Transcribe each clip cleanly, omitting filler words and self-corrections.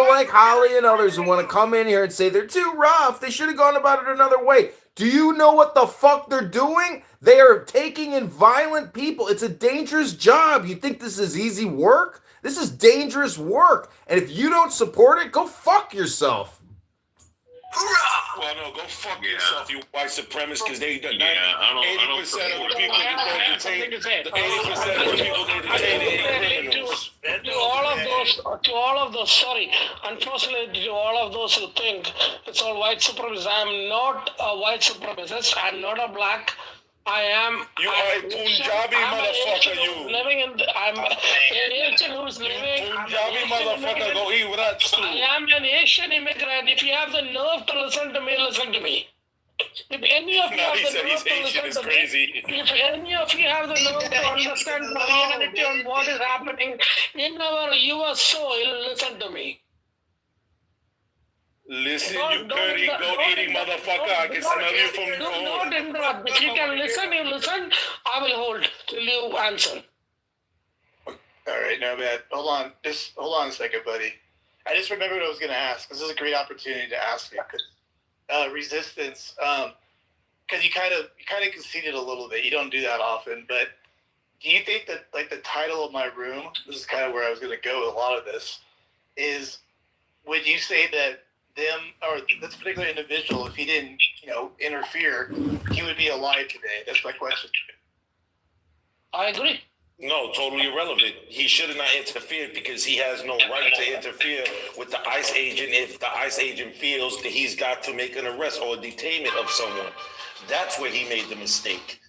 like Holly and others who want to come in here and say they're too rough. They should have gone about it another way. Do you know what the fuck they're doing? They are taking in violent people. It's a dangerous job. You think this is easy work? This is dangerous work. And if you don't support it, go fuck yourself. Well, no, go fuck yourself, you white supremacist, because they 80% of the people that detain 80% of the people that detain criminals. To all of those, sorry, unfortunately, to all of those who think it's all white supremacists, I am not a white supremacist. I'm not a black. I am. You are a Punjabi motherfucker, you. I'm an Asian who's living. Punjabi motherfucker, go eat with that stew. I am an Asian immigrant. If you have the nerve to listen to me, listen to me. If any of you have the nerve to listen to me, if any of you have the nerve to understand the reality on what is happening in our US soil, listen to me. Listen, you dirty goat-eating motherfucker. I can smell you from the Don't interrupt. If you can listen, you listen. I will hold till you answer. All right, no, man. Hold on a second, buddy. I just remembered what I was going to ask. This is a great opportunity to ask you. Resistance, because you kind of conceded a little bit. You don't do that often, but do you think that, like, the title of my room, this is kind of where I was going to go with a lot of this, is, would you say that them, or this particular individual, if he didn't, interfere, he would be alive today? That's my question. I agree. No, totally irrelevant. He should have not interfered because he has no right to interfere with the ICE agent if the ICE agent feels that he's got to make an arrest or a detainment of someone. That's where he made the mistake.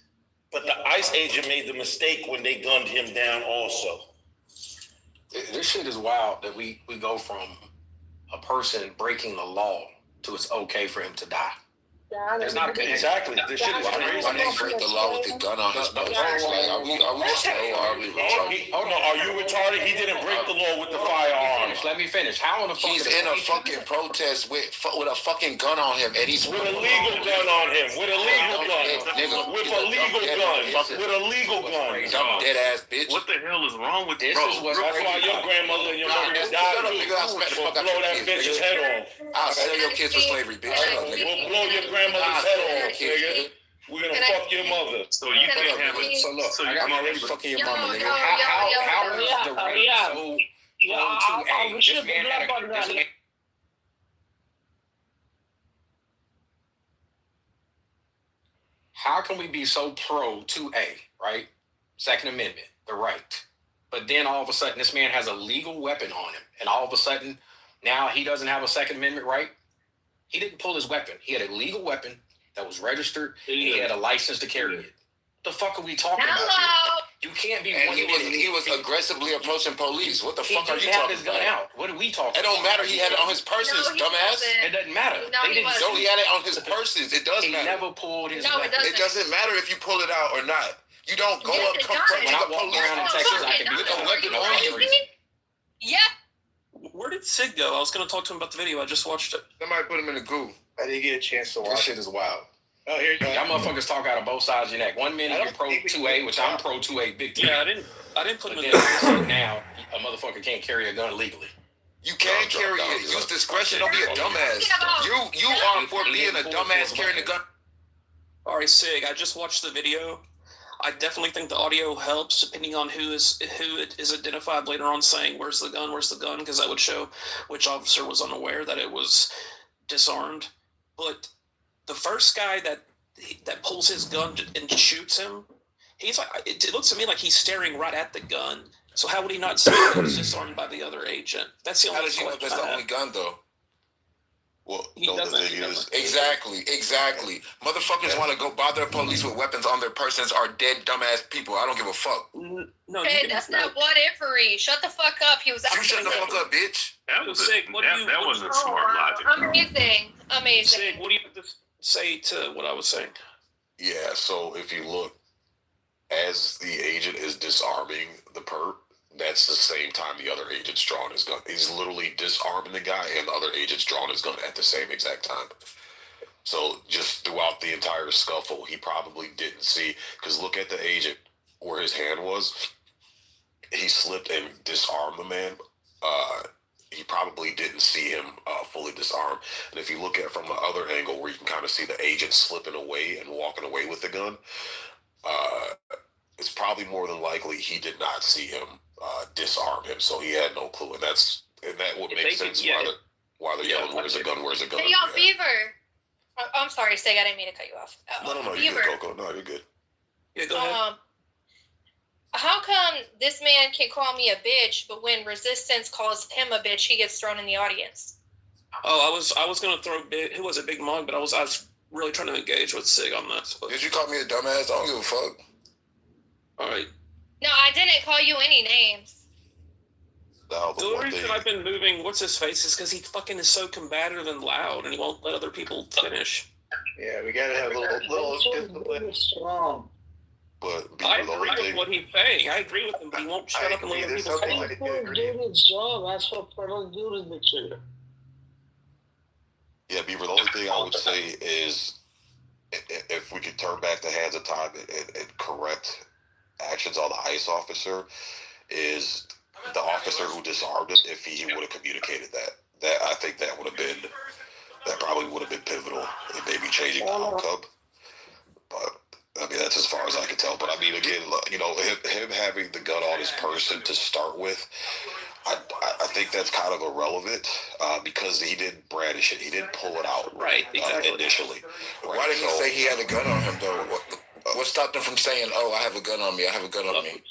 But the ICE agent made the mistake when they gunned him down also. This shit is wild that we go from a person breaking the law to it's okay for him to die. There's not a connection. Exactly. This shit is crazy. Why they break the law with the gun on his person? Are we slow or are we retarded? Hold on, are you retarded? He didn't break the law with the firearms. Let me finish. How in the fuck He's in a fucking protest with a fucking gun on him, and he's with a legal gun on him. With a legal gun. With a legal gun. With a legal gun. Dumb dead ass bitch. What the hell is wrong with this? Bro, That's why your grandmother and your mother died. We'll blow that bitch's head off. I'll sell your kids for slavery, bitch. We'll blow your grandmother's head off, nigga. We're gonna fuck your mother. So you can't have it. So look, I'm already fucking your mama, nigga. How is the rate so low to A? This man had a... How can we be so pro 2A, right? Second Amendment, the right. But then all of a sudden, this man has a legal weapon on him. And all of a sudden, now he doesn't have a Second Amendment right? He didn't pull his weapon. He had a legal weapon that was registered, and he had a license to carry it. What the fuck are we talking about here? You can't be... And he was aggressively approaching police. What the fuck are you talking his gun about? out. What are we talking about? It don't matter. He had it on his purses, dumbass. It doesn't matter. No, he had it on his purses. It does matter. He never pulled his weapon. It doesn't matter if you pull it out or not. You don't go up confronting the police. Around in Texas, I can with a weapon on you. Yeah. Where did Sig go? I was going to talk to him about the video. I just watched it. Somebody put him in the goo. I didn't get a chance to watch. This shit is wild. Oh, here you go. Y'all motherfuckers talk out of both sides of your neck. 1 minute you're pro 2A, which I'm pro 2A big time. Yeah, I didn't put him in the now a motherfucker can't carry a gun legally. You can carry it. Use discretion. Don't be a dumbass. You are for being a dumbass carrying a gun. All right, Sig, I just watched the video. I definitely think the audio helps, depending on who it is identified later on saying, where's the gun, because that would show which officer was unaware that it was disarmed. But the first guy that pulls his gun and shoots him, he's like, it looks to me like he's staring right at the gun. So how would he not see that it was disarmed by the other agent? That's the only. How does he know that's the only gun though? Well, he doesn't. Exactly. Motherfuckers want to go bother the police with weapons on their persons are dead dumbass people. I don't give a fuck. No, hey, that's not what iffery. Shut the fuck up. He was. You shut the fuck up, bitch. That wasn't smart logic. Amazing. Sig, what do you have to say to what I was saying? Yeah. So if you look, as the agent is disarming the perp, that's the same time the other agent's drawing his gun. He's literally disarming the guy, and the other agent's drawing his gun at the same exact time. So just throughout the entire scuffle, he probably didn't see, because look at the agent where his hand was. He slipped and disarmed the man. he probably didn't see him fully disarm. And if you look at it from the other angle, where you can kind of see the agent slipping away and walking away with the gun, it's probably more than likely he did not see him disarm him, so he had no clue. And that would make sense why they're yelling, "Where's the gun? Where's the gun?" Hey, y'all, Beaver. Oh, I'm sorry, Stig. I didn't mean to cut you off. No, you're Beaver. good, Coco. No, you're good. Yeah, go ahead. How come this man can call me a bitch, but when Resistance calls him a bitch, he gets thrown in the audience? Oh, I was gonna throw who was it, Big Mug, but I was really trying to engage with Sig on this. But... Did you call me a dumbass? I don't give a fuck. All right. No, I didn't call you any names. Now, The only reason I've been moving what's his face is because he fucking is so combative and loud, and he won't let other people finish. Yeah, we gotta have a little discipline. But I agree with what he's saying. I agree with him, but he won't shut up and let other people finish. Do his job as for federal jurisdiction. Yeah, Beaver, the only thing I would say is if we could turn back the hands of time and correct actions on the ICE officer, is the officer who disarmed him, if he would have communicated that I think that probably would have been pivotal in maybe changing the outcome. But I mean, that's as far as I can tell. But I mean, again, you know, him having the gun on his person to start with, I think that's kind of irrelevant because he didn't brandish it. He didn't pull it out initially. Right? Why did he say he had a gun on him, though? What stopped him from saying, "Oh, I have a gun on me. I have a gun on me"?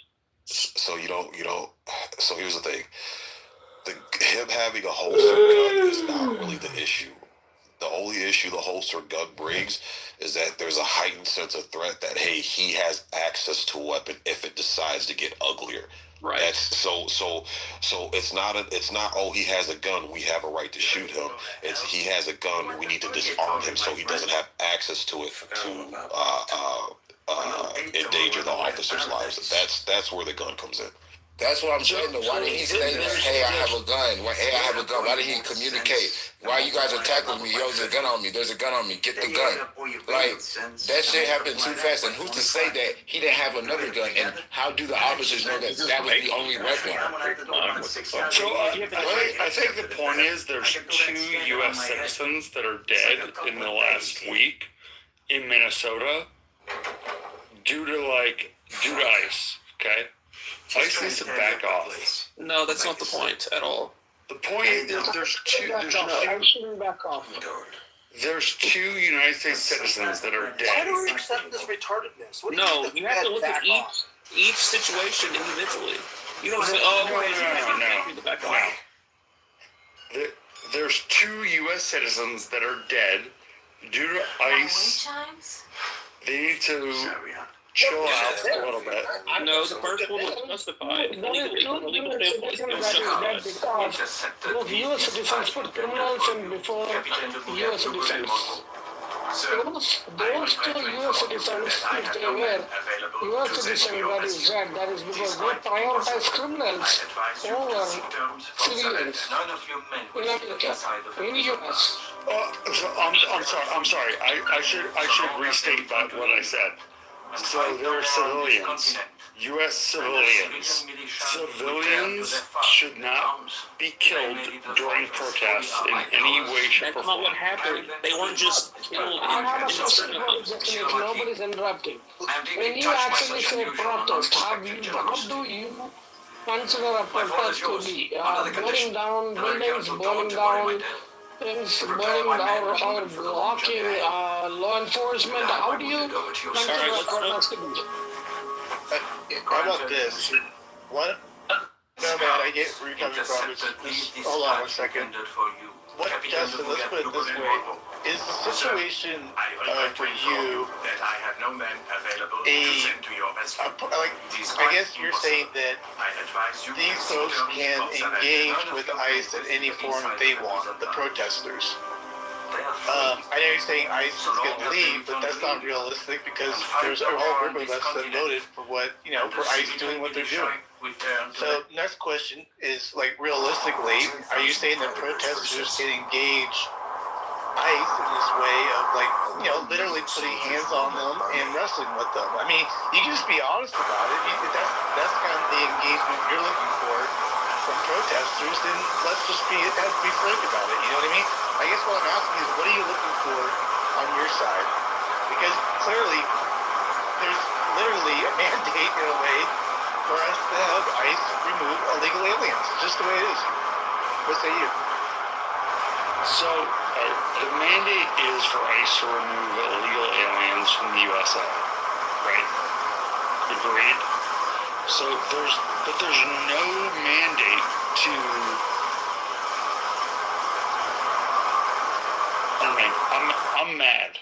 So so here's the thing: him having a holstered gun is not really the issue. The only issue the holstered gun brings is that there's a heightened sense of threat that, hey, he has access to a weapon if it decides to get uglier. Right. That's so it's not oh, he has a gun, we have a right to shoot him. It's he has a gun, we need to disarm him so he doesn't have access to it to endanger the officers' lives. That's where the gun comes in. That's what I'm saying. Though. Why did he say that? Hey, I have a gun. Hey, I have a gun. Why did he communicate? Why you guys are tackling me? Yo, there's a gun on me. There's a gun on me. Get the gun. Like, that shit happened too fast. And who's to say that he didn't have another gun? And how do the officers know that that was the only weapon? So I think the point is there's 2 U.S. citizens that are dead in the last week in Minnesota due to ICE. Okay. ICE needs to back off. No, that's not the point at all. The point is there's two United States citizens that are dead. Why do we accept this retardedness? No, you have to look at each situation individually. You don't say, no. There's 2 U.S. citizens that are dead due to ICE. They need to chill out a little bit. No, the first one was justified. Illegal standpoint was justified. Because U.S. citizens put criminals in before U.S. citizens. Those 2 U.S. citizens, if they were U.S. citizens, that is because they prioritize criminals over civilians in America, in the U.S. I'm sorry. I should restate what I said. So there are civilians, U.S. civilians. Civilians should not be killed during protests in any way, shape, or That's not form. what happened. They weren't just killed If nobody's interrupting. When you actually say protest, how do you consider a protest to be? Burning down buildings, burning down things, burning down or blocking law enforcement. How do you consider a protest to be? How about this? One, no, man, I get where you're coming from. Hold on 1 second. What, Justin, let's put it this way. Is the situation for you I guess you're saying that these folks can engage with ICE in any form they want, the protesters. I know you're saying ICE is going to leave, but that's not realistic because there's a whole group of us that voted for for ICE doing what they're doing. So next question is, realistically, are you saying that protesters can engage ICE in this way of, literally putting hands on them and wrestling with them? I mean, you can just be honest about it. If that's kind of the engagement you're looking for, from protesters, then let's just be frank about it. You know what I mean? I guess what I'm asking is, what are you looking for on your side? Because clearly, there's literally a mandate in a way for us to have ICE remove illegal aliens. It's just the way it is. What say you? So, the mandate is for ICE to remove illegal aliens from the USA, right? Agreed? So, there's no mandate to... I'm mad.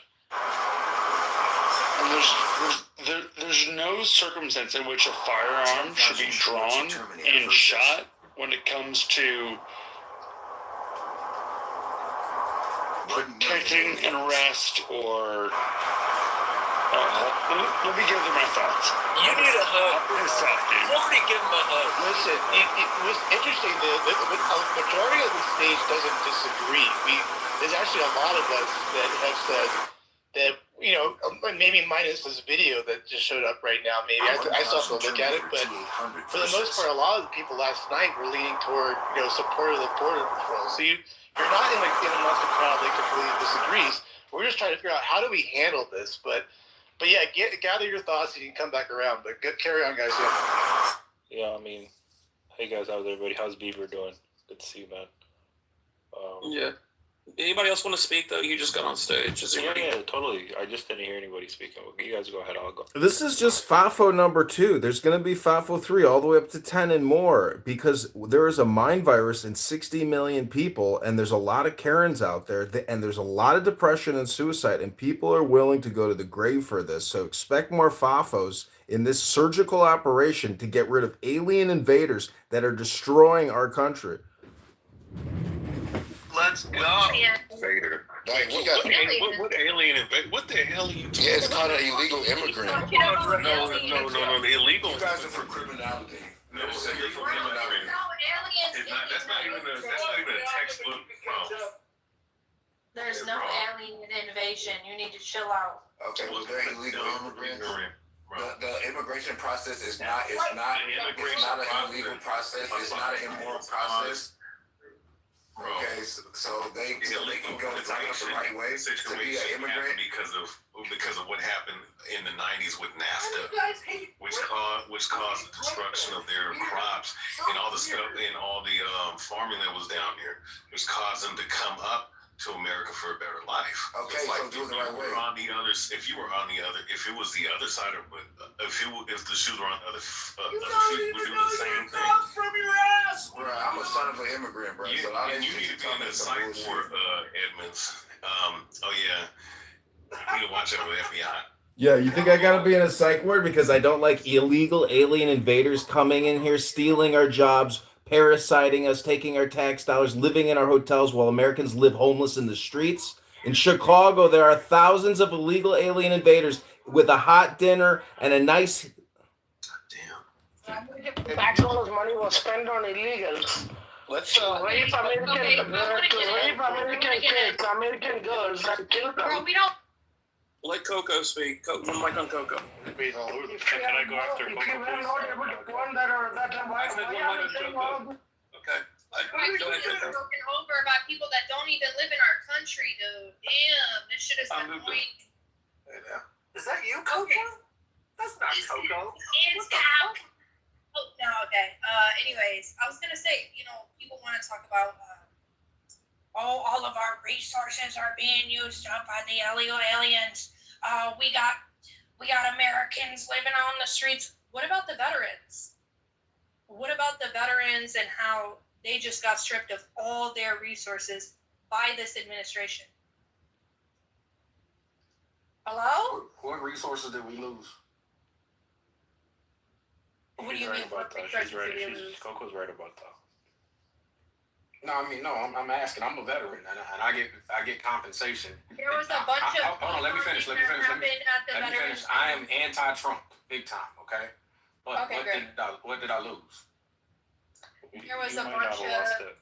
And there's no circumstance in which a firearm should be drawn and shot when it comes to protecting an arrest or... let me give you my thoughts. You need a hug. I'm pissed off, dude. Somebody give him a hug. Listen, it was interesting that a majority of the stage doesn't disagree. There's actually a lot of us that have said that, you know, maybe minus this video that just showed up right now, maybe. I still have to look at it, but for the most part, a lot of the people last night were leaning toward, you know, support of the Border Patrol. So you're not in a monster crowd that completely disagrees. We're just trying to figure out how do we handle this, but yeah, gather your thoughts and you can come back around. But carry on, guys. Yeah, I mean, hey guys, how's everybody? How's Beaver doing? Good to see you, man. Yeah. Anybody else want to speak, though? You just got on stage. Yeah, totally. I just didn't hear anybody speaking. You guys go ahead. I'll go. This is just FAFO number 2. There's going to be FAFO 3 all the way up to 10 and more because there is a mind virus in 60 million people, and there's a lot of Karens out there, and there's a lot of depression and suicide, and people are willing to go to the grave for this. So expect more FAFOs in this surgical operation to get rid of alien invaders that are destroying our country. Let's go. Vader. Like, we got, What alien invader? What the hell are you talking yeah, it's called an illegal immigrant. No, the illegal. You guys are for criminality. No, so you're for criminality. That's not even a textbook. There's no alien invasion. You need to chill out. Okay, well, they're illegal immigrants. The immigration process is not an illegal process. It's not an immoral process. Okay, so they can go the right way to be an immigrant because of what happened in the 90s with NAFTA, which caused the destruction of their crops and all the stuff and all the farming that was down here, which caused them to come up to America for a better life. Okay, like so do it the right way. If it was the other side of it, if the shoes were on the other, shoes would do the same thing. Bro, I'm a son of an immigrant, bro. So I and you need to be in the psych ward, Edmonds. Oh yeah, you need to watch out with FBI. Yeah, you think I gotta be in a psych ward because I don't like illegal alien invaders coming in here, stealing our jobs, parasiting us, taking our tax dollars, living in our hotels while Americans live homeless in the streets? In Chicago, there are thousands of illegal alien invaders with a hot dinner and a nice... Tax dollars money was spent on illegals. Let's Rape American kids, American girls, and kill them. Bro, we don't. Let Coco speak. Mic on Coco. If you are not able to one that why are we saying all of this? Okay. Go ahead, broken over about people that don't even live in our country, dude. Damn, this shit is annoying. Is that you, Coco? That's not Coco. It's out. Oh, no, okay. Anyways, I was gonna say, you know, people want to talk about all of our resources are being used up by the illegal aliens. We got Americans living on the streets. What about the veterans? What about the veterans and how they just got stripped of all their resources by this administration? Hello? What resources did we lose? What do you She's mean? right about that. She's right. Coco's right about that. No, I mean, no. I'm asking. I'm a veteran, and I get compensation. There was a bunch of. Hold on. Let me finish. I am anti-Trump, big time. Okay. But Okay, what did I lose? There was a bunch of.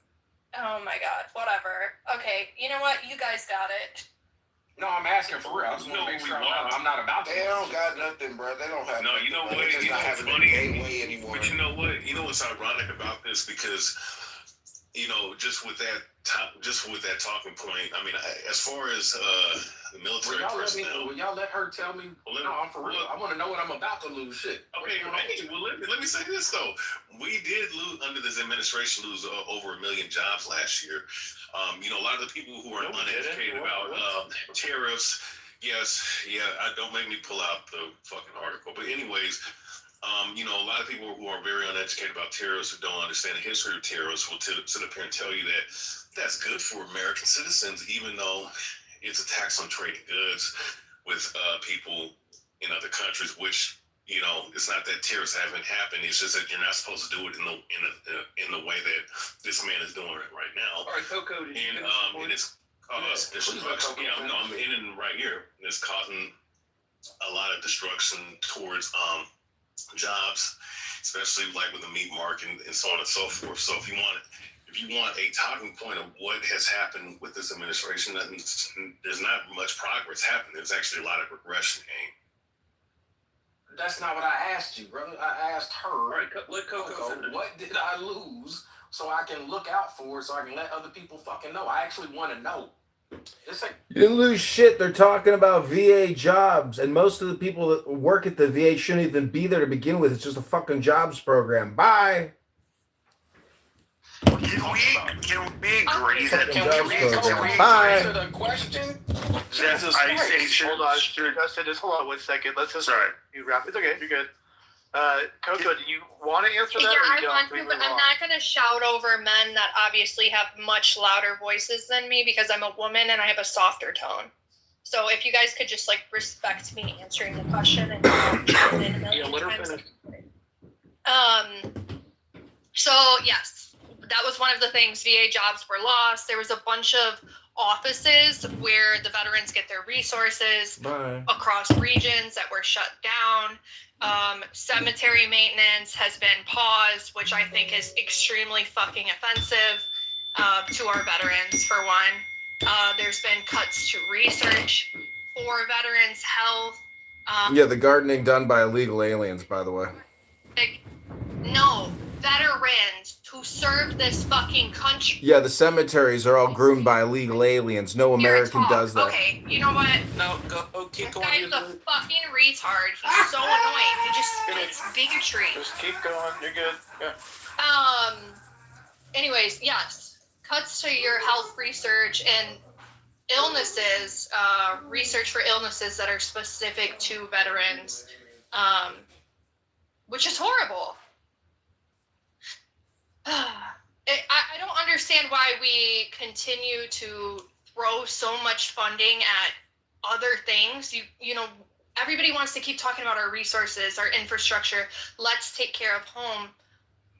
Oh my God! Whatever. Okay. You know what? You guys got it. No, I'm asking for real. I just want to make sure I'm not about to. They don't got nothing, bro. They don't have. No, nothing, you know bro. what? They just You know not what's having funny? a way anymore. But you know what? You know what's ironic about this? Because, you know, just with that talking point, I mean, as far as the military personnel. Will y'all let her tell me? No, I'm for real. I want to know what I'm about to lose. Shit. Okay, well, let me say this though. We did lose under this administration over 1 million jobs last year. You know, a lot of the people who are uneducated about tariffs. Yes, yeah. Don't make me pull out the fucking article. But anyways, you know, a lot of people who are very uneducated about tariffs, who don't understand the history of tariffs, will sit up here and tell you that that's good for American citizens, even though it's a tax on traded goods with people in other countries, which, you know, it's not that tariffs haven't happened. It's just that you're not supposed to do it in the way that this man is doing it right now. All right, Coco, did you and it's destruction. Yeah, no, I'm in it right here. It's causing a lot of destruction towards jobs, especially like with the meat market and so on and so forth. So if you want a talking point of what has happened with this administration, there's not much progress happening. There's actually a lot of regression. That's not what I asked you, brother. I asked her. All right, let Coco. What did I lose so I can look out for it, so I can let other people fucking know? I actually want to know. You didn't lose shit. They're talking about VA jobs, and most of the people that work at the VA shouldn't even be there to begin with. It's just a fucking jobs program. Bye. Can we agree that Bye. The question? That's ice age? Hold on, Justin. Just hold on 1 second. Let's just you wrap. It's okay. You're good. Coco, do you want to answer that? Yeah, I want to, but I'm not going to shout over men that obviously have much louder voices than me because I'm a woman and I have a softer tone. So if you guys could just like respect me answering the question and let her finish. So yes, that was one of the things. VA jobs were lost. There was a bunch of offices where the veterans get their resources across regions that were shut down. Cemetery maintenance has been paused, which I think is extremely fucking offensive to our veterans, for one. There's been cuts to research for veterans' health. Yeah, the gardening done by illegal aliens, by the way. No, veterans who served this fucking country. Yeah, the cemeteries are all groomed by illegal aliens. No American does that. Okay, you know what? No, go keep going. This guy's a fucking retard. He's so annoying. He just spits bigotry. Just keep going. You're good. Yeah. Anyways, yes. Cuts to your health research and illnesses, research for illnesses that are specific to veterans, which is horrible. I don't understand why we continue to throw so much funding at other things. You know, everybody wants to keep talking about our resources, our infrastructure. Let's take care of home.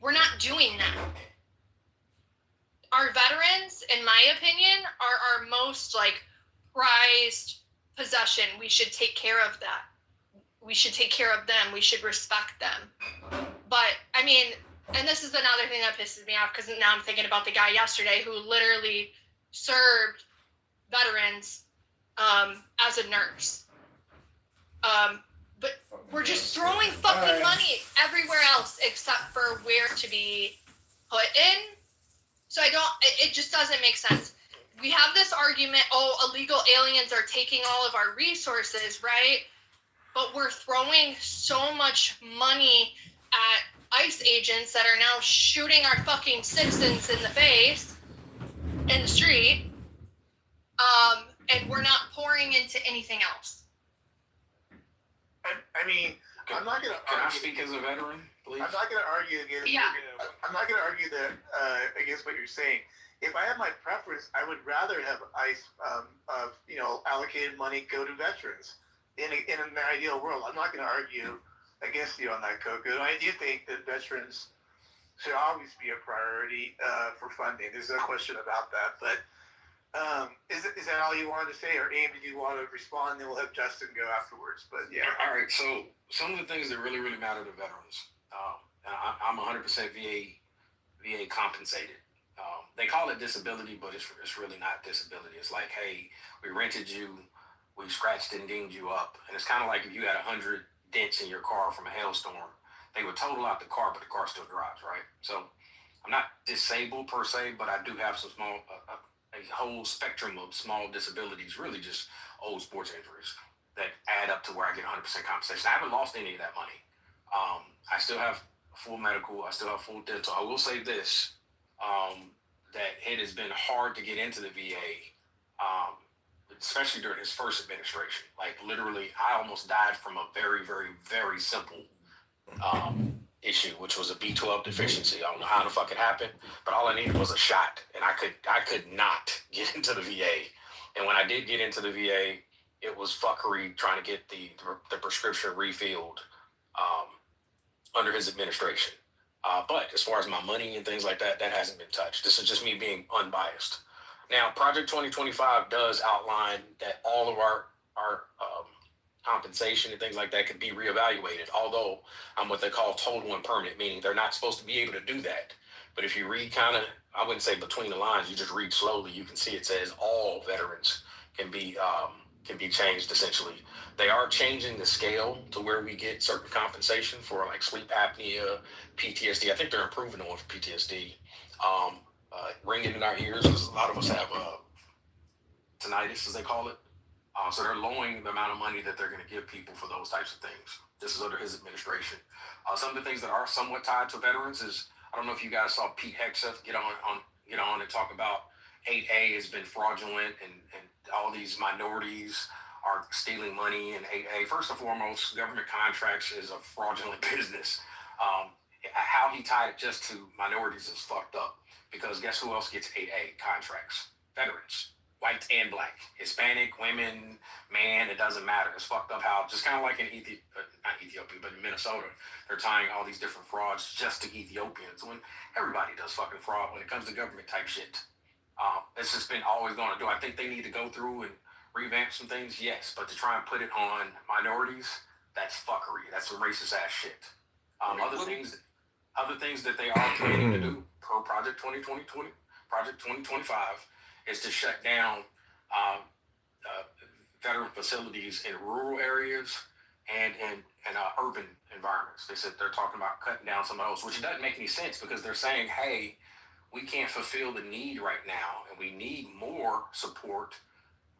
We're not doing that. Our veterans, in my opinion, are our most like prized possession. We should take care of that. We should take care of them. We should respect them. But I mean, and this is another thing that pisses me off, because now I'm thinking about the guy yesterday who literally served veterans as a nurse. But we're just throwing fucking money everywhere else except for where to be put in. So it just doesn't make sense. We have this argument, illegal aliens are taking all of our resources, right? But we're throwing so much money at ICE agents that are now shooting our fucking citizens in the face in the street, and we're not pouring into anything else. I mean, I'm not going to. Can I speak as a veteran, please? I'm not going to argue against. Yeah. I'm not going to argue that against what you're saying. If I had my preference, I would rather have ICE, allocated money go to veterans. In an ideal world, I'm not going to argue against you on that, Coco. And I do think that veterans should always be a priority for funding. There's no question about that. But is that all you wanted to say, or Abe, did you want to respond? Then we'll have Justin go afterwards. But yeah. All right. So some of the things that really, really matter to veterans. I'm 100% VA compensated. They call it disability, but it's really not disability. It's like, hey, we rented you we scratched and dinged you up. And it's kind of like if you had 100 dents in your car from a hailstorm, they would total out the car, but the car still drives, right? So I'm not disabled per se, but I do have some small, a whole spectrum of small disabilities, really just old sports injuries that add up to where I get 100% compensation. I haven't lost any of that money. I still have full medical. I still have full dental. I will say this, that it has been hard to get into the VA, especially during his first administration. Like literally, I almost died from a very, very, very simple issue, which was a B12 deficiency. I don't know how the fuck it happened, but all I needed was a shot, and I could not get into the VA. And when I did get into the VA, it was fuckery trying to get the prescription refilled under his administration. But as far as my money and things like that, that hasn't been touched. This is just me being unbiased. Now, Project 2025 does outline that all of our compensation and things like that could be reevaluated, although I'm what they call total and permanent, meaning they're not supposed to be able to do that. But if you read kind of, I wouldn't say between the lines, you just read slowly, you can see it says all veterans can be changed essentially. They are changing the scale to where we get certain compensation for like sleep apnea, PTSD. I think they're improving the one for PTSD. Ringing in our ears, because a lot of us have tinnitus, as they call it. So they're lowering the amount of money that they're going to give people for those types of things. This is under his administration. Some of the things that are somewhat tied to veterans is, I don't know if you guys saw Pete Hegseth get on and talk about 8A has been fraudulent and all these minorities are stealing money in 8A. First and foremost, government contracts is a fraudulent business. How he tied it just to minorities is fucked up, because guess who else gets 8A contracts? Veterans. White and black, Hispanic, women, man, it doesn't matter. It's fucked up how, just kind of like in not Ethiopia, but in Minnesota, they're tying all these different frauds just to Ethiopians when everybody does fucking fraud when it comes to government type shit. It's just been always going to do. I think they need to go through and revamp some things, yes, but to try and put it on minorities, that's fuckery. That's some racist ass shit. Other things that they are planning to do, Project 2025, is to shut down veteran facilities in rural areas and in urban environments. They said they're talking about cutting down some of those, which doesn't make any sense, because they're saying, hey, we can't fulfill the need right now and we need more support.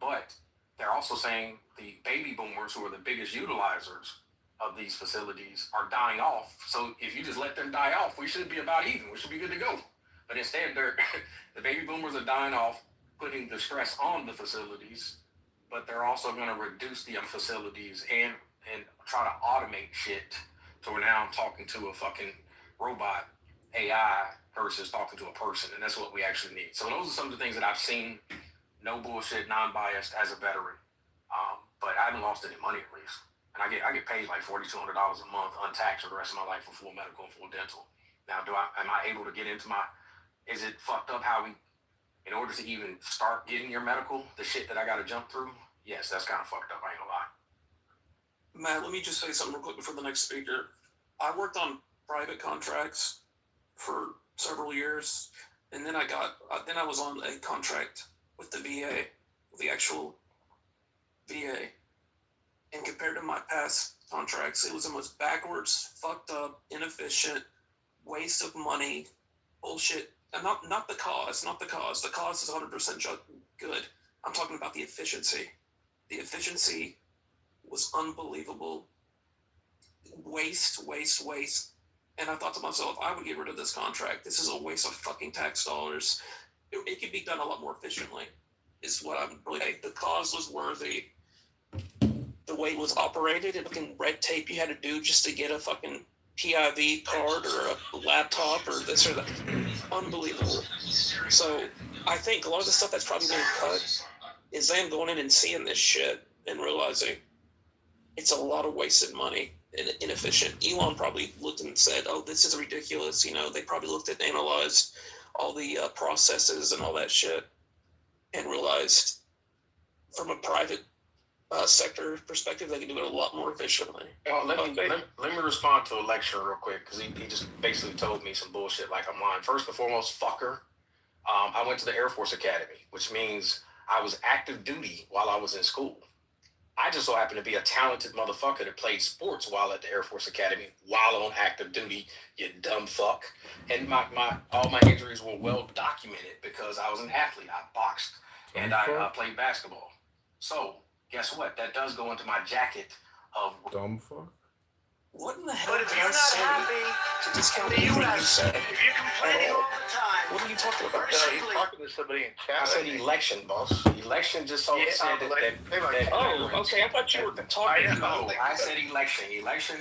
But they're also saying the baby boomers, who are the biggest utilizers of these facilities, are dying off. So if you just let them die off, we should be about even. We should be good to go. But instead, the baby boomers are dying off, putting the stress on the facilities, but they're also going to reduce the facilities and try to automate shit to where now I'm talking to a fucking robot AI versus talking to a person, and that's what we actually need. So those are some of the things that I've seen, no bullshit, non-biased as a veteran, but I haven't lost any money at least. And I get paid like $4,200 a month untaxed for the rest of my life for full medical and full dental. Now, am I able to get into is it fucked up how in order to even start getting your medical, the shit that I got to jump through? Yes, that's kind of fucked up, I ain't gonna lie. Matt, let me just say something real quick before the next speaker. I worked on private contracts for several years, and then I was on a contract with the VA, the actual VA. And compared to my past contracts, it was the most backwards, fucked up, inefficient, waste of money, bullshit. And not the cause. The cause is 100% good. I'm talking about the efficiency. The efficiency was unbelievable. Waste. And I thought to myself, I would get rid of this contract. This is a waste of fucking tax dollars. It could be done a lot more efficiently, is what I'm really. The cause was worthy. The way it was operated, and fucking red tape you had to do just to get a fucking PIV card or a laptop or this or that. Unbelievable. So I think a lot of the stuff that's probably being cut is them going in and seeing this shit and realizing it's a lot of wasted money and inefficient. Elon probably looked and said, oh, this is ridiculous. They probably looked at and analyzed all the processes and all that shit and realized from a private sector perspective, they can do it a lot more efficiently. Let me respond to a lecturer real quick, because he just basically told me some bullshit like I'm lying. First and foremost, fucker. I went to the Air Force Academy, which means I was active duty while I was in school. I just so happen to be a talented motherfucker that played sports while at the Air Force Academy, while on active duty, you dumb fuck. And all my injuries were well documented because I was an athlete. I boxed and I played basketball. So guess what? That does go into my jacket of Dumb fuck. What in the hell But if did you're I not say happy to discount in the anything you U.S., said? if you're complaining all the time, What are you talking about? He's talking to somebody in chat. I said election, boss. Election just so said that Oh, okay. I thought you were talking. No, I said election. Election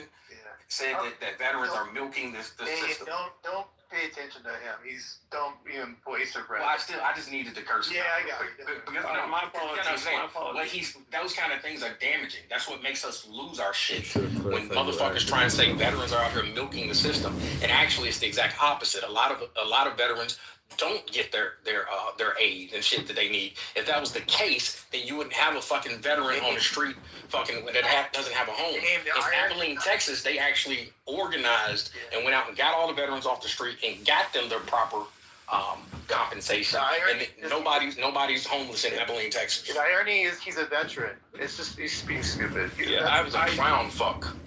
said that veterans are milking the system. Don't pay attention to him. Don't even voice a breath. Well, I just needed to curse. Yeah, I got it. Because, My apologies. My apologies. Those kind of things are damaging. That's what makes us lose our shit. When motherfuckers try and say veterans are out here milking the system, and actually it's the exact opposite. A lot of veterans don't get their aid and shit that they need. If that was the case, then you wouldn't have a fucking veteran on the street that doesn't have a home. In Abilene, Texas, they actually organized and went out and got all the veterans off the street and got them their proper compensation. And nobody's homeless in Abilene, Texas. The irony is he's a veteran. It's just he's being stupid. I was a clown fuck.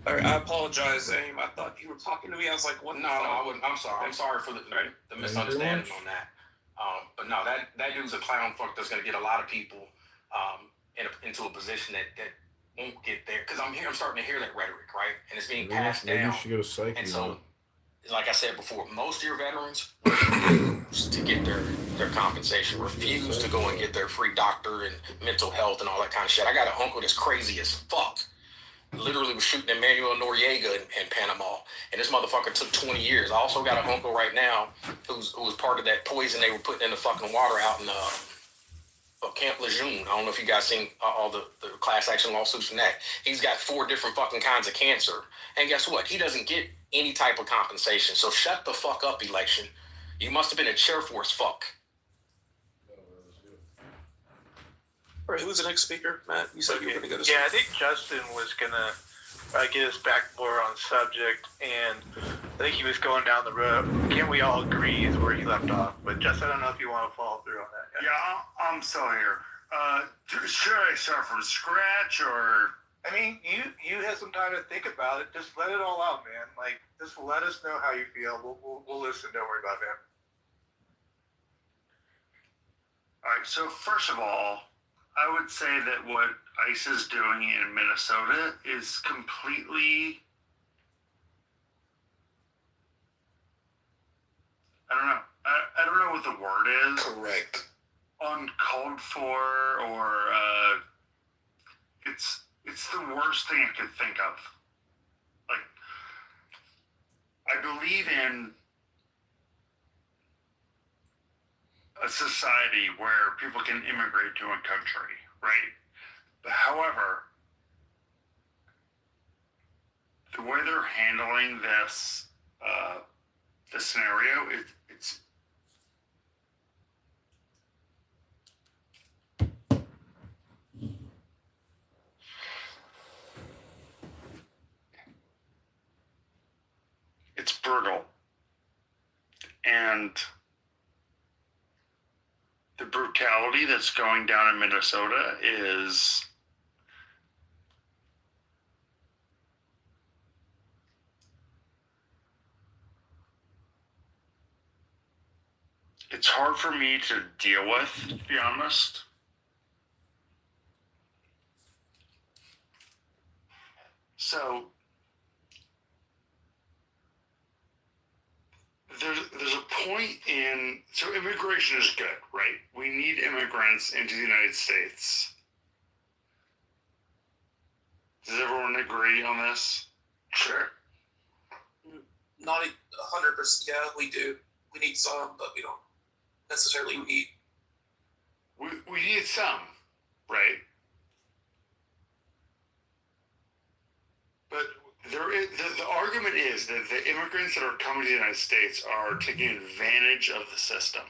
I apologize, Aim. I thought you were talking to me. I was like, what? No, I wouldn't. I'm sorry. I'm sorry for the misunderstanding on that. But no, that dude's a clown fuck that's going to get a lot of people into a position that won't get there. Because I'm starting to hear that rhetoric, right? And it's being passed down. Maybe you should go to psych. And so, like I said before, most of your veterans refuse to get their compensation, refuse to go and get their free doctor and mental health and all that kind of shit. I got an uncle that's crazy as fuck. Literally was shooting Emmanuel Noriega in Panama, and this motherfucker took 20 years. I also got an uncle right now who was part of that poison they were putting in the fucking water out in Camp Lejeune. I don't know if you guys seen all the class action lawsuits from that. He's got 4 different fucking kinds of cancer, and guess what? He doesn't get any type of compensation. So shut the fuck up, election. You must have been a chair force fuck. All right, who's the next speaker, Matt? You said you were going to go to. Yeah, I think Justin was gonna get us back more on subject, and I think he was going down the road. Can't we all agree is where he left off? But Justin, I don't know if you want to follow through on that. Yeah, I'm still here. Should I start from scratch or? I mean, you had some time to think about it. Just let it all out, man. Like, just let us know how you feel. We'll listen. Don't worry about that. All right. So first of all, I would say that what ICE is doing in Minnesota is completely, I don't know what the word is. Correct. Uncalled for, or it's the worst thing I could think of. Like, I believe in a society where people can immigrate to a country, right? But however, the way they're handling this scenario, it's brutal. And the brutality that's going down in Minnesota is it's hard for me to deal with, to be honest. So there's a point in, so immigration is good, right? We need immigrants into the United States. Does everyone agree on this? Sure. Not 100%. Yeah, we do. We need some, but we don't necessarily need. We need some, right? But there is, the argument is that the immigrants that are coming to the United States are taking advantage of the system.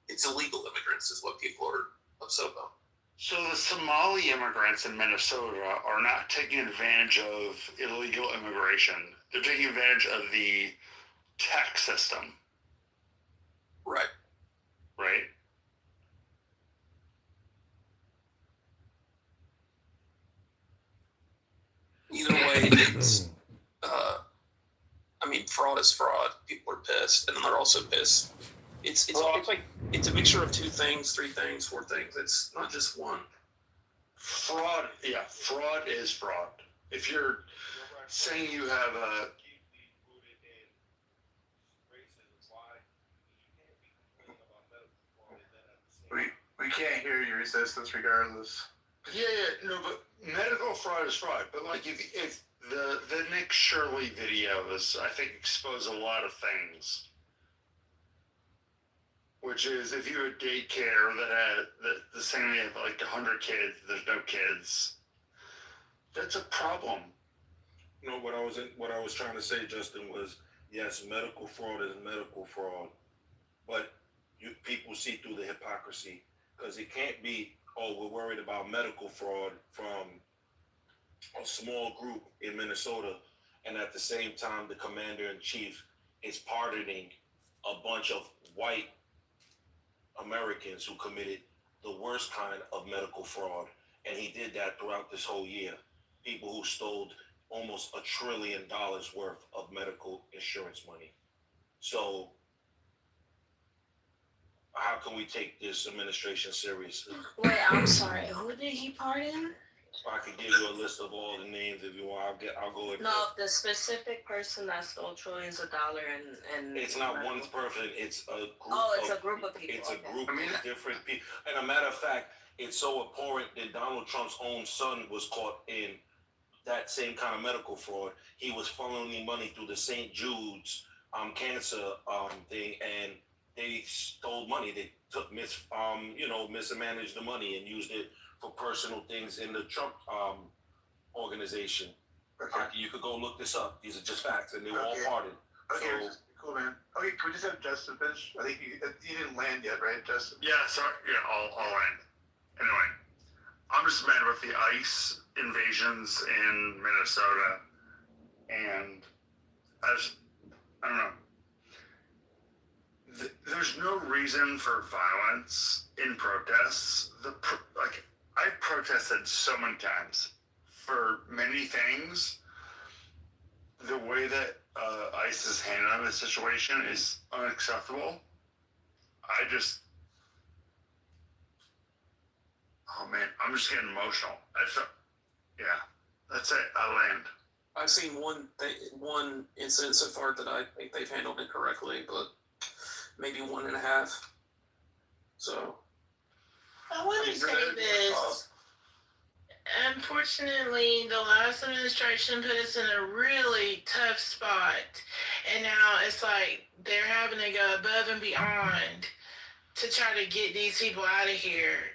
It's illegal immigrants is what people are upset about. So the Somali immigrants in Minnesota are not taking advantage of illegal immigration. They're taking advantage of the tech system. Right. Right? way, it's I mean, fraud is fraud. People are pissed, and then they're also pissed. It's like it's a mixture of 2 things, 3 things, 4 things. It's not just one. Fraud is fraud. If you're saying you have a we can't hear your resistance regardless. No, but medical fraud is fraud. But like if the Nick Shirley videos, I think, expose a lot of things. Which is, if you had daycare that had the same name, like 100 kids, there's no kids. That's a problem. No, what I was trying to say, Justin, was yes, medical fraud is medical fraud, but people see through the hypocrisy, because it can't be, oh, we're worried about medical fraud from a small group in Minnesota, and at the same time the commander-in-chief is pardoning a bunch of white Americans who committed the worst kind of medical fraud, and he did that throughout this whole year. People who stole almost $1 trillion worth of medical insurance money. So how can we take this administration seriously? Wait, I'm sorry. Who did he pardon? I could give you a list of all the names if you want. I'll go with No, the specific person that stole trillions of dollars and it's not one person. It's a group. Oh, it's a group of people. It's a group of different people. And a matter of fact, it's so abhorrent that Donald Trump's own son was caught in that same kind of medical fraud. He was funneling money through the St. Jude's cancer thing, and they stole money. They took mismanaged the money and used it for personal things in the Trump organization. Okay. You could go look this up. These are just facts, and they were all pardoned. Okay, So, cool, man. Okay, can we just have Justin finish? I think you didn't land yet, right, Justin? Yeah, sorry. Yeah, I'll end. Anyway, I'm just mad about the ICE invasions in Minnesota, and I don't know. There's no reason for violence in protests. I've protested so many times for many things. The way that ICE is handling the situation is unacceptable. Oh man, I'm just getting emotional. That's it. I'll land. I've seen one incident so far that I think they've handled it correctly, but maybe 1.5. So I want to say this. Unfortunately, the last administration put us in a really tough spot. And now it's like they're having to go above and beyond to try to get these people out of here.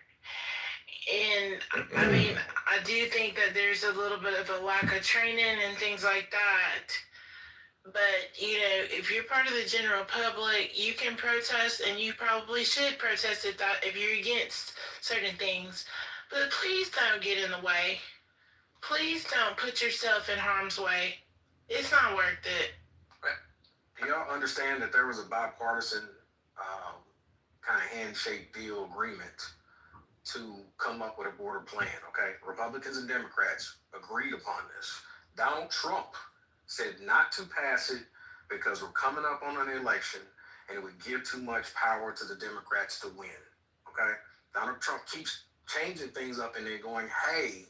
And I mean, I do think that there's a little bit of a lack of training and things like that. But, if you're part of the general public, you can protest, and you probably should protest if you're against certain things. But please don't get in the way. Please don't put yourself in harm's way. It's not worth it. Do y'all understand that there was a bipartisan kind of handshake deal agreement to come up with a border plan, okay? Republicans and Democrats agreed upon this. Donald Trump said not to pass it because we're coming up on an election and it would give too much power to the Democrats to win, okay? Donald Trump keeps changing things up and then going, hey,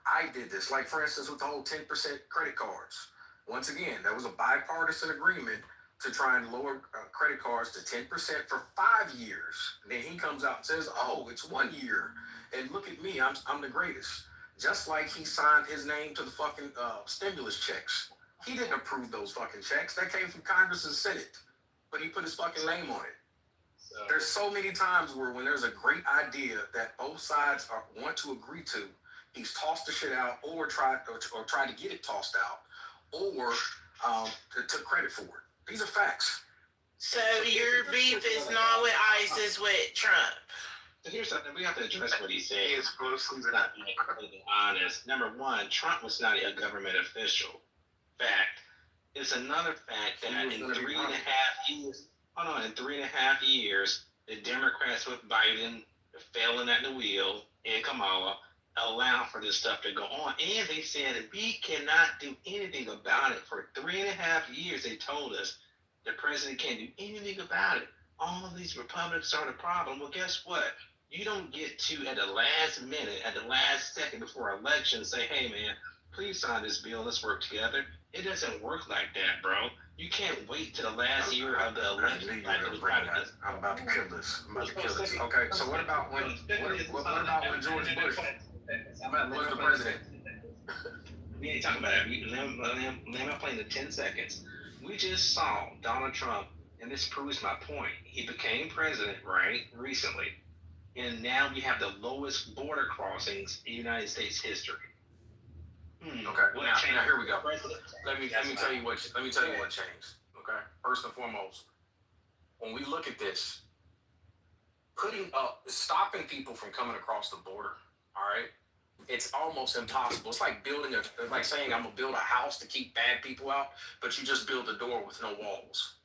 I did this. Like, for instance, with the whole 10% credit cards. Once again, there was a bipartisan agreement to try and lower credit cards to 10% for 5 years. And then he comes out and says, oh, it's 1 year. And look at me, I'm the greatest. Just like he signed his name to the fucking stimulus checks. He didn't approve those fucking checks. That came from Congress and Senate. But he put his fucking name on it. There's so many times where when there's a great idea that both sides want to agree to, he's tossed the shit out or tried to get it tossed out or took credit for it. These are facts. So your beef is not with ICE, it's with Trump. So here's something we have to address what he said. It's not being completely honest. Number one, Trump was not a government official. Fact. It's another fact that in 3.5 years, in 3.5 years, the Democrats with Biden failing at the wheel and Kamala allow for this stuff to go on. And they said we cannot do anything about it. For 3.5 years, they told us the president can't do anything about it. All of these Republicans are the problem. Well, guess what? You don't get to, at the last minute, at the last second before election, say, hey, man, please sign this bill. Let's work together. It doesn't work like that, bro. You can't wait to the last year of the election. I'm about to kill this. Okay, so what about when George Bush was the president? We ain't talking about it. Let me play in the 10 seconds. We just saw Donald Trump, and this proves my point. He became president, right, recently. And now we have the lowest border crossings in United States history. Okay. Now here we go. Let me tell you what changed. Okay. First and foremost, when we look at this, stopping people from coming across the border, all right, it's almost impossible. It's like saying I'm gonna build a house to keep bad people out, but you just build a door with no walls.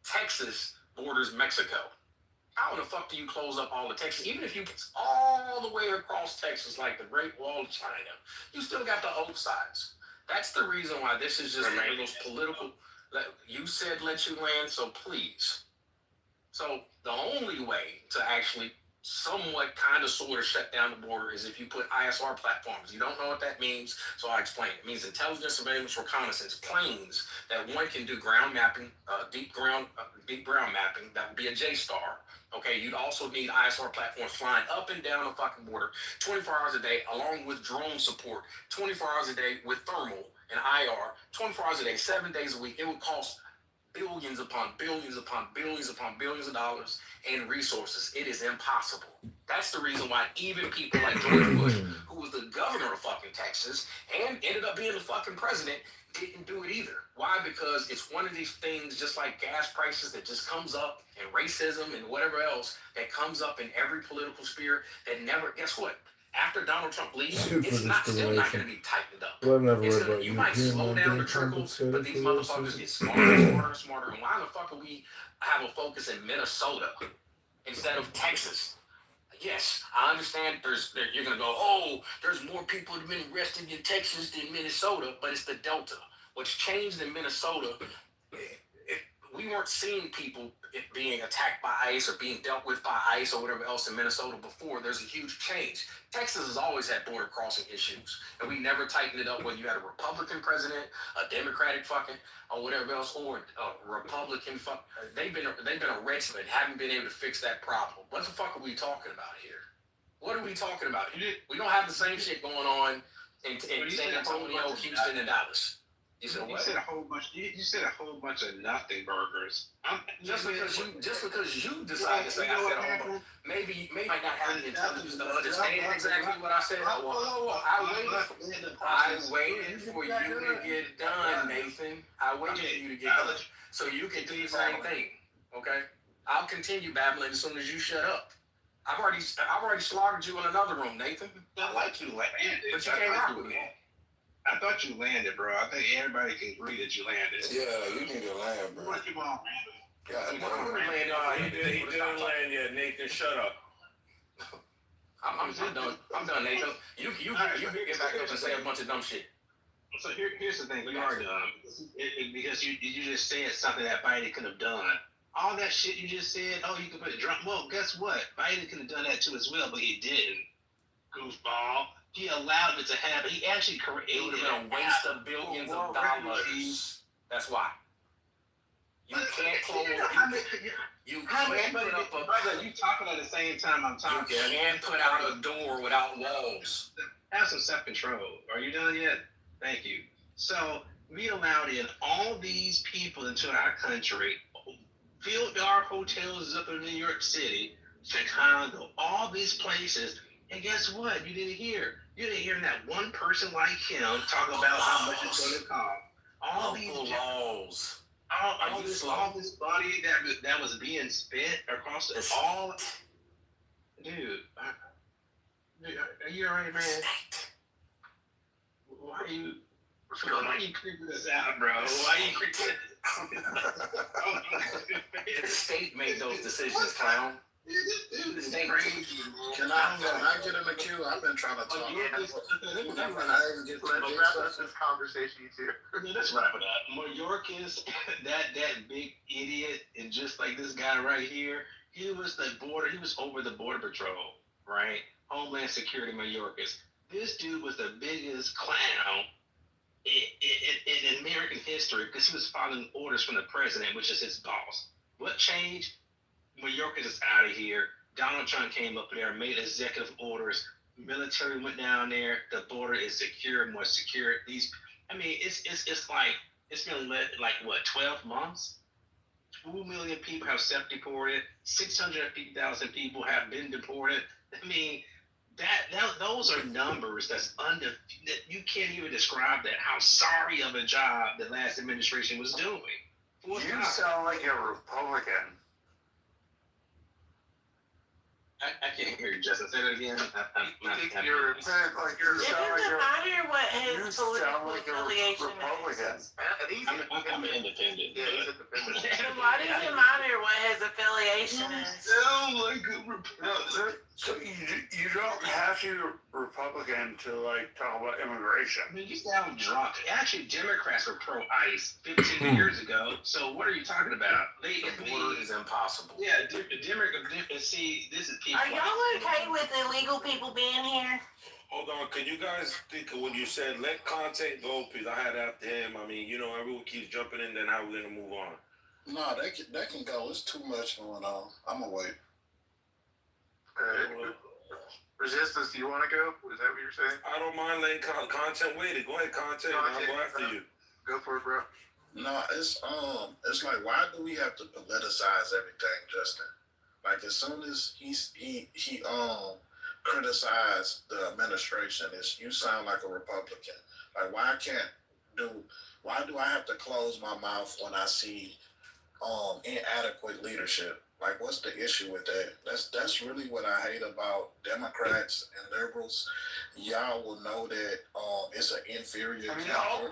Texas borders Mexico. How the fuck do you close up all of Texas? Even if you get all the way across Texas, like the Great Wall of China, you still got the old sides. That's the reason why this is just one of those political. You said let you land, so please. So the only way to actually somewhat kind of sort of shut down the border is if you put ISR platforms. You don't know what that means, so I'll explain. It means intelligence, surveillance, reconnaissance planes that one can do ground mapping, deep ground mapping. That would be a J-STAR. Okay, you'd also need ISR platforms flying up and down the fucking border 24 hours a day, along with drone support, 24 hours a day with thermal and IR, 24 hours a day, 7 days a week. It would cost billions upon billions upon billions upon billions of dollars in resources. It is impossible. That's the reason why even people like George Bush, who was the governor of fucking Texas and ended up being the fucking president, didn't do it either. Why? Because it's one of these things, just like gas prices, that just comes up, and racism and whatever else that comes up in every political sphere that never, guess what? After Donald Trump leaves, it's still not going to be tightened up. Well, I've never heard about You might slow down the trickle, but these motherfuckers get smarter, smarter, smarter. And why the fuck are we have a focus in Minnesota instead of Texas? Yes, I understand you're going to go, oh, there's more people that have been arrested in Texas than Minnesota, but it's the Delta. What's changed in Minnesota, we weren't seeing people being attacked by ICE or being dealt with by ICE or whatever else in Minnesota before. There's a huge change. Texas has always had border crossing issues, and we never tightened it up, whether you had a Republican president, a Democratic fucking, or whatever else, or a Republican fuck. They've been arrested and haven't been able to fix that problem. What the fuck are we talking about here? What are we talking about here? We don't have the same shit going on in San Antonio, Houston, and Dallas. You said a whole bunch. You said a whole bunch of nothing burgers. Just because you decided to say I said a whole bunch. Maybe you might not have the intelligence to understand exactly what I said. I waited for you to get done, Nathan. I waited for you to get done, so you can do the same thing. Okay, I'll continue babbling as soon as you shut up. I've already slaughtered you in another room, Nathan. I like you, but you can't rock with me. I thought you landed, bro. I think everybody can agree that you landed. Yeah, you need to land, bro. He didn't land yet, Nathan. Shut up. I'm done. I'm done, Nathan. You get back up and say a bunch of dumb shit. So here's the thing. You are dumb. Because you just said something that Biden could have done. All that shit you just said, oh, you could put a drum. Well, guess what? Biden could have done that too as well, but he didn't. Goofball. He allowed it to happen. He actually created it. Would have been a waste of billions of dollars. That's why. You can't close. You can't put up a. Brother, you talking at the same time I'm talking. You can't put out a door without walls. Have some self-control. Are you done yet? Thank you. So we allowed in all these people into our country, filled our hotels up in New York City, Chicago, all these places. And guess what? You didn't hear. You didn't hear that one person like him talk about how much it's going to cost. All these laws. All this money that was being spent across all. Dude, are you all right, man? Why are you creeping this out, bro? Why are you creeping? The state made those decisions, clown. It's crazy, man. Can I get in the queue? I've been trying to talk. Let's wrap up this conversation, you two. Let's wrap it up. Mayorkas, that big idiot, and just like this guy right here, he was over the border patrol, right? Homeland Security Mayorkas. This dude was the biggest clown in American history because he was following orders from the president, which is his boss. What changed? Mayorkas is out of here. Donald Trump came up there, made executive orders. Military went down there. The border is secure, more secure. It's been like what, 12 months? 2 million people have self-deported. 650,000 people have been deported. I mean, those are numbers that you can't even describe that. How sorry of a job the last administration was doing. You sound like a Republican. I can't hear you, Justin. Say that again. You're It doesn't matter what his political affiliation is. I'm an independent. Yeah, he's independent. Then why does it matter what his affiliation is? Sound like a Republican. So you don't have to be a Republican to like talk about immigration. I mean, you sound drunk. Actually, Democrats were pro-ICE 15 years ago. So what are you talking about? The border is impossible. Yeah, the Democrats. See, this is people. Are y'all okay with illegal people being here? Hold on, can you guys think of when you said let content go, please? I had after him. I mean, everyone keeps jumping in, then how are we gonna move on? No, that can go. It's too much going on. I'm gonna wait. Resistance, do you want to go? Is that what you're saying? I don't mind letting content wait. Go ahead, content. I'll go after you. Go for it, bro. No, it's like, why do we have to politicize everything, Justin? Like, as soon as he criticized the administration, you sound like a Republican. Like, why do I have to close my mouth when I see inadequate leadership? Like, what's the issue with that? That's really what I hate about Democrats and liberals. Y'all will know that it's an inferior. I mean, I'll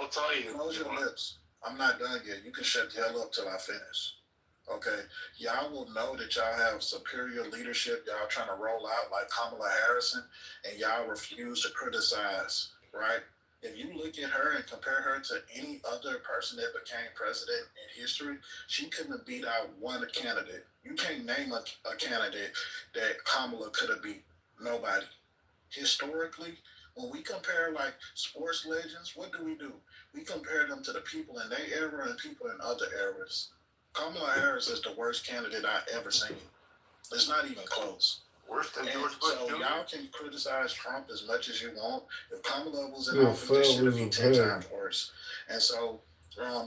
tell you. Close your lips. I'm not done yet. You can shut the hell up till I finish. Okay, y'all will know that y'all have superior leadership. Y'all trying to roll out like Kamala Harris, and y'all refuse to criticize, right? If you look at her and compare her to any other person that became president in history, she couldn't have beat out one candidate. You can't name a candidate that Kamala could have beat. Nobody. Historically, when we compare like sports legends, what do? We compare them to the people in their era and people in other eras. Kamala Harris is the worst candidate I've ever seen. It's not even close. Worse than George Bush. So y'all can criticize Trump as much as you want. If Kamala was in office, this should be 10 times worse. And so,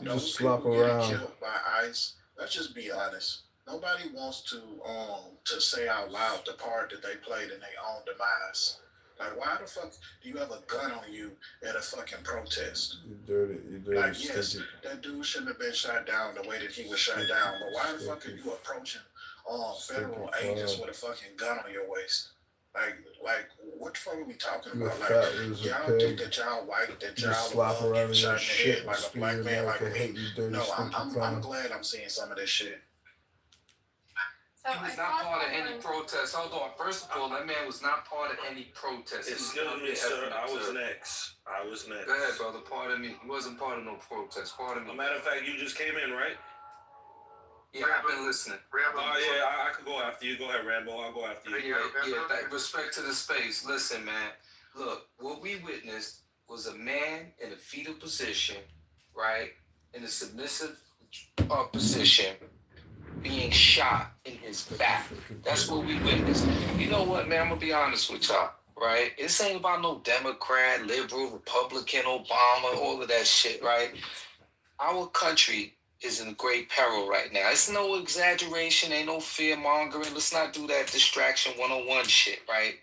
those people getting killed by ICE. Let's just be honest. Nobody wants to say out loud the part that they played in their own demise. Like, why the fuck do you have a gun on you at a fucking protest? You dirty like, sticky. yes, that dude shouldn't have been shot down the way that he was shot down. But why the fuck are you approaching federal agents with a fucking gun on your waist? Like, what the fuck are we talking about? Like, y'all think that y'all white, that y'all slap around in your shot in the shit head like a black spewing man, like like a hate me? you dirty No, sticky I'm glad I'm seeing some of this shit. He was not part of any protest. Hold on. First of all, that man was not part of any protest. Excuse me, sir. I was next. Go ahead, brother. Pardon me. He wasn't part of no protest. Pardon me. As a matter of fact, you just came in, right? Yeah, I've been listening. I could go after you. Go ahead, Rambo. I'll go after you. Respect to the space. Listen, man. Look, what we witnessed was a man in a fetal position, right? In a submissive position, being shot in his back. That's what we witnessed. You know what, man? I'm going to be honest with y'all, right? This ain't about no Democrat, liberal, Republican, Obama, all of that shit, right? Our country is in great peril right now. It's no exaggeration, ain't no fear mongering. Let's not do that distraction 101 shit, right?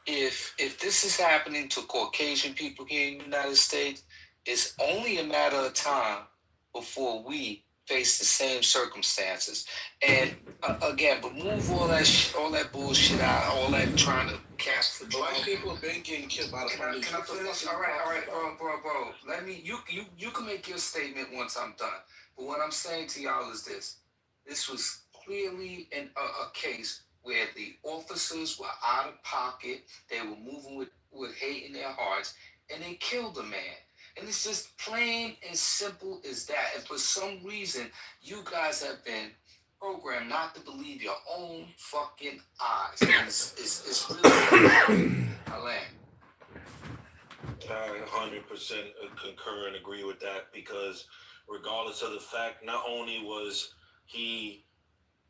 If this is happening to Caucasian people here in the United States, it's only a matter of time before we face the same circumstances. And again, but move all that bullshit out, all that trying to cast the Black people have been getting killed by the police. Can I finish? All right, bro. Let me. You can make your statement once I'm done. But what I'm saying to y'all is this: this was clearly a case where the officers were out of pocket, they were moving with hate in their hearts, and they killed the man. And it's just plain and simple as that. And for some reason, you guys have been programmed not to believe your own fucking eyes. And it's really I land. I 100% concur and agree with that, because regardless of the fact, not only was he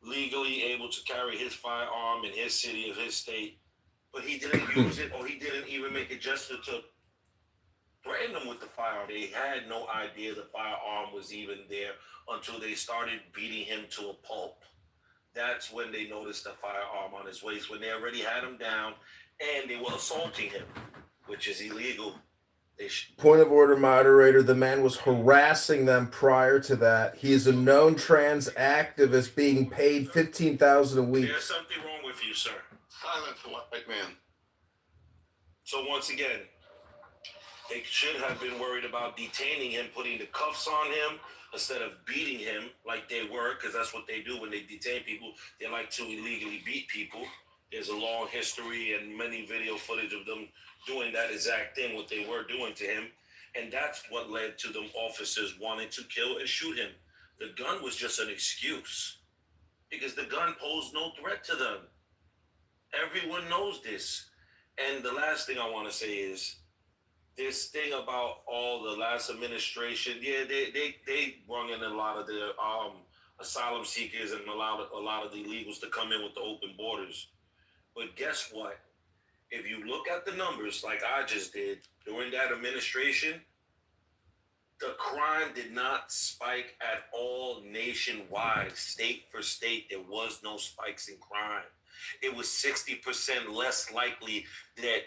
legally able to carry his firearm in his city of his state, but he didn't use it, or he didn't even make a gesture to threaten them with the firearm. They had no idea the firearm was even there until they started beating him to a pulp. That's when they noticed the firearm on his waist, when they already had him down and they were assaulting him, which is illegal. Point of order, moderator. The man was harassing them prior to that. He is a known trans activist being paid $15,000 a week. There's something wrong with you, sir. Silence the white man. So once again, they should have been worried about detaining him, putting the cuffs on him, instead of beating him like they were, because that's what they do when they detain people. They like to illegally beat people. There's a long history and many video footage of them doing that exact thing, what they were doing to him. And that's what led to them officers wanting to kill and shoot him. The gun was just an excuse, because the gun posed no threat to them. Everyone knows this. And the last thing I want to say is, this thing about all the last administration, yeah, they brought in a lot of the asylum seekers and allowed a lot of the illegals to come in with the open borders. But guess what? If you look at the numbers like I just did during that administration, the crime did not spike at all nationwide. State for state, there was no spikes in crime. It was 60% less likely that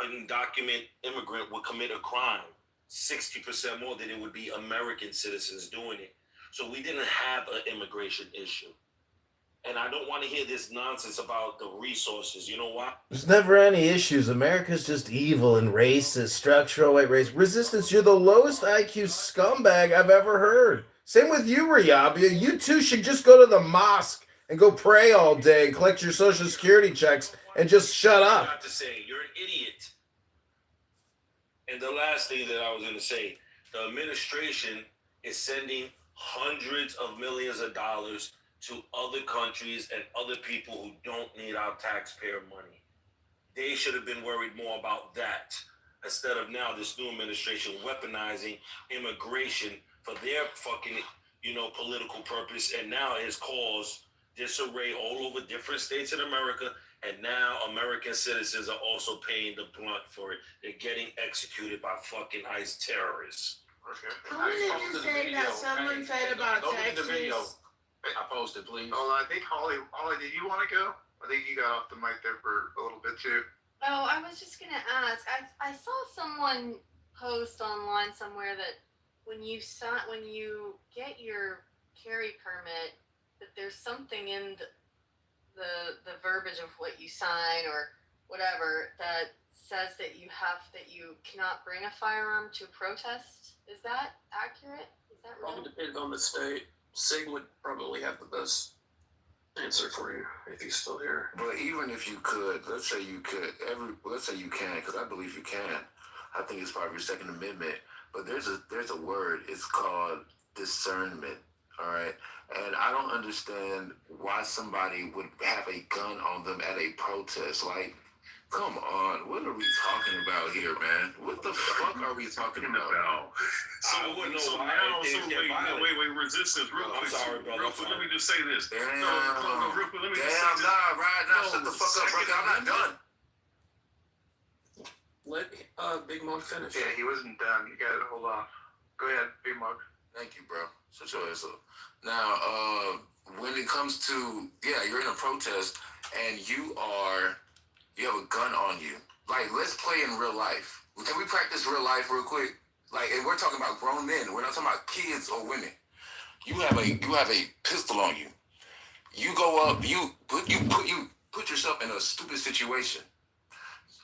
an undocumented immigrant would commit a crime. 60% more than it would be American citizens doing it. So we didn't have an immigration issue. And I don't want to hear this nonsense about the resources. You know why? There's never any issues. America's just evil and racist, structural white race. Resistance, you're the lowest IQ scumbag I've ever heard. Same with you, Riyabia. You too should just go to the mosque and go pray all day and collect your social security checks and just shut up. Not to say, you're an idiot. And the last thing that I was going to say, the administration is sending hundreds of millions of dollars to other countries and other people who don't need our taxpayer money. They should have been worried more about that, instead of now this new administration weaponizing immigration for their fucking, political purpose. And now it has caused disarray all over different states in America. And now American citizens are also paying the blunt for it. They're getting executed by fucking ICE terrorists. Okay. Who did you say that someone said about Texas? I posted, please. Oh, I think Holly, did you want to go? I think you got off the mic there for a little bit too. Oh, I was just gonna ask. I saw someone post online somewhere that when you get your carry permit, that there's something in the verbiage of what you sign or whatever that says that you cannot bring a firearm to protest. Is that accurate? Is that real? Probably depends on the state. Sig would probably have the best answer for you if he's still here. But even if you could, let's say you can, because I believe you can. I think it's part of your Second Amendment. But there's a word. It's called discernment. All right, and I don't understand why somebody would have a gun on them at a protest. Like, come on, what are we talking about here, man? What the fuck are we talking about? I wouldn't know why. Wait, resistance, real quick. I'm sorry, brother. Real quick, let me just say this. Damn, Real quick, let me just say this. Shut the fuck up, brother. I'm not done. Let Big Mug finish. Yeah, he wasn't done. You got to hold off. Go ahead, Big Mug. Thank you, bro. Shut your ass up. Now, when it comes to, you're in a protest and you have a gun on you. Like, let's play in real life. Can we practice real life real quick? Like, and we're talking about grown men. We're not talking about kids or women. You have a pistol on you. You go up. You put yourself in a stupid situation.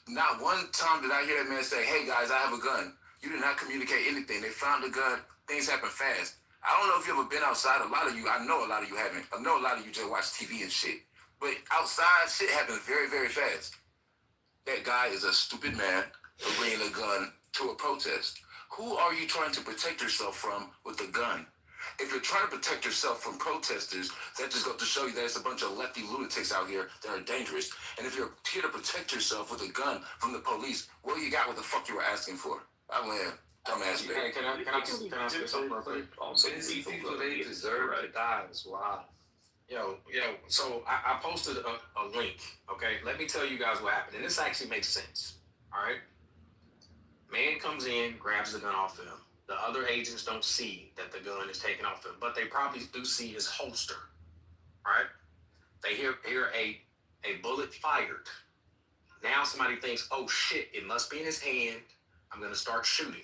Not one time did I hear that man say, "Hey guys, I have a gun." You did not communicate anything. They found the gun. Things happen fast. I don't know if you ever been outside. A lot of you, I know a lot of you haven't. I know a lot of you just watch TV and shit. But outside, shit happens very, very fast. That guy is a stupid man for bringing a gun to a protest. Who are you trying to protect yourself from with a gun? If you're trying to protect yourself from protesters, that just goes to show you that there's a bunch of lefty lunatics out here that are dangerous. And if you're here to protect yourself with a gun from the police, what you got what the fuck you were asking for? I land. Dumbass bitch. Hey, can I say something real quick? These people, they deserve to die as well. Yo, so I posted a link, okay? Let me tell you guys what happened. And this actually makes sense, all right? Man comes in, grabs the gun off him. The other agents don't see that the gun is taken off him, but they probably do see his holster, right? They hear a bullet fired. Now somebody thinks, oh shit, it must be in his hand. I'm going to start shooting.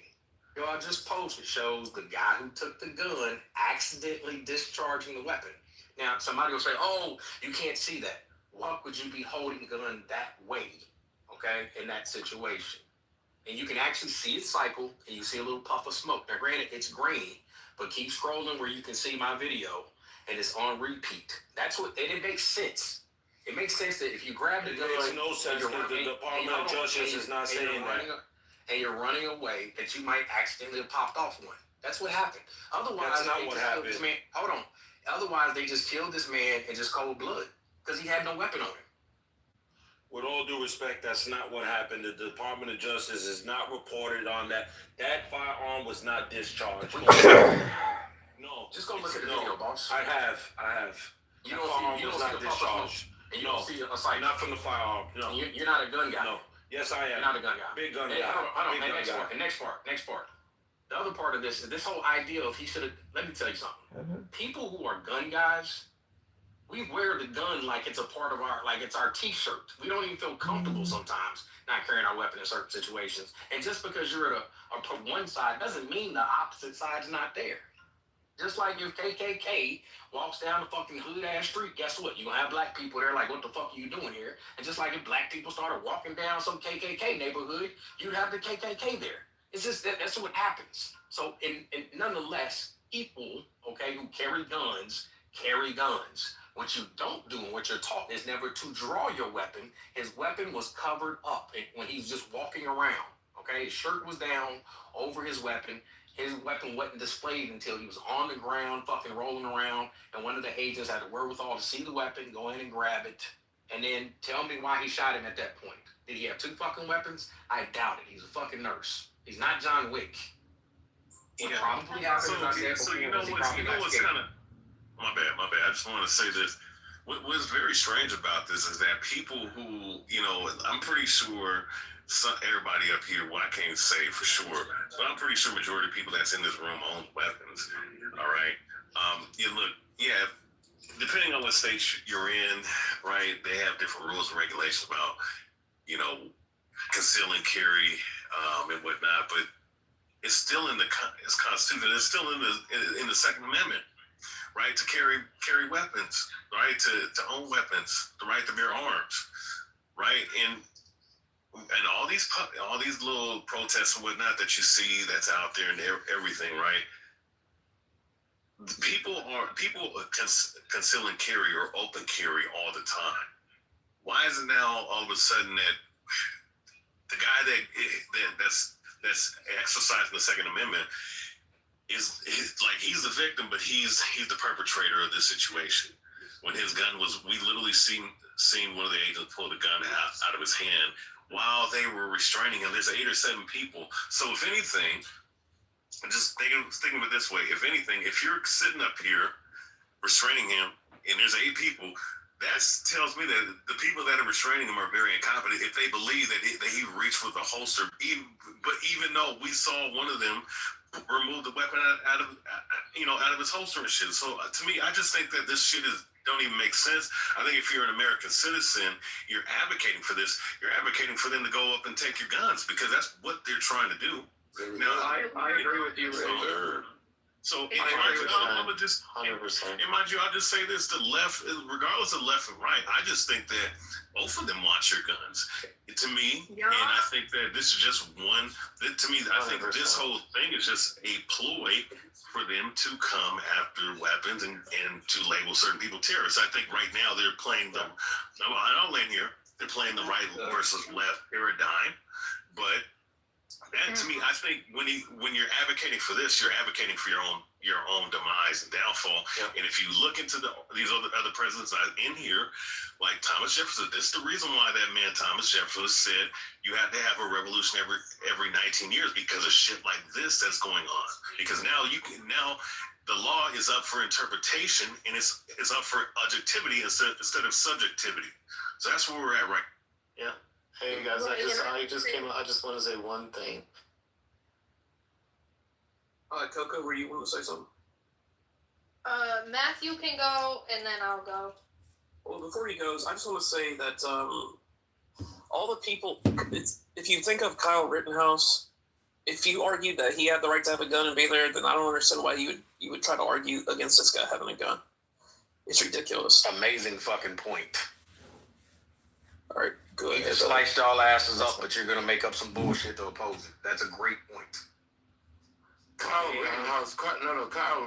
Yo, I just posted shows the guy who took the gun accidentally discharging the weapon. Now, somebody will say, oh, you can't see that. Why would you be holding a gun that way, okay, in that situation? And you can actually see it cycle, and you see a little puff of smoke. Now, granted, it's grainy, but keep scrolling where you can see my video, and it's on repeat. That's what, and it makes sense. It makes sense that if you grab the gun... It makes no sense because the Department of Justice is not saying that. And you're running away, that you might accidentally have popped off one. That's what happened. Otherwise, that's not what happened. Man, hold on. Otherwise, they just killed this man in just cold blood because he had no weapon on him. With all due respect, that's not what happened. The Department of Justice is not reported on that. That firearm was not discharged. No. Just go look at the video, boss. I have. You don't see the discharged. And you don't see a sight. Not from the firearm. No. You're not a gun guy. No. Yes, I am. You're not a gun guy. Big gun guy. Next part. The other part of this is this whole idea of he should have. Let me tell you something. People who are gun guys, we wear the gun like it's a part of it's our T-shirt. We don't even feel comfortable sometimes not carrying our weapon in certain situations. And just because you're at one side doesn't mean the opposite side's not there. Just like if KKK walks down the fucking hood-ass street, guess what? You're going to have black people there like, what the fuck are you doing here? And just like if black people started walking down some KKK neighborhood, you'd have the KKK there. It's just that's what happens. So, nonetheless, people, okay, who carry guns. What you don't do and what you're taught is never to draw your weapon. His weapon was covered up when he was just walking around, okay? His shirt was down over his weapon. His weapon wasn't displayed until he was on the ground, fucking rolling around, and one of the agents had the wherewithal to see the weapon, go in and grab it, and then tell me why he shot him at that point. Did he have two fucking weapons? I doubt it. He's a fucking nurse. He's not John Wick. What probably happened, as I said before, you know what's kind of... My bad. I just want to say this. What's very strange about this is that people who, I'm pretty sure... everybody up here, well, I can't say for sure, but I'm pretty sure majority of people that's in this room own weapons. All right. Depending on what state you're in, right, they have different rules and regulations about, conceal and carry and whatnot. But it's still in it's Constitution. It's still in the Second Amendment, right, to carry weapons, right, to own weapons, the right to bear arms, right, and all these little protests and whatnot that you see that's out there and everything, right? People conceal and carry or open carry all the time. Why is it now all of a sudden that the guy that's exercising the Second Amendment is like he's the victim, but he's the perpetrator of this situation? When his gun was, we literally seen one of the agents pull the gun out of his hand while they were restraining him. There's 8 or 7 people. So if anything, just thinking of it this way, if anything, if you're sitting up here restraining him and there's 8 people, that tells me that the people that are restraining him are very incompetent if they believe that he reached with a holster. Even though we saw one of them remove the weapon out of his holster and shit. So to me, I just think that this shit don't even make sense. I think if you're an American citizen, you're advocating for this. You're advocating for them to go up and take your guns because that's what they're trying to do. I agree with you, Ray. So, and mind you, I'm gonna just, 100%. and mind you, I'll just say this: the left, regardless of left and right, I just think that both of them want your guns. To me, and I think that this is just one. To me, I think this whole thing is just a ploy for them to come after weapons and to label certain people terrorists. I think right now they're playing the. I'll land here. They're playing the right versus left paradigm, but. That to me, I think when you're advocating for this, you're advocating for your own demise and downfall. Yep. And if you look into these other presidents in here, like Thomas Jefferson, this is the reason why that man Thomas Jefferson said you have to have a revolution every 19 years because of shit like this that's going on. Because now the law is up for interpretation and it's up for objectivity instead of subjectivity. So that's where we're at right now. Yeah. Hey guys, I just want to say one thing. Coco, were you want to say something? Matthew can go, and then I'll go. Well, before he goes, I just want to say that all the people, if you think of Kyle Rittenhouse, if you argued that he had the right to have a gun and be there, then I don't understand why you would try to argue against this guy having a gun. It's ridiculous. Amazing fucking point. All right, good. You can slice y'all asses up, but you're gonna make up some bullshit to oppose it. That's a great point. Kyle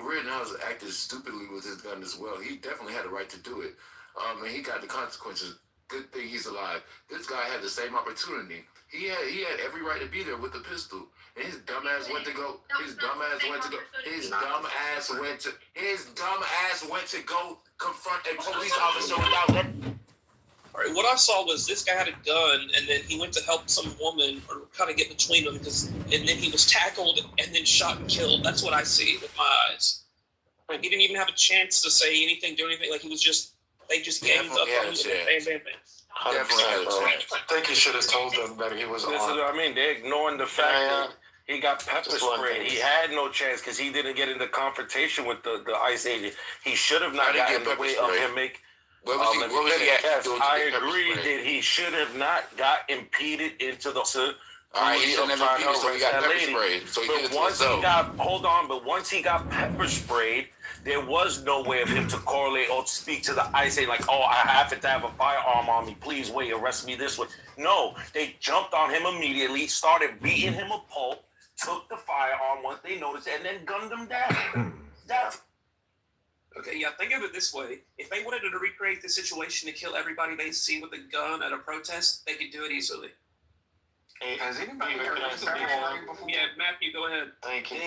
Rittenhouse acted stupidly with his gun as well. He definitely had a right to do it. And he got the consequences. Good thing he's alive. This guy had the same opportunity. He had every right to be there with the pistol. And his dumb ass went to go. His dumb ass went to go confront a police officer without letting. All right, what I saw was this guy had a gun, and then he went to help some woman or kind of get between them, and then he was tackled and then shot and killed. That's what I see with my eyes. Like, he didn't even have a chance to say anything, do anything. Like, they just ganged up on him. Bam. 100%. I think he should have told them that he was armed. They're ignoring the fact that he got pepper sprayed. He had no chance because he didn't get into confrontation with the ICE agent. He should have not gotten in the way of him making. I agree that he should have not got impeded into the. He shouldn't have impeded, so he got pepper sprayed. So But once he got pepper sprayed, there was no way of him to correlate or speak to the ICE like, oh, I happen to have a firearm on me. Please wait, arrest me this way. No, they jumped on him immediately, started beating him a pulp, took the firearm once they noticed it, and then gunned him down. That's. Okay, yeah, think of it this way. If they wanted to recreate the situation to kill everybody they see with a gun at a protest, they could do it easily. Hey, has anybody heard of this before? Yeah, Matthew, go ahead. Thank you.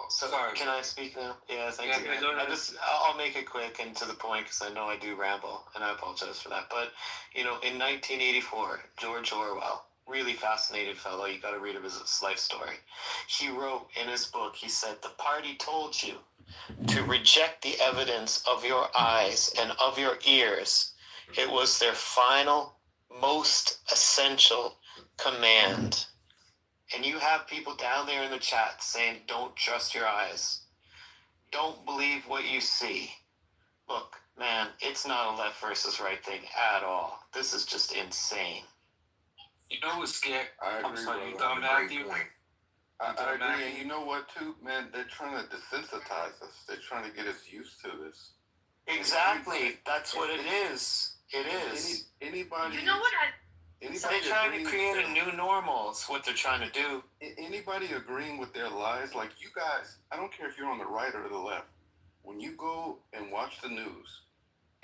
Sorry. Can I speak now? Yeah, thank you. Go ahead. I'll make it quick and to the point because I know I do ramble, and I apologize for that. But, in 1984, George Orwell, really fascinated fellow, you got to read of his life story. He wrote in his book, he said, the party told you to reject the evidence of your eyes and of your ears. It was their final, most essential command. And you have people down there in the chat saying, don't trust your eyes. Don't believe what you see. Look, man, it's not a left versus right thing at all. This is just insane. You know what's scary? I'm sorry, you done, Matthew? I agree, and you know what, too, man? They're trying to desensitize us. They're trying to get us used to this. Exactly. That's what it is. It is. Anybody... You know what They're trying to create a new normal. It's what they're trying to do. Anybody agreeing with their lies, like you guys, I don't care if you're on the right or the left. When you go and watch the news,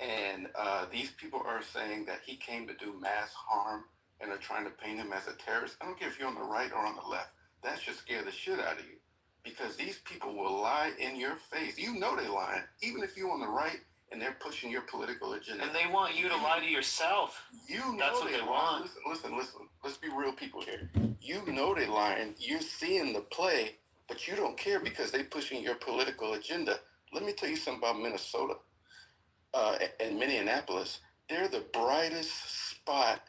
and these people are saying that he came to do mass harm and are trying to paint him as a terrorist, I don't care if you're on the right or on the left. That should scare the shit out of you. Because these people will lie in your face. You know they're lying, even if you're on the right and they're pushing your political agenda. And they want you to lie to yourself. That's what they want. Listen. Let's be real people here. You know they're lying. You're seeing the play, but you don't care because they're pushing your political agenda. Let me tell you something about Minnesota and Minneapolis. They're the brightest spot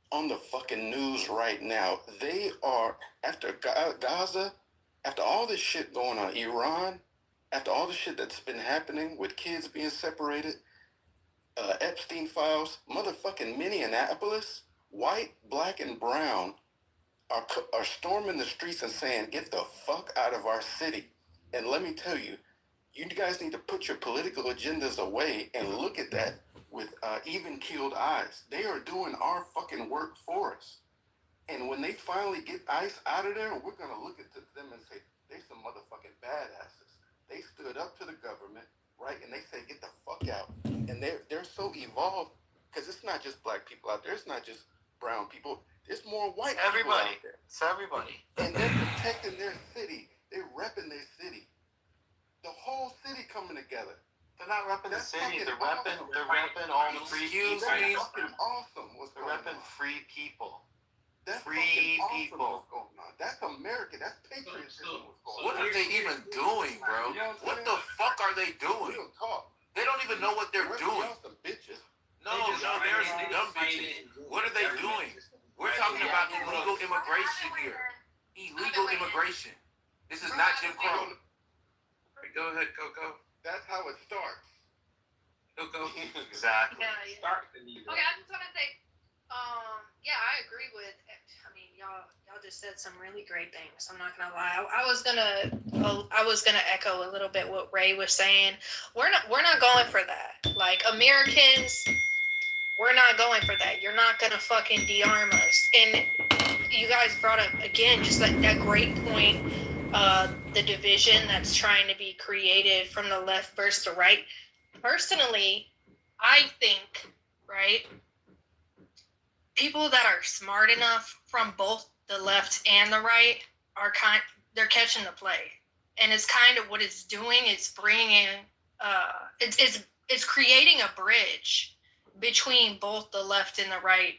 on the fucking news right now. They are, after Gaza, after all this shit going on, Iran, after all the shit that's been happening with kids being separated, Epstein files, motherfucking Minneapolis, white, black, and brown are storming the streets and saying, get the fuck out of our city. And let me tell you, you guys need to put your political agendas away and look at that with even-keeled eyes. They are doing our fucking work for us. And when they finally get ICE out of there, we're going to look at them and say, they're some motherfucking badasses. They stood up to the government, right? And they say, get the fuck out. And they're so evolved, because it's not just black people out there. It's not just brown people. There's more white people out there. It's everybody. And they're protecting their city. They're repping their city. The whole city coming together. They're not repping the That's city. fucking They're repping. awesome. They're repping all the free people. That's fucking awesome. They're repping free people. That's free fucking people. awesome what's going on. That's America. That's patriotism. What are they even doing, bro? What the fuck are they doing? They don't even know what they're doing. Some bitches. No, there's dumb bitches. What are they doing? We're talking about illegal immigration here. Illegal immigration. This is not Jim Crow. Go ahead, Coco. That's how it starts. Coco. Exactly. Okay, I just want to say, yeah, I agree with. I mean, y'all just said some really great things. I'm not gonna lie. I was gonna echo a little bit what Ray was saying. We're not going for that. Like Americans, we're not going for that. You're not gonna fucking de-arm us. And you guys brought up again just like that great point. The division that's trying to be created from the left versus the right. Personally, I think, right, people that are smart enough from both the left and the right are they're catching the play. And it's kind of what it's doing. It's bringing, it's creating a bridge between both the left and the right,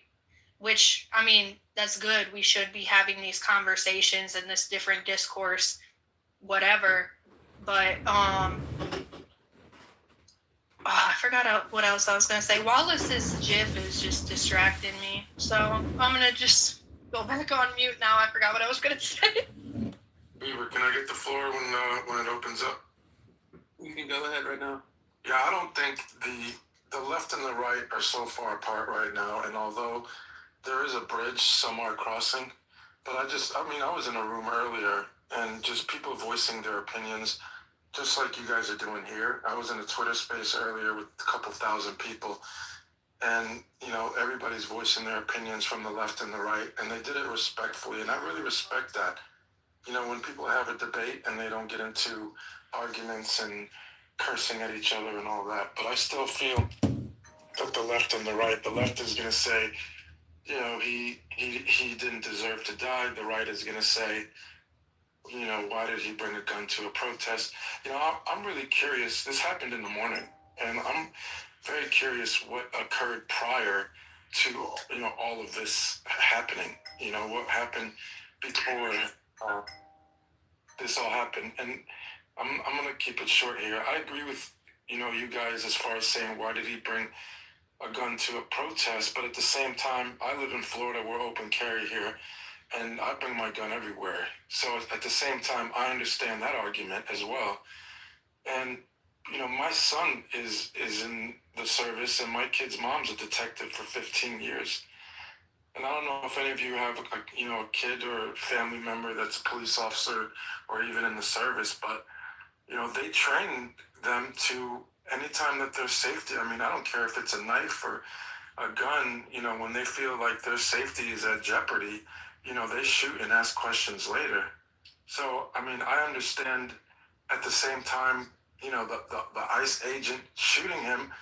which, I mean, that's good. We should be having these conversations and this different discourse, whatever. But I forgot what else I was going to say. Wallace's GIF is just distracting me. So I'm going to just go back on mute now. I forgot what I was going to say. Beaver, can I get the floor when it opens up? You can go ahead right now. Yeah, I don't think the left and the right are so far apart right now. And although there is a bridge somewhere crossing, but I was in a room earlier and just people voicing their opinions, just like you guys are doing here. I was in a Twitter space earlier with a couple thousand people, and everybody's voicing their opinions from the left and the right, and they did it respectfully, and I really respect that. When people have a debate and they don't get into arguments and cursing at each other and all that, but I still feel that the left and the left is going to say, he didn't deserve to die. The right is going to say, why did he bring a gun to a protest? I'm really curious. This happened in the morning, and I'm very curious what occurred prior to, all of this happening. What happened before this all happened. And I'm going to keep it short here. I agree with, you guys as far as saying, why did he bring a gun to a protest? But at the same time, I live in Florida. We're open carry here. And I bring my gun everywhere. So at the same time, I understand that argument as well. And, my son is in the service, and my kid's mom's a detective for 15 years. And I don't know if any of you have a kid or family member that's a police officer or even in the service, but, they train them to, anytime that there's safety, I don't care if it's a knife or a gun, when they feel like their safety is at jeopardy, they shoot and ask questions later. So, I understand at the same time, the ICE agent shooting him,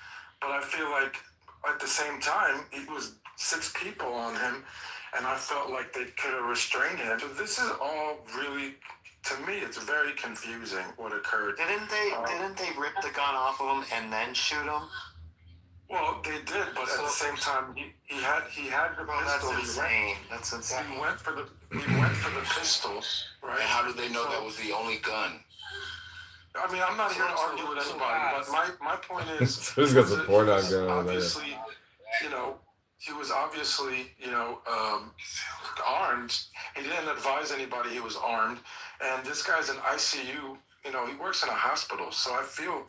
but I feel like at the same time, it was 6 people on him, and I felt like they could have restrained him. So this is all really, to me, it's very confusing what occurred. Didn't they rip the gun off of him and then shoot him? Well, they did, but at the same time, he had the pistol. That's insane. That's insane. He went for the pistol, right? And how did they know that was the only gun? I'm not here to argue with anybody, but my point is, Who's got the porn on going? obviously, he was obviously, armed. He didn't advise anybody he was armed, and this guy's in ICU. He works in a hospital, so I feel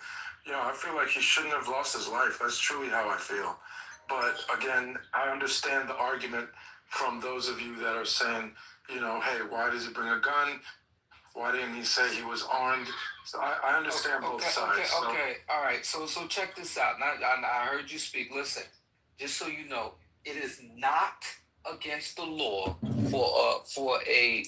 like he shouldn't have lost his life. That's truly how I feel. But again, I understand the argument from those of you that are saying, hey, why does he bring a gun? Why didn't he say he was armed? So I understand both sides. Okay. All right. So check this out. Now, I heard you speak. Listen, just so you know, it is not against the law for a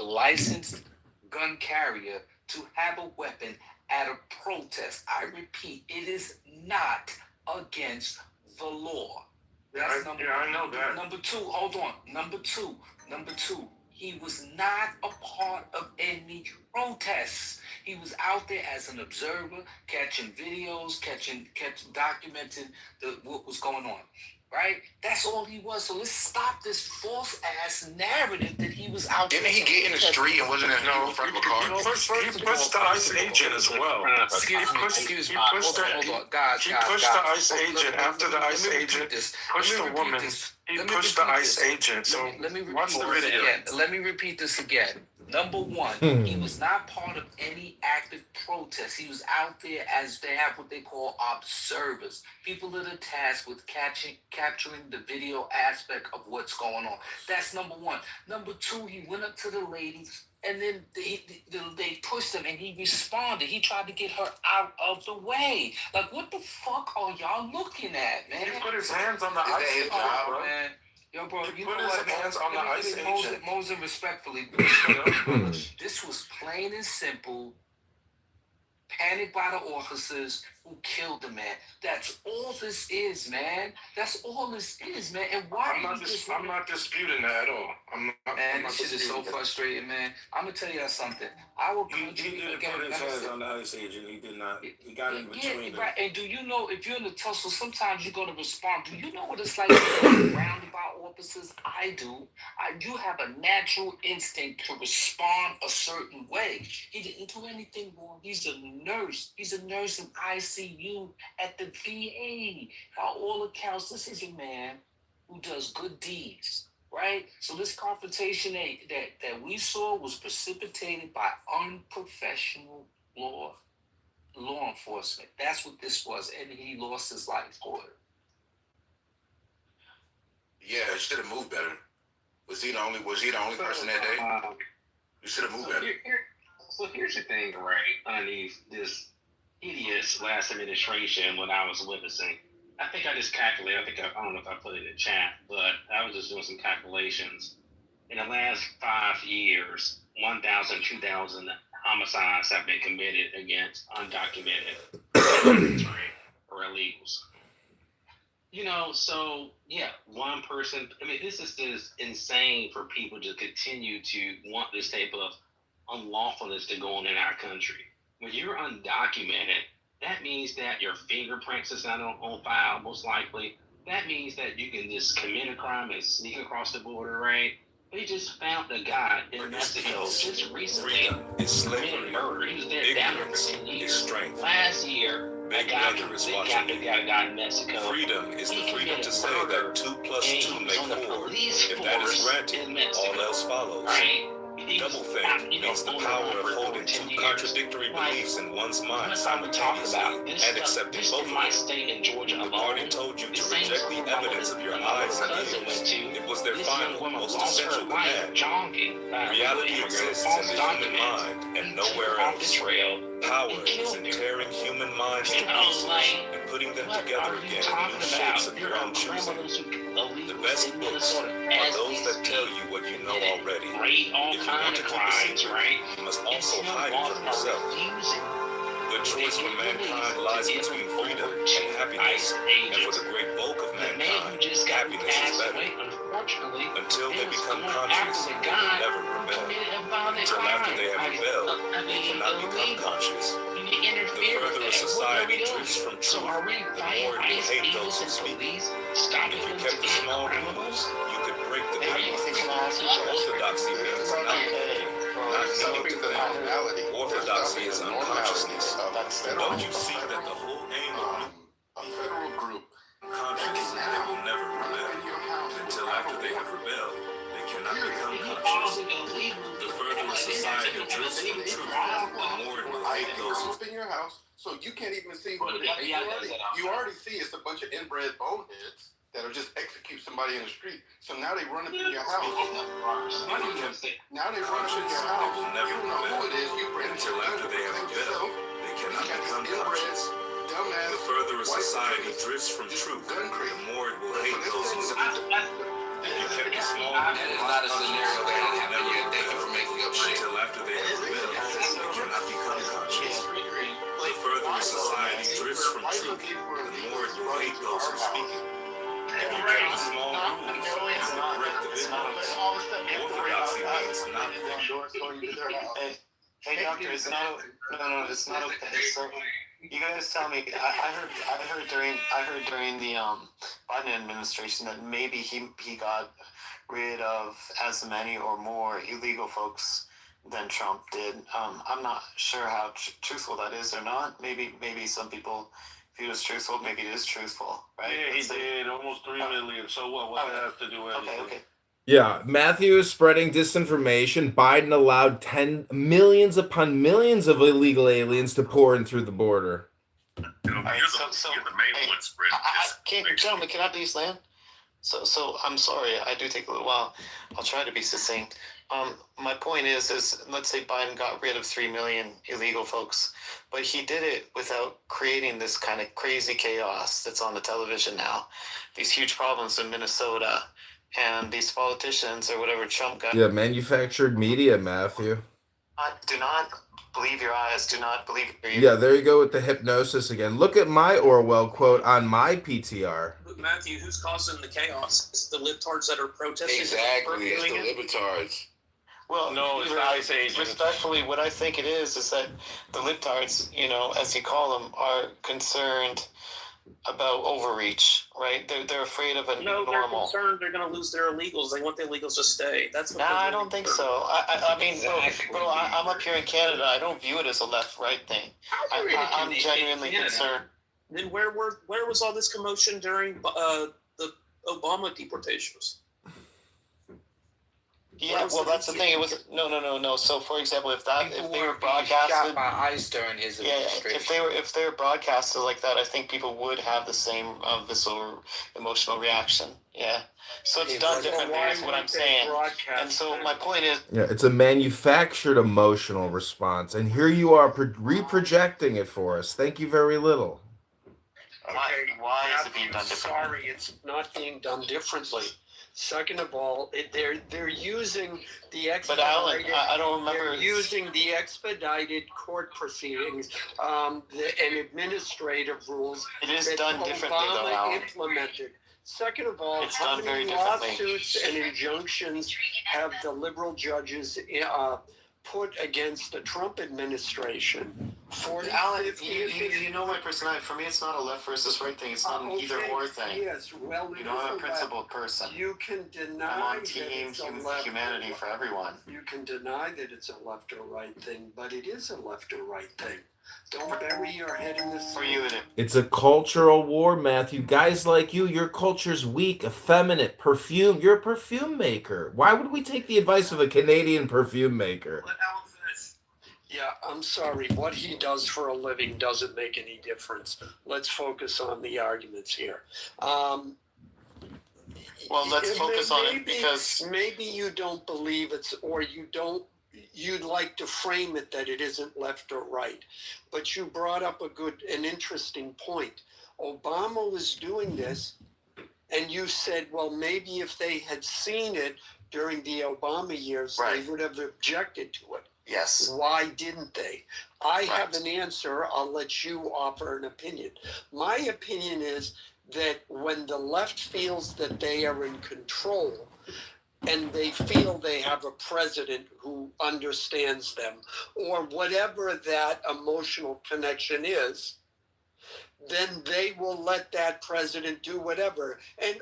licensed gun carrier to have a weapon at a protest. I repeat, it is not against the law. That's I know that. Number two, hold on. Number two, he was not a part of any protests. He was out there as an observer, catching videos, documenting what was going on. Right? That's all he was. So let's stop this false ass narrative that he was out there. Didn't he get in the street and wasn't in front of a car? He pushed the ICE agent as well. Excuse me. Hold on. Guys, he pushed the ICE agent after the ICE agent pushed the woman. He pushed the ICE agent. So watch the video. Let me repeat this again. Number one, he was not part of any active protest. He was out there as they have what they call observers, people that are tasked with capturing the video aspect of what's going on. That's number one. Number two, he went up to the lady and then they pushed him and he responded. He tried to get her out of the way. Like, what the fuck are y'all looking at, man? He put his hands on the ICE agent, man. Yo, bro, you know what? Hands on the ICE agent. Moses, respectfully, this was plain and simple. Panicked by the officers who killed the man. That's all this is, man. That's all this is, man. And why? I'm not disputing that at all. Man, this shit is so frustrating, man. I'm gonna tell you something. I will. He didn't put his hands on the ICE agent. He did not. He got in between them. Right. And do you know if you're in the tussle, sometimes you're gonna respond. Do you know what it's like to be surrounded by officers? I do. You have a natural instinct to respond a certain way. He didn't do anything wrong. He's a nurse. He's a nurse in ICU at the VA. By all accounts, this is a man who does good deeds. Right? So this confrontation that we saw was precipitated by unprofessional law enforcement. That's what this was, and he lost his life for it. Yeah, it should have moved better. Was he the only person that day? You should have moved better. So here's the thing, right? Underneath this hideous last administration, when I was witnessing, I think I just calculated. I don't know if I put it in the chat, but I was just doing some calculations. In the last 5 years, 1,000, 2,000 homicides have been committed against undocumented or illegals. You know, so yeah, one person. I mean, this is just insane for people to continue to want this type of unlawfulness to go on in our country. When you're undocumented, that means that your fingerprints is not on file, most likely. That means that you can just commit a crime and sneak across the border, right? They just found a guy in Mexico just recently committed murder. He was there down there for 10 years. Last year, Big Brother is watching you. Got a guy in Mexico. Freedom is the freedom to say that 2 plus 2 make 4. If that is granted, all else follows. Double faith means the power of holding 2 contradictory beliefs in one's mind simultaneously and accepting both of them. The party told you to reject the evidence of your eyes and ears. It was their final, most essential command. Reality exists in the human mind and nowhere else. Power is in tearing human minds to pieces and putting them together again in new shapes of your own choosing. The best books are those that tell you what you know already. If you want to keep a secret, you must also hide it from yourself. The choice for mankind lies between freedom and happiness, and for the great bulk of mankind, happiness is better. Until they become conscious, they will never rebel. Until after they have rebelled, they cannot become conscious. The further a society drifts from truth, the more it will hate those who speak. If you kept the small rules, you could break the big ones. Orthodoxy means not thinking, not needing to think. Orthodoxy is unconsciousness. Don't you see that the whole aim of a federal group conscious, they will never rebel. Until after they have rebelled, they cannot become conscious. The further a society drifts from truth, the more it will hate those who in your house, so you can't even see who it is. You already see it's a bunch of inbred boneheads that'll just execute somebody in the street. So now they run up in your house. Now they run up in your house. You don't know who it is. You bring it to after they have a yourself. They cannot become conscious. Dumbass. The further a society drifts from truth, the more it will hate those who speak. You kept it small. That is not a scenario that can happen yet. Thank you for making up shit. Until after they have rebelled, they cannot become conscious. The further a society drifts from truth, the more it will hate those who speak it. If you kept the small rules, you would break the big ones. Orthodoxy means nothing. Hey, doctor, it's not. No, it's not okay. So, you guys tell me. I heard during the Biden administration that maybe he got rid of as many or more illegal folks than Trump did. I'm not sure how truthful that is or not. Maybe some people view it as truthful. Maybe it is truthful, right? Yeah, he did almost 3 million. So what? What does that have to do with anything? Okay. Yeah, Matthew is spreading disinformation. Biden allowed millions upon millions of illegal aliens to pour in through the border. You're the main one spreading. Gentlemen, can I please land? So I'm sorry, I do take a little while. I'll try to be succinct. My point is let's say Biden got rid of 3 million illegal folks, but he did it without creating this kind of crazy chaos that's on the television now. These huge problems in Minnesota, and these politicians or whatever Trump got. Yeah, manufactured media, Matthew. Do not believe your eyes. Do not believe your ears. Yeah, there you go with the hypnosis again. Look at my Orwell quote on my PTR. Matthew, who's causing the chaos? It's the libtards that are protesting. Exactly, it's the libtards. Well, no, it's the ICE agents. Respectfully, what I think it is that the libtards, as you call them, are concerned about overreach, right? They're afraid of a new normal. They're concerned they're going to lose their illegals. They want the illegals to stay. That's what. I don't think so. I mean, bro, I'm up here in Canada. I don't view it as a left-right thing. I'm genuinely concerned. Then where was all this commotion during the Obama deportations? Yeah, well, that's the thing. It was no. So, for example, if they were broadcasted shot by ICE during his administration. if they were broadcasted like that, I think people would have the same visceral emotional reaction. Yeah. So it's done differently. Is what I'm saying. And so my point is. Yeah, it's a manufactured emotional response, and here you are reprojecting it for us. Thank you very little. Why is it being done differently? Sorry, it's not being done differently. Second of all, they're using the expedited. But Alan, I don't remember. They're using the expedited court proceedings and administrative rules. It is that done differently, though, Alan. implemented. Second of all, it's how done many very differently. lawsuits and injunctions have the liberal judges put against the Trump administration? 40, Alan, 50, you know my personality. For me, it's not a left versus right thing. It's not an either or thing. Yes, well, I'm a principled person. You can deny I'm on team humanity for everyone. You can deny that it's a left or right thing, but it is a left or right thing. Don't bury your head in the sand. For you, it is. It's a cultural war, Matthew. Guys like you, your culture's weak, effeminate, perfume. You're a perfume maker. Why would we take the advice of a Canadian perfume maker? Yeah, I'm sorry. What he does for a living doesn't make any difference. Let's focus on the arguments here. Well, let's focus on it because maybe you don't believe it's, or you'd like to frame it that it isn't left or right. But you brought up an interesting point. Obama was doing this, and you said, well, maybe if they had seen it during the Obama years, right, they would have objected to it. Yes. Why didn't they? I have an answer. I'll let you offer an opinion. My opinion is that when the left feels that they are in control and they feel they have a president who understands them, or whatever that emotional connection is, then they will let that president do whatever. And,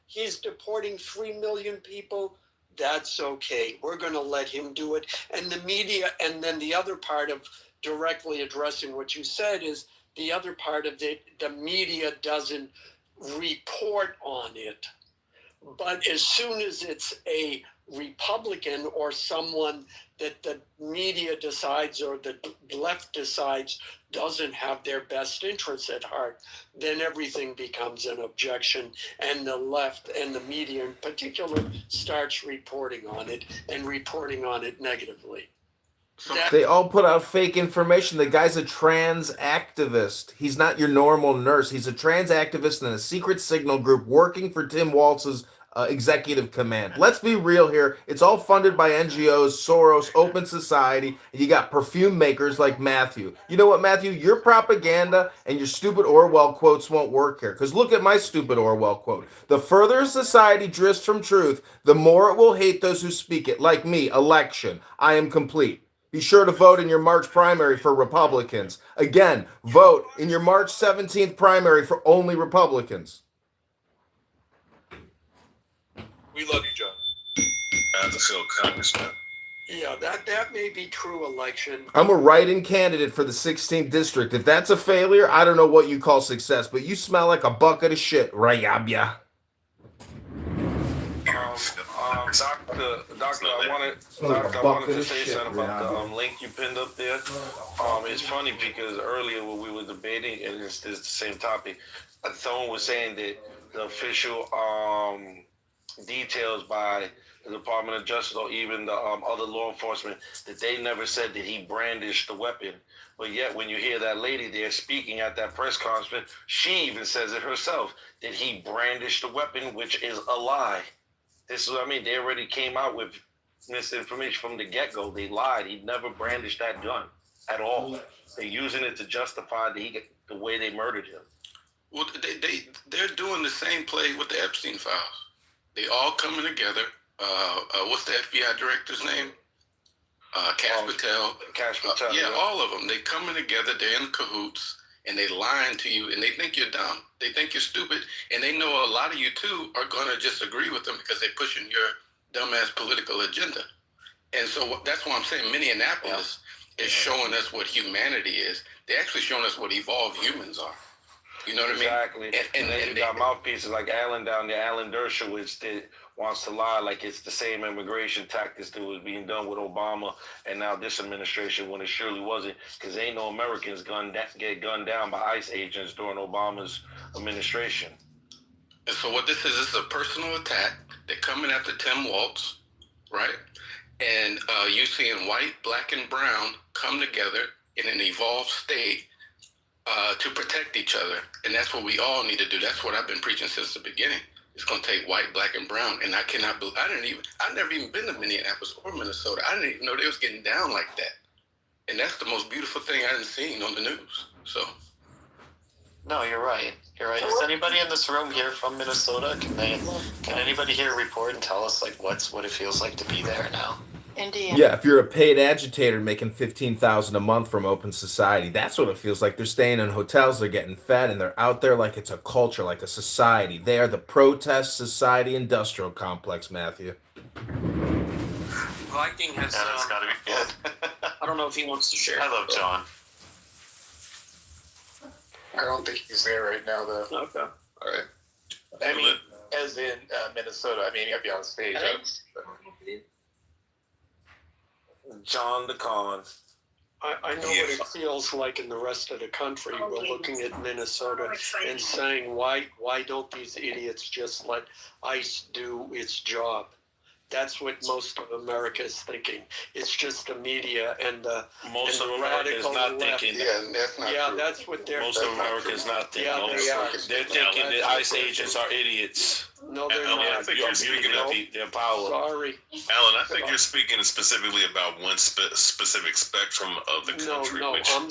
he's deporting 3 million people. That's okay. We're going to let him do it. And the media, and then the other part of directly addressing what you said is the other part of it, the media doesn't report on it. But as soon as it's a Republican or someone that the media decides or the left decides doesn't have their best interests at heart, then everything becomes an objection, and the left and the media in particular starts reporting on it and reporting on it negatively. They all put out fake information. The guy's a trans activist. He's not your normal nurse. He's a trans activist in a secret signal group working for Tim Walz's executive command. Let's be real here. It's all funded by NGOs, Soros, Open Society, and you got perfume makers like Matthew. You know what, Matthew? Your propaganda and your stupid Orwell quotes won't work here. Because look at my stupid Orwell quote. The further society drifts from truth, the more it will hate those who speak it. Like me, election. I am complete. Be sure to vote in your March primary for Republicans. Again, vote in your March 17th primary for only Republicans. We love you, John. I have to feel Congressman. Yeah, that may be true election. I'm a write-in candidate for the 16th district. If that's a failure, I don't know what you call success, but you smell like a bucket of shit, Rayabia. Doctor, I wanted to say something about the link you pinned up there. It's funny because earlier when we were debating, and it's the same topic, someone was saying that the official details by the Department of Justice or even the other law enforcement, that they never said that he brandished the weapon. But yet when you hear that lady there speaking at that press conference, she even says it herself, that he brandished the weapon, which is a lie. This is what I mean. They already came out with misinformation from the get-go. They lied. He never brandished that gun at all. They're using it to justify the way they murdered him. Well, they're doing the same play with the Epstein files. They all coming together. What's the FBI director's name? Cash Patel. Cash Patel. Yeah, all of them. They coming together. They're in cahoots, and they lying to you, and they think you're dumb. They think you're stupid, and they know a lot of you too are gonna just agree with them because they're pushing your dumbass political agenda. And so that's why I'm saying Minneapolis is showing us what humanity is. They're actually showing us what evolved humans are. You know what I mean? Exactly. And then you got mouthpieces like Alan down there, Alan Dershowitz, that wants to lie like it's the same immigration tactics that was being done with Obama and now this administration, when it surely wasn't, because ain't no Americans get gunned down by ICE agents during Obama's administration. And so what this is a personal attack. They're coming after Tim Walz, right? And you seeing white, black, and brown come together in an evolved state to protect each other. And that's what we all need to do. That's what I've been preaching since the beginning. It's going to take white, black, and brown. And I cannot believe, I've never even been to Minneapolis or Minnesota. I didn't even know they was getting down like that. And that's the most beautiful thing I hadn't seen on the news. So. No, you're right. You're right. Is anybody in this room here from Minnesota? Can anybody here report and tell us like what it feels like to be there now? Indiana. Yeah, if you're a paid agitator making $15,000 a month from Open Society, that's what it feels like. They're staying in hotels, they're getting fed, and they're out there like it's a culture, like a society. They are the protest society industrial complex, Matthew. Viking has. Yeah, that's got to be good. I don't know if he wants to share. I love John. I don't think he's there right now, though. Okay. All right. I mean, as in Minnesota. I mean, you have to be on stage. John the Con. I know what it feels like in the rest of the country. We're looking at Minnesota and saying, why don't these idiots just let ICE do its job? That's what most of America is thinking. It's just the media and the most and of the America is not left. thinking. Yeah, that's not true. That's what they're. Most of America is not thinking. Yeah, they are. They're thinking that ICE agents are idiots. No, they're Alan, not. I think you're speaking of their power. Sorry, Alan. I think you're speaking specifically about one specific spectrum of the country. No, I'm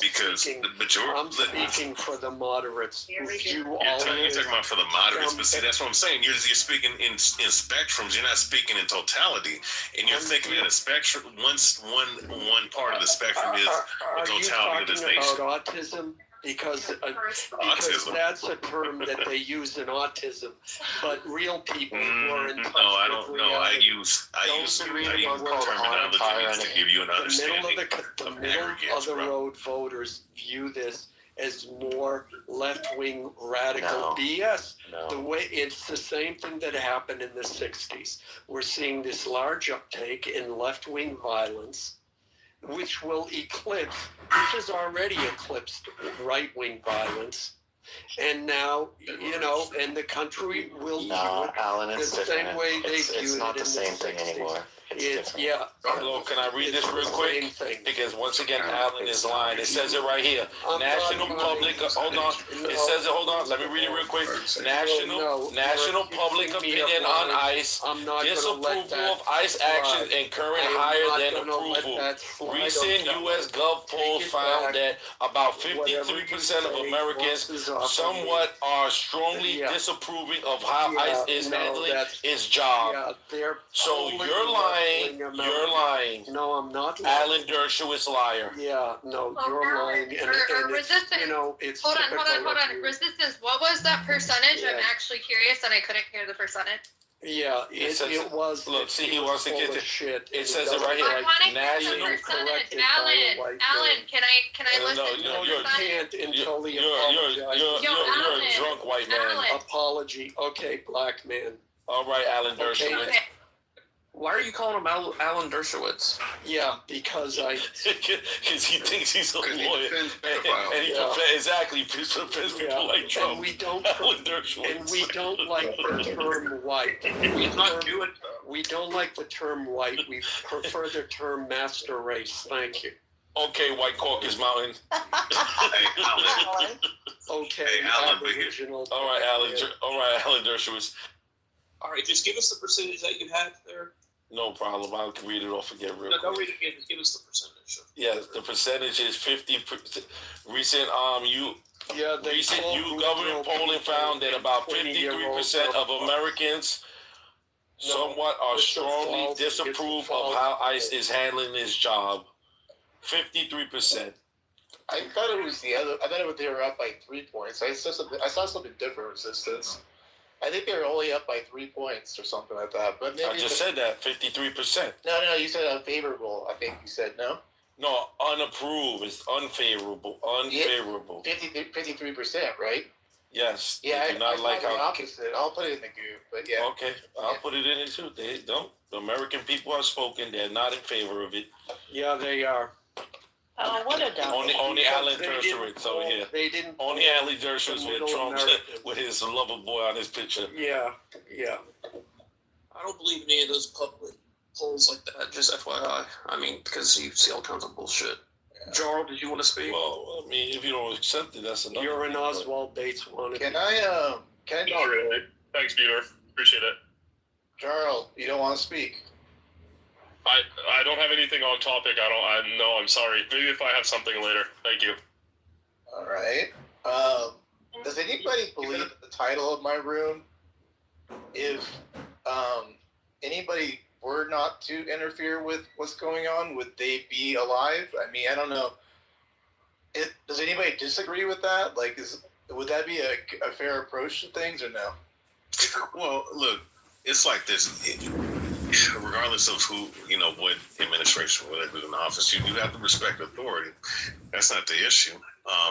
because the majority. I'm speaking for the moderates. You're talking about for the moderates, but see, that's what I'm saying. You're speaking in spectrums. You're not speaking in totality, and you're thinking in a spectrum. One part of the spectrum is the totality of this nation. Are you talking about autism? Because that's a term that they use in autism, but real people who are in touch I don't with know. I reality use terminology to give you an understanding. The middle of the road voters view this as more left-wing radical BS. The way it's the same thing that happened in the 60s. We're seeing this large uptake in left-wing violence, which will eclipse, which has already eclipsed right-wing violence. And now, and the country will view it Alan, the it's same different. way they It's viewed not it the in same the thing 60s. anymore. It's different. Yeah. Hello, can I read this real quick? Because once again, Alan is lying. It says it right here. National Public, hold on. It says it, hold on. Let me read it real quick. National Public Opinion on ICE. Disapproval of ICE actions and current higher than approval. Recent U.S. Gov poll found that about 53% of Americans somewhat are strongly disapproving of how ICE is handling its job. So you're lying. You're lying. No, I'm not lying. Alan Dershowitz liar. Yeah, no, you're lying. And Resistance. Hold on. Resistance. What was that percentage? I'm actually curious, and I couldn't hear the percentage. Yeah, it was. Look, see, he wants to get it. Shit. It says it right here. I want to hear National the percentage. Alan, can I listen to the percentage? You can't until the You're a drunk white man. Apology. Okay, black man. All right, Alan Dershowitz. Okay. Why are you calling him Alan Dershowitz? Yeah, because because he thinks he's a lawyer, and he exactly defends people like Trump. And we don't like the term white. We don't like the term white. We prefer the term master race. Thank you. Okay, White Caucus Mountain. Hey, Alan. Okay, hey, Alan, Aboriginal. All right, Alan Dershowitz. All right, just give us the percentage that you had there. No problem. I can read it off again real quick. Don't read it again. Just give us the percentage. Yeah, the percentage is 50%. Recent U government polling found that about 53% of Americans somewhat are strongly disapprove of how ICE is handling this job. 53%. I thought it was the other. I thought they were up by 3 points. I saw something different. Resistance. I think they were only up by 3 points or something like that. But maybe I just said that 53%. No, you said unfavorable. I think you said no. No, unapproved is unfavorable. Unfavorable. 53%, right? Yes. Yeah, they do not like the how. opposite. I'll put it in the group, but yeah. Okay, I'll put it in it too. They don't. The American people have spoken. They're not in favor of it. Yeah, they are. Oh, what a dumb. Only Alan Dershowitz over here. They didn't. Only Alan Dershowitz with Trump with his lover boy on his picture. Yeah. I don't believe in any of those public polls like that. Just FYI. I mean, because you see all kinds of bullshit. Yeah. Jarl, did you want to speak? Well, I mean, if you don't accept it, that's enough. You're an Oswald Bates one. Can I? Not really. Thanks, Peter. Appreciate it. Jarl, you don't want to speak. I don't have anything on topic. I'm sorry. Maybe if I have something later. Thank you. All right. Does anybody believe the title of my room? If anybody were not to interfere with what's going on, would they be alive? I mean, I don't know. Does anybody disagree with that? Like, would that be a fair approach to things or no? Well, look, it's like this. Regardless of who, what administration, whatever's in office, you do have to respect authority. That's not the issue.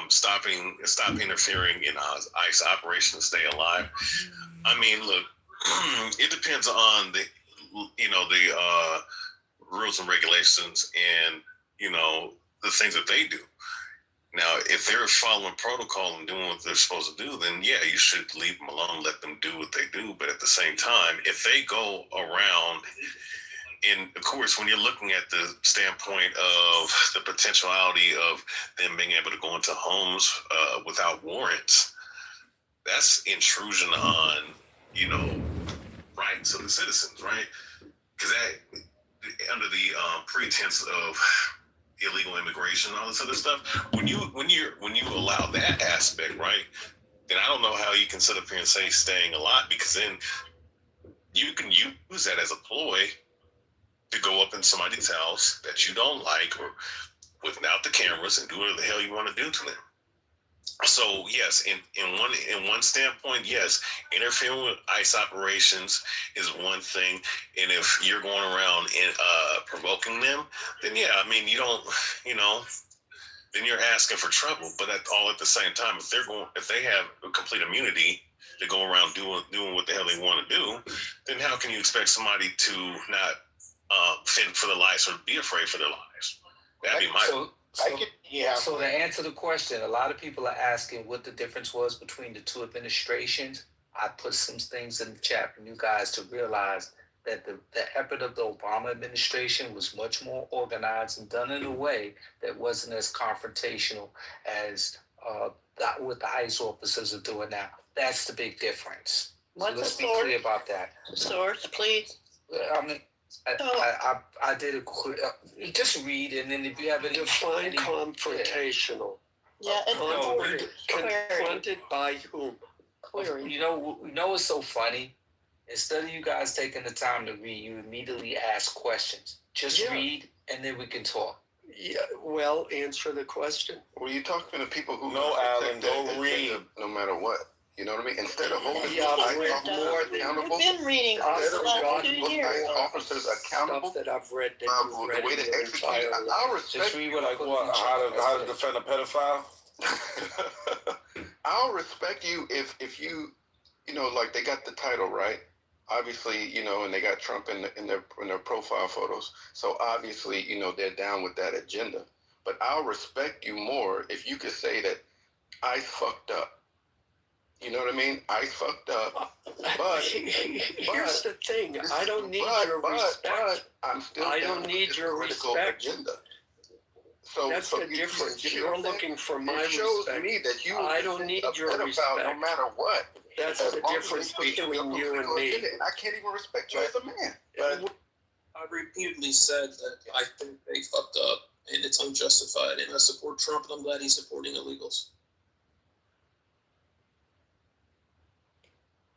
Stop interfering in ICE operations, stay alive. I mean, look, it depends on the rules and regulations and, the things that they do. Now, if they're following protocol and doing what they're supposed to do, then yeah, you should leave them alone, let them do what they do. But at the same time, if they go around, and of course, when you're looking at the standpoint of the potentiality of them being able to go into homes without warrants, that's intrusion on, rights of the citizens, right? Because that, under the pretense of illegal immigration, all this other stuff. When you allow that aspect, right, then I don't know how you can sit up here and say staying alive, because then you can use that as a ploy to go up in somebody's house that you don't like, or without the cameras, and do whatever the hell you want to do to them. So yes, in one standpoint, yes, interfering with ICE operations is one thing, and if you're going around and provoking them, then yeah, I mean, you don't, then you're asking for trouble. But all at the same time, if they have complete immunity to go around doing what the hell they want to do, then how can you expect somebody to not fend for their lives or be afraid for their lives? That'd be my. So to answer the question, a lot of people are asking what the difference was between the two administrations. I put some things in the chat for you guys to realize that the effort of the Obama administration was much more organized and done in a way that wasn't as confrontational as what the ICE officers are doing now. That's the big difference. So let's be clear about that. Source, please. I mean, I did a quick, just read, and then if you have any define confrontational. Yeah, confronted by whom? You know what's so funny? Instead of you guys taking the time to read, you immediately ask questions. Just read, and then we can talk. Yeah, well, answer the question. Were you talking to people who Alan, go read no matter what? You know what I mean? Instead of holding I've read more than accountable, You've been reading for the last 2 years. officers accountable. Stuff that I've read. The way to execute. I'll respect. Just read how to defend a pedophile. I'll respect you if you like they got the title right. Obviously, and they got Trump in their profile photos. So obviously, they're down with that agenda. But I'll respect you more if you could say that I fucked up. You know what I mean? I fucked up. But here's the thing. I don't need your respect. I'm still I don't need your respect. Agenda. That's the difference. You're looking for my respect. It shows me that you I don't need your respect. No matter what. That's the difference between you and me. I can't even respect you as a man. But I repeatedly said that I think they fucked up and it's unjustified, and I support Trump, and I'm glad he's supporting illegals.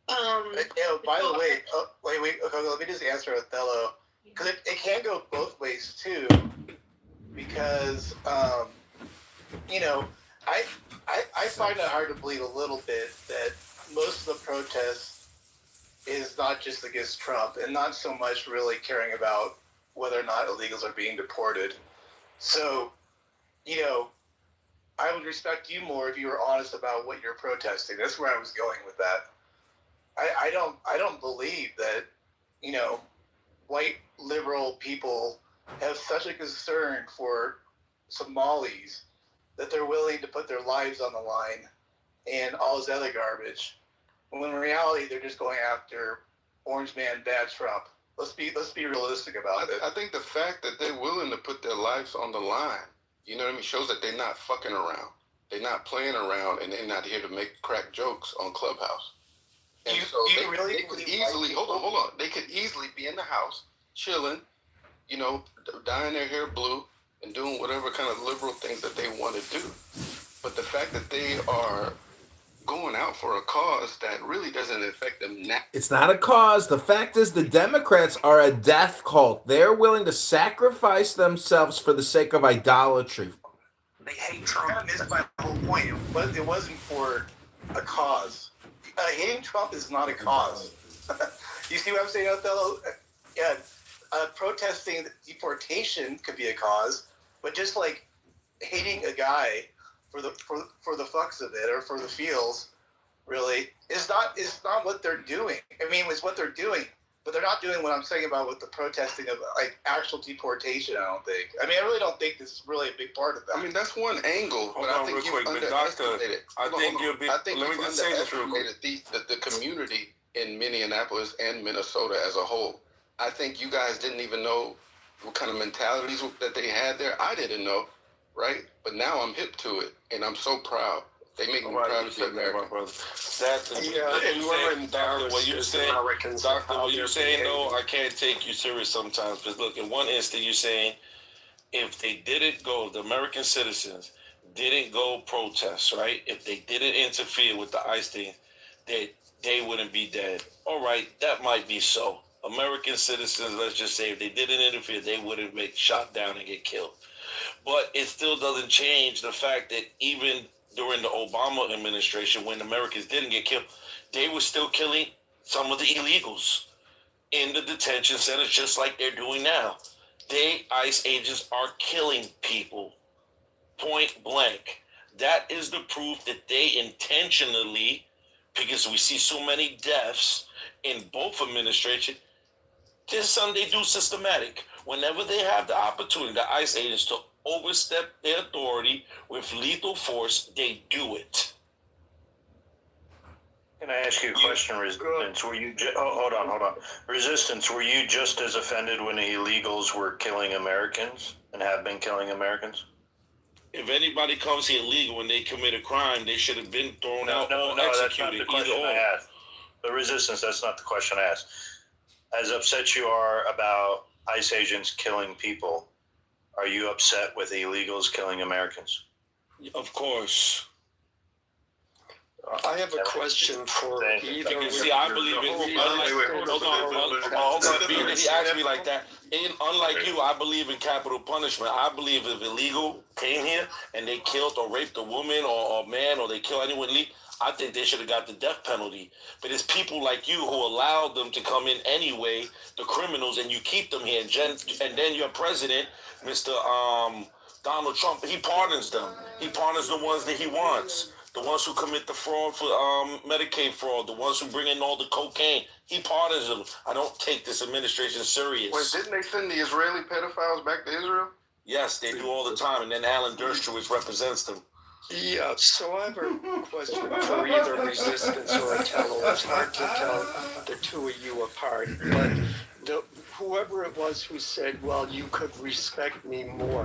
By the way, wait, okay, let me just answer Othello, because it can go both ways too, because I find it hard to believe a little bit that most of the protests is not just against Trump and not so much really caring about whether or not illegals are being deported. So, I would respect you more if you were honest about what you're protesting. That's where I was going with that. I don't believe that, white liberal people have such a concern for Somalis that they're willing to put their lives on the line and all this other garbage, when in reality they're just going after Orange Man Bad Trump. Let's be realistic about it. I think the fact that they're willing to put their lives on the line, you know what I mean, shows that they're not fucking around. They're not playing around, and they're not here to make crack jokes on Clubhouse. And they could easily hold on. They could easily be in the house, chilling, dyeing their hair blue and doing whatever kind of liberal things that they want to do. But the fact that they are going out for a cause that really doesn't affect them now. It's not a cause. The fact is, the Democrats are a death cult. They're willing to sacrifice themselves for the sake of idolatry. They hate Trump. I missed my whole point. It wasn't for a cause. Hating Trump is not a cause. You see what I'm saying, Othello? Yeah, protesting deportation could be a cause, but just like hating a guy for the fucks of it or for the feels, really, it's not what they're doing. I mean, it's what they're doing, but they're not doing what I'm saying about with the protesting of like actual deportation. I don't think. I mean, I really don't think this is really a big part of that. I mean, that's one angle, but I think you underestimated. Let me just say this real quick. The community in Minneapolis and Minnesota as a whole. I think you guys didn't even know what kind of mentalities that they had there. I didn't know, right? But now I'm hip to it, and I'm so proud. They make me proud to be American. And we're embarrassed. What you're saying, Doctor, what you're saying, though, I can't take you serious sometimes. Because look, in one instant, you're saying if they didn't go, the American citizens didn't go protest, right? If they didn't interfere with the ICE thing, that they wouldn't be dead. All right, that might be so. American citizens, let's just say, if they didn't interfere, they wouldn't get shot down and get killed. But it still doesn't change the fact that even during the Obama administration, when Americans didn't get killed, they were still killing some of the illegals in the detention centers, just like they're doing now. ICE agents are killing people point blank. That is the proof that they intentionally, because we see so many deaths in both administrations, this is something they do systematic. Whenever they have the opportunity, the ICE agents, to overstep their authority with lethal force, they do it. Can I ask you a question, Resistance? Were you hold on. Resistance, were you just as offended when the illegals were killing Americans and have been killing Americans? If anybody comes here illegal and they commit a crime, they should have been thrown out or that's not executed. the question I asked. The Resistance, that's not the question I asked. As upset you are about ICE agents killing people, are you upset with the illegals killing Americans? Of course. I have a question for either. See, I believe in. Hold on. Being that he asked me like that, unlike you, I believe in capital punishment. I believe if illegal came here and they killed or raped a woman or a man, or they kill anyone, I think they should have got the death penalty. But it's people like you who allowed them to come in anyway, the criminals, and you keep them here. And then your president, Mr. Donald Trump, he pardons them. He pardons the ones that he wants. The ones who commit the fraud for Medicaid fraud, the ones who bring in all the cocaine, he pardons them. I don't take this administration serious. Wait, didn't they send the Israeli pedophiles back to Israel? Yes, they do all the time, and then Alan Dershowitz represents them. Yeah, so I have a question for either Resistance or Attelo. It's hard to tell the two of you apart, but whoever it was who said, well, you could respect me more.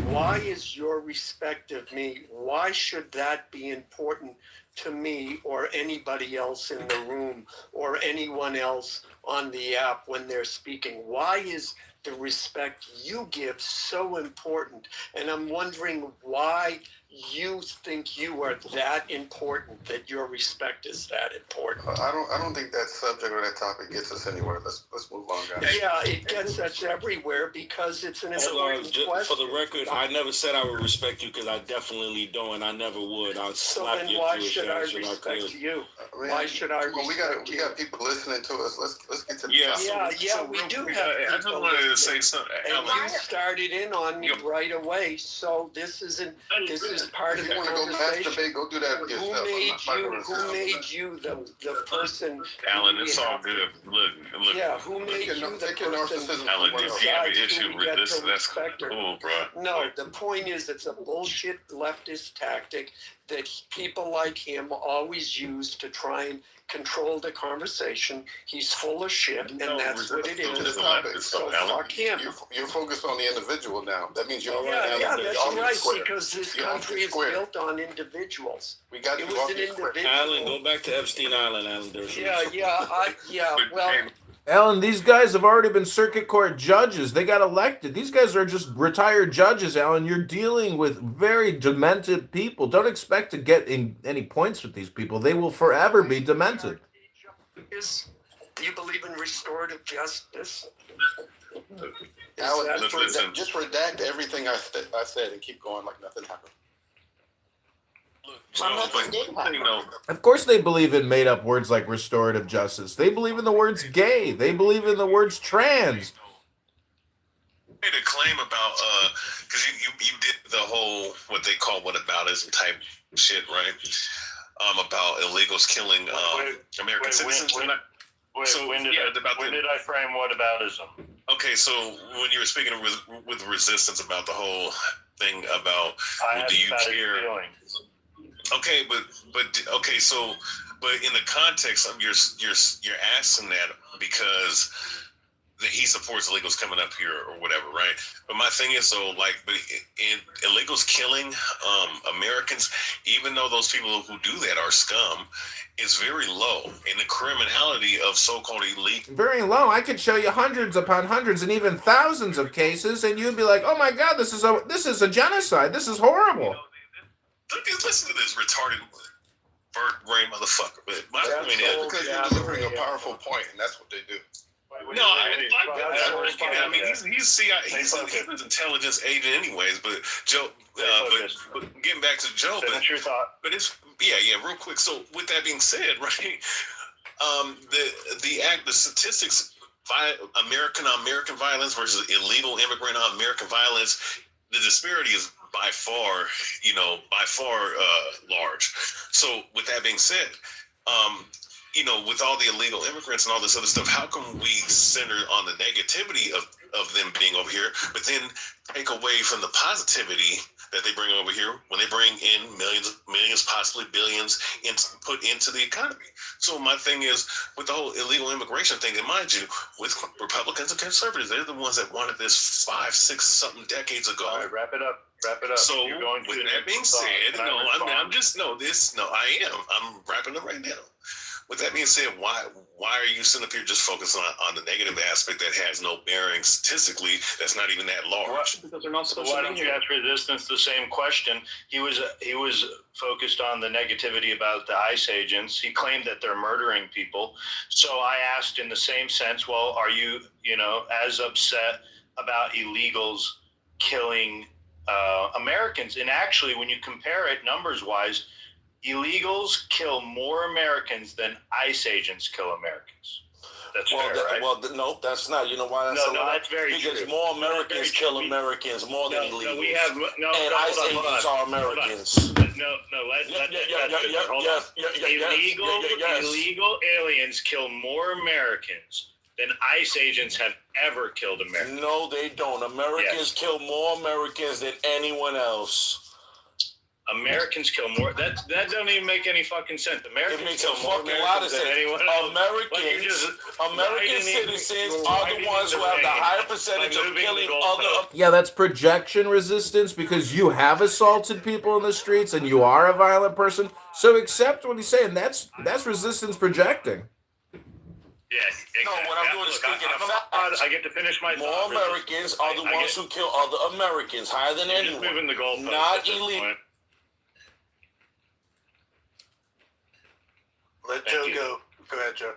Why is your respect of me, why should that be important to me or anybody else in the room or anyone else on the app when they're speaking? Why is the respect you give so important? And I'm wondering why you think you are that important, that your respect is that important. I don't think that subject or that topic gets us anywhere. Let's move on, guys. Yeah, it gets us everywhere because it's an important question. For the record, I never said I would respect you, because I definitely don't, and I never would. I'd slap then your why Jewish should I ass if I respect could. you? Why should I respect we got people listening to us. Let's get to the topic. We do have I just wanted to say something. And you started in on me right away, so this is part of the conversation. Go do that yourself. Who made you the person? Alan, it's all good. Look. Yeah, who made you the person? Alan, if you have an issue with this, that's cool, bro. No, the point is, it's a bullshit leftist tactic that people like him always use to try and control the conversation. He's full of shit, and that's what it is. So fuck him. You're focused on the individual now. That means you don't that's right, because this country is built on individuals. We got it was an individual. Alan, go back to Epstein Island, Alan Dershowitz. Well, Alan, these guys have already been circuit court judges. They got elected. These guys are just retired judges, Alan. You're dealing with very demented people. Don't expect to get in any points with these people. They will forever be demented. Do you believe in restorative justice? Alan, just redact everything I said and keep going like nothing happened. Of course they believe in made-up words like restorative justice. They believe in the words gay. They believe in the words trans. Made a claim about because you did the whole what they call whataboutism type shit, right? About illegals killing American citizens. When did I frame whataboutism? Okay, so when you were speaking with Resistance about the whole thing about do you care? Okay, but in the context of you're asking that because he supports illegals coming up here or whatever, right? But my thing is, but in illegals killing Americans, even though those people who do that are scum, is very low in the criminality of so-called elite. Very low. I could show you hundreds upon hundreds and even thousands of cases, and you'd be like, "Oh my God, this is a genocide. This is horrible." Listen to this retarded brain motherfucker. But my point is because you're delivering a powerful point, and that's what they do. No, I mean he's CIA. He's an intelligence agent, anyways. But Joe, but getting back to Joe, but it's real quick. So with that being said, right, the statistics, American violence versus illegal immigrant American violence. The disparity is by far large. So with that being said, with all the illegal immigrants and all this other stuff, how come we center on the negativity of them being over here, but then take away from the positivity that they bring over here when they bring in millions, possibly billions, put into the economy? So my thing is, with the whole illegal immigration thing, and mind you, with Republicans and conservatives, they're the ones that wanted this 5, 6 something decades ago. All right, wrap it up. So with that being said, I'm wrapping up right now. With that being said, why are you sitting up here just focusing on the negative aspect that has no bearing statistically? That's not even that large. Because they're not supposed Why to don't be you here. ask Resistance the same question? He was focused on the negativity about the ICE agents. He claimed that they're murdering people. So I asked in the same sense, well, are you as upset about illegals killing Americans? And actually, when you compare it numbers wise, illegals kill more Americans than ICE agents kill Americans. That's fair, right? No, that's not. You know why that's a lie? That's very because true. more Americans kill Americans more than illegals. No, we have and ICE agents are Americans. Illegal aliens kill more Americans than ICE agents have ever killed Americans. No, they don't. Americans kill more Americans than anyone else. Americans kill more. That doesn't even make any fucking sense. Americans it makes kill a more fucking lot of Americans than sense. anyone else. American citizens are the ones who have the higher percentage of killing other. Yeah, that's projection resistance because you have assaulted people in the streets and you are a violent person. So accept what he's saying. That's resistance projecting. Yes, exactly. No, what I'm doing is speaking of facts. I get to finish my more thought. Americans are the ones who kill other Americans higher than anyone. Just moving the goalposts. Not illegal. Let Joe go. Go ahead, Joe.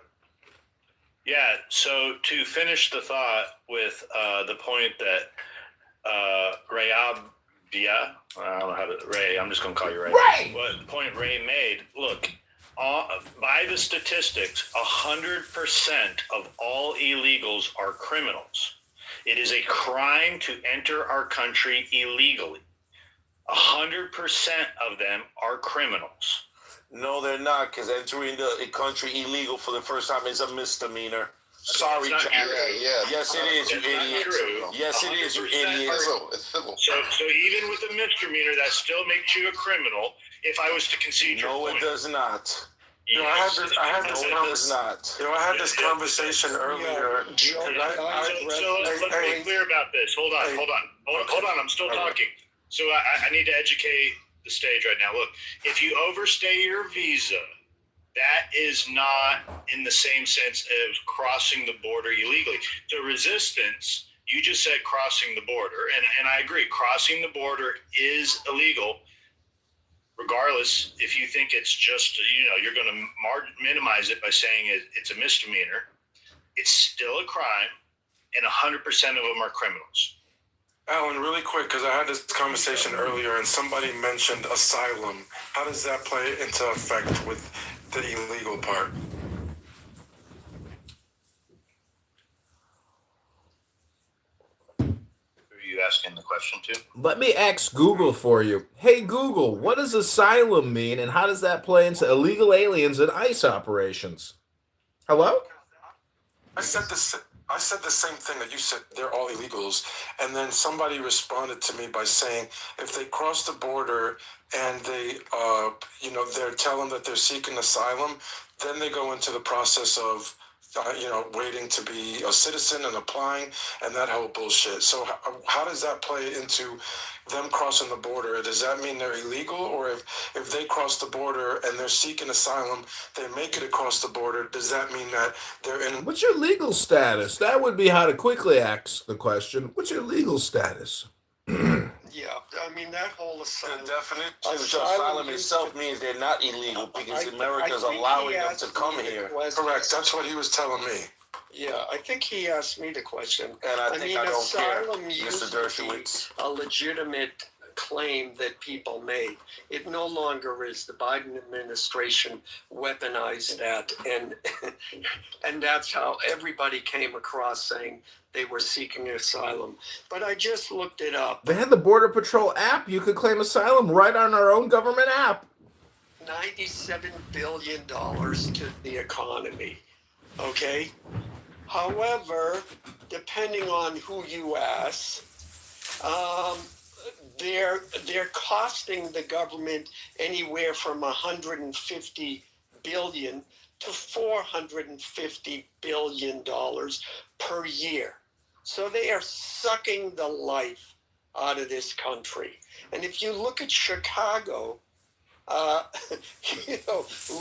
Yeah, so to finish the thought with the point that Ray, I don't know how to, Ray, I'm just going to call you Ray. Ray! What the point Ray made, look, by the statistics, 100% of all illegals are criminals. It is a crime to enter our country illegally. 100% of them are criminals. No, they're not, because entering the country illegal for the first time is a misdemeanor. Sorry, Jack. Yeah. Yes, it is, you idiot. Yes, it is, you idiot. It's civil. So even with a misdemeanor, that still makes you a criminal. If I was to concede your point. No, it does not. I had this conversation earlier. Let's be clear about this. Hold on. I'm still talking. So I need to educate the stage right now. Look, if you overstay your visa, that is not in the same sense as crossing the border illegally. So resistance, you just said crossing the border, and I agree, crossing the border is illegal. Regardless, if you think it's just, you're going to minimize it by saying it's a misdemeanor, it's still a crime, and 100% of them are criminals. Alan, really quick, because I had this conversation earlier and somebody mentioned asylum. How does that play into effect with the illegal part? Who are you asking the question to? Let me ask Google for you. Hey, Google, what does asylum mean and how does that play into illegal aliens and ICE operations? Hello? I said the same thing that you said. They're all illegals. And then somebody responded to me by saying, if they cross the border and they, they're telling that they're seeking asylum, then they go into the process of, waiting to be a citizen and applying and that whole bullshit. So how does that play into them crossing the border? Does that mean they're illegal? Or if they cross the border and they're seeking asylum, they make it across the border, does that mean that they're in... What's your legal status? That would be how to quickly ask the question. What's your legal status? Yeah, I mean, that whole asylum... The definition of asylum itself means they're not illegal because America's allowing them to come here. Correct, that's what he was telling me. Yeah, I think he asked me the question. And I think I don't care, asylum Mr. Dershowitz. a legitimate claim that people made. It no longer is. The Biden administration weaponized that, and that's how everybody came across saying they were seeking asylum. But I just looked it up. They had the Border Patrol app. You could claim asylum right on our own government app. $97 billion to the economy. Okay? However, depending on who you ask, they're costing the government anywhere from $150 billion to $450 billion per year. So they are sucking the life out of this country. And if you look at Chicago,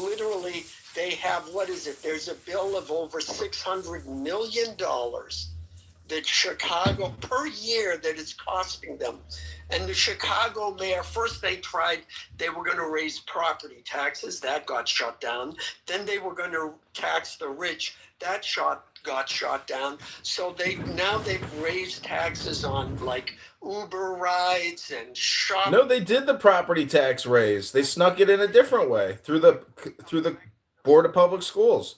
literally they have, what is it? There's a bill of over $600 million that Chicago per year that it's costing them. And the Chicago mayor, first they were going to raise property taxes. That got shut down. Then they were going to tax the rich. That got shot down. So they've raised taxes on like Uber rides and shopping. No, they did the property tax raise. They snuck it in a different way through the Board of Public Schools.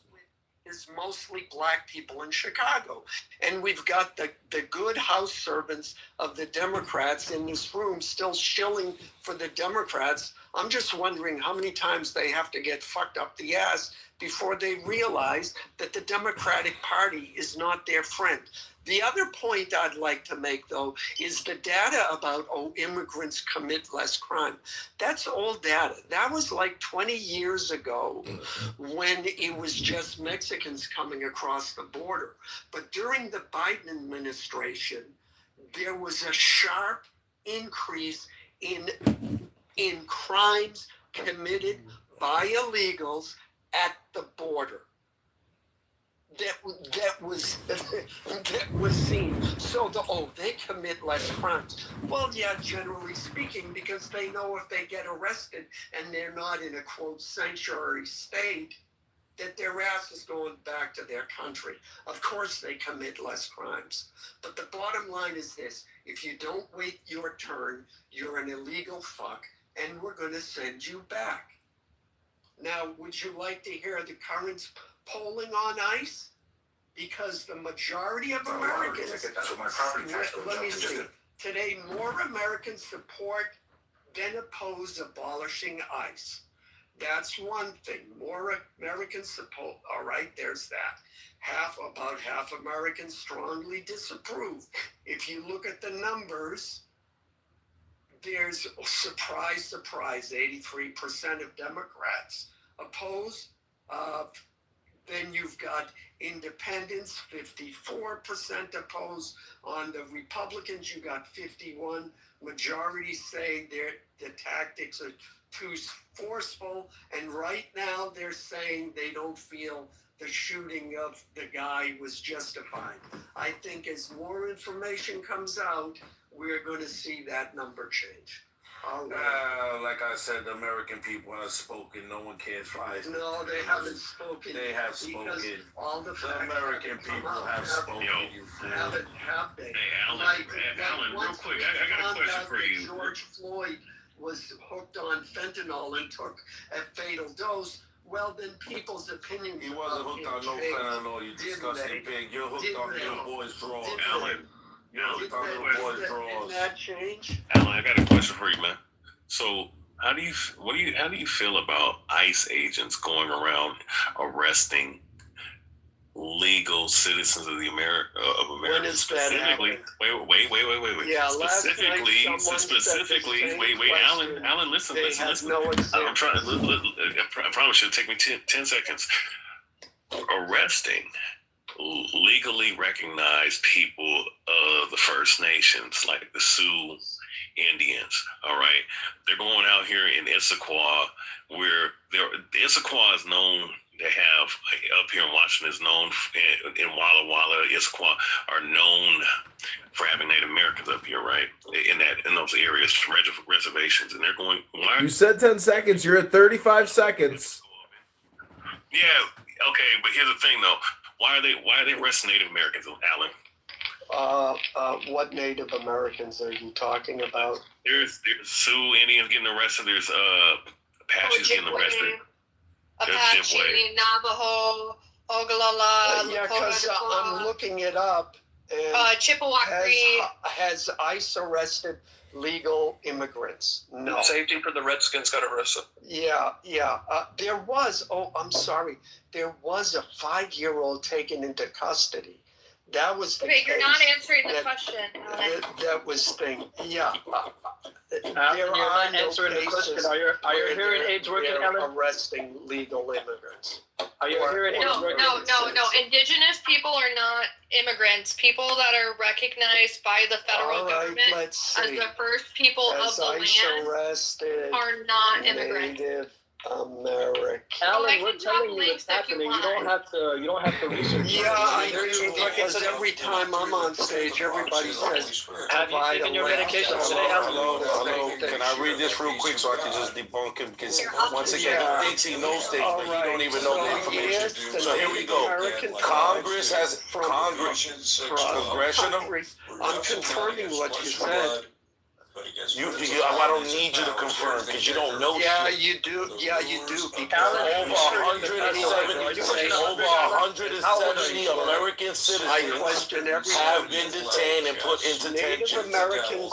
Is mostly black people in Chicago. And we've got the good house servants of the Democrats in this room still shilling for the Democrats. I'm just wondering how many times they have to get fucked up the ass before they realize that the Democratic Party is not their friend. The other point I'd like to make, though, is the data about immigrants commit less crime. That's old data. That was like 20 years ago when it was just Mexicans coming across the border. But during the Biden administration, there was a sharp increase in crimes committed by illegals at the border. That was seen. So they commit less crimes. Well, yeah, generally speaking, because they know if they get arrested and they're not in a quote sanctuary state, that their ass is going back to their country. Of course they commit less crimes. But the bottom line is this: if you don't wait your turn, you're an illegal fuck, and we're going to send you back. Now, would you like to hear the current polling on ICE? Because the majority of Americans, let me see, today more Americans support than oppose abolishing ICE. That's one thing. More Americans support, all right, there's that. About half Americans strongly disapprove. If you look at the numbers, there's, surprise, 83% of Democrats oppose. Then you've got independents, 54% oppose. On the Republicans, you got 51. Majority say the tactics are too forceful. And right now they're saying they don't feel the shooting of the guy was justified. I think as more information comes out, we're going to see that number change. Like I said, the American people have spoken. No one cares for ICE. No, they haven't spoken. They have spoken. All the American people have spoken. Have they? Hey, Alan, real quick, I got a question for you. George Floyd was hooked on fentanyl and took a fatal dose. Well, then people's opinion. He wasn't hooked on no fentanyl, you disgusting pig. You're hooked on your boy's drawers. Alan, did that change? Alan, I got a question for you, man. So, how do you feel about ICE agents going around arresting legal citizens of America? When is that happening? Wait. Yeah, specifically. Wait, Alan, listen. I'm trying. I promise you, it'll take me 10 seconds. Arresting legally recognized people of the First Nations, like the Sioux Indians. All right, they're going out here in Issaquah, where Issaquah is known. They have up here in Washington is known in Walla Walla, Issaquah are known for having Native Americans up here, right? In those areas, reservations, and they're going. You said 10 seconds. You're at 35 seconds. Yeah. Okay, but here's the thing, though. Why are they arresting Native Americans, Alan? What Native Americans are you talking about? There's Sioux Indians getting arrested. There's Apaches getting arrested. Apache, Navajo, Oglala, Yeah, because I'm looking it up. And Chippewa Cree. Has ICE arrested legal immigrants? No. Safety for the Redskins got arrested. Yeah. There was a 5-year-old taken into custody. That was the case. You're not answering the question. That was thing. Yeah. You're not answering the question. Are your hearing aids working, Ellen? Arresting legal immigrants. Are your hearing aids working? No. Indigenous people are not immigrants. People that are recognized by the federal government as the first people of the land are not immigrants. Native American. Alan, we're telling you what's happening. You don't have to research. Yeah, I do, because every time I'm on stage, everybody says, have you taken your medication today, Alan? Hello. Can I read this real quick so I can just debunk him? Because once again, he thinks he knows things, but he don't even know the information. So here we go. Congress has congressional. I'm confirming what you said. I don't need you to confirm because you don't know. Yeah, you do. Because over 170 American citizens have been detained and put into detention. Americans.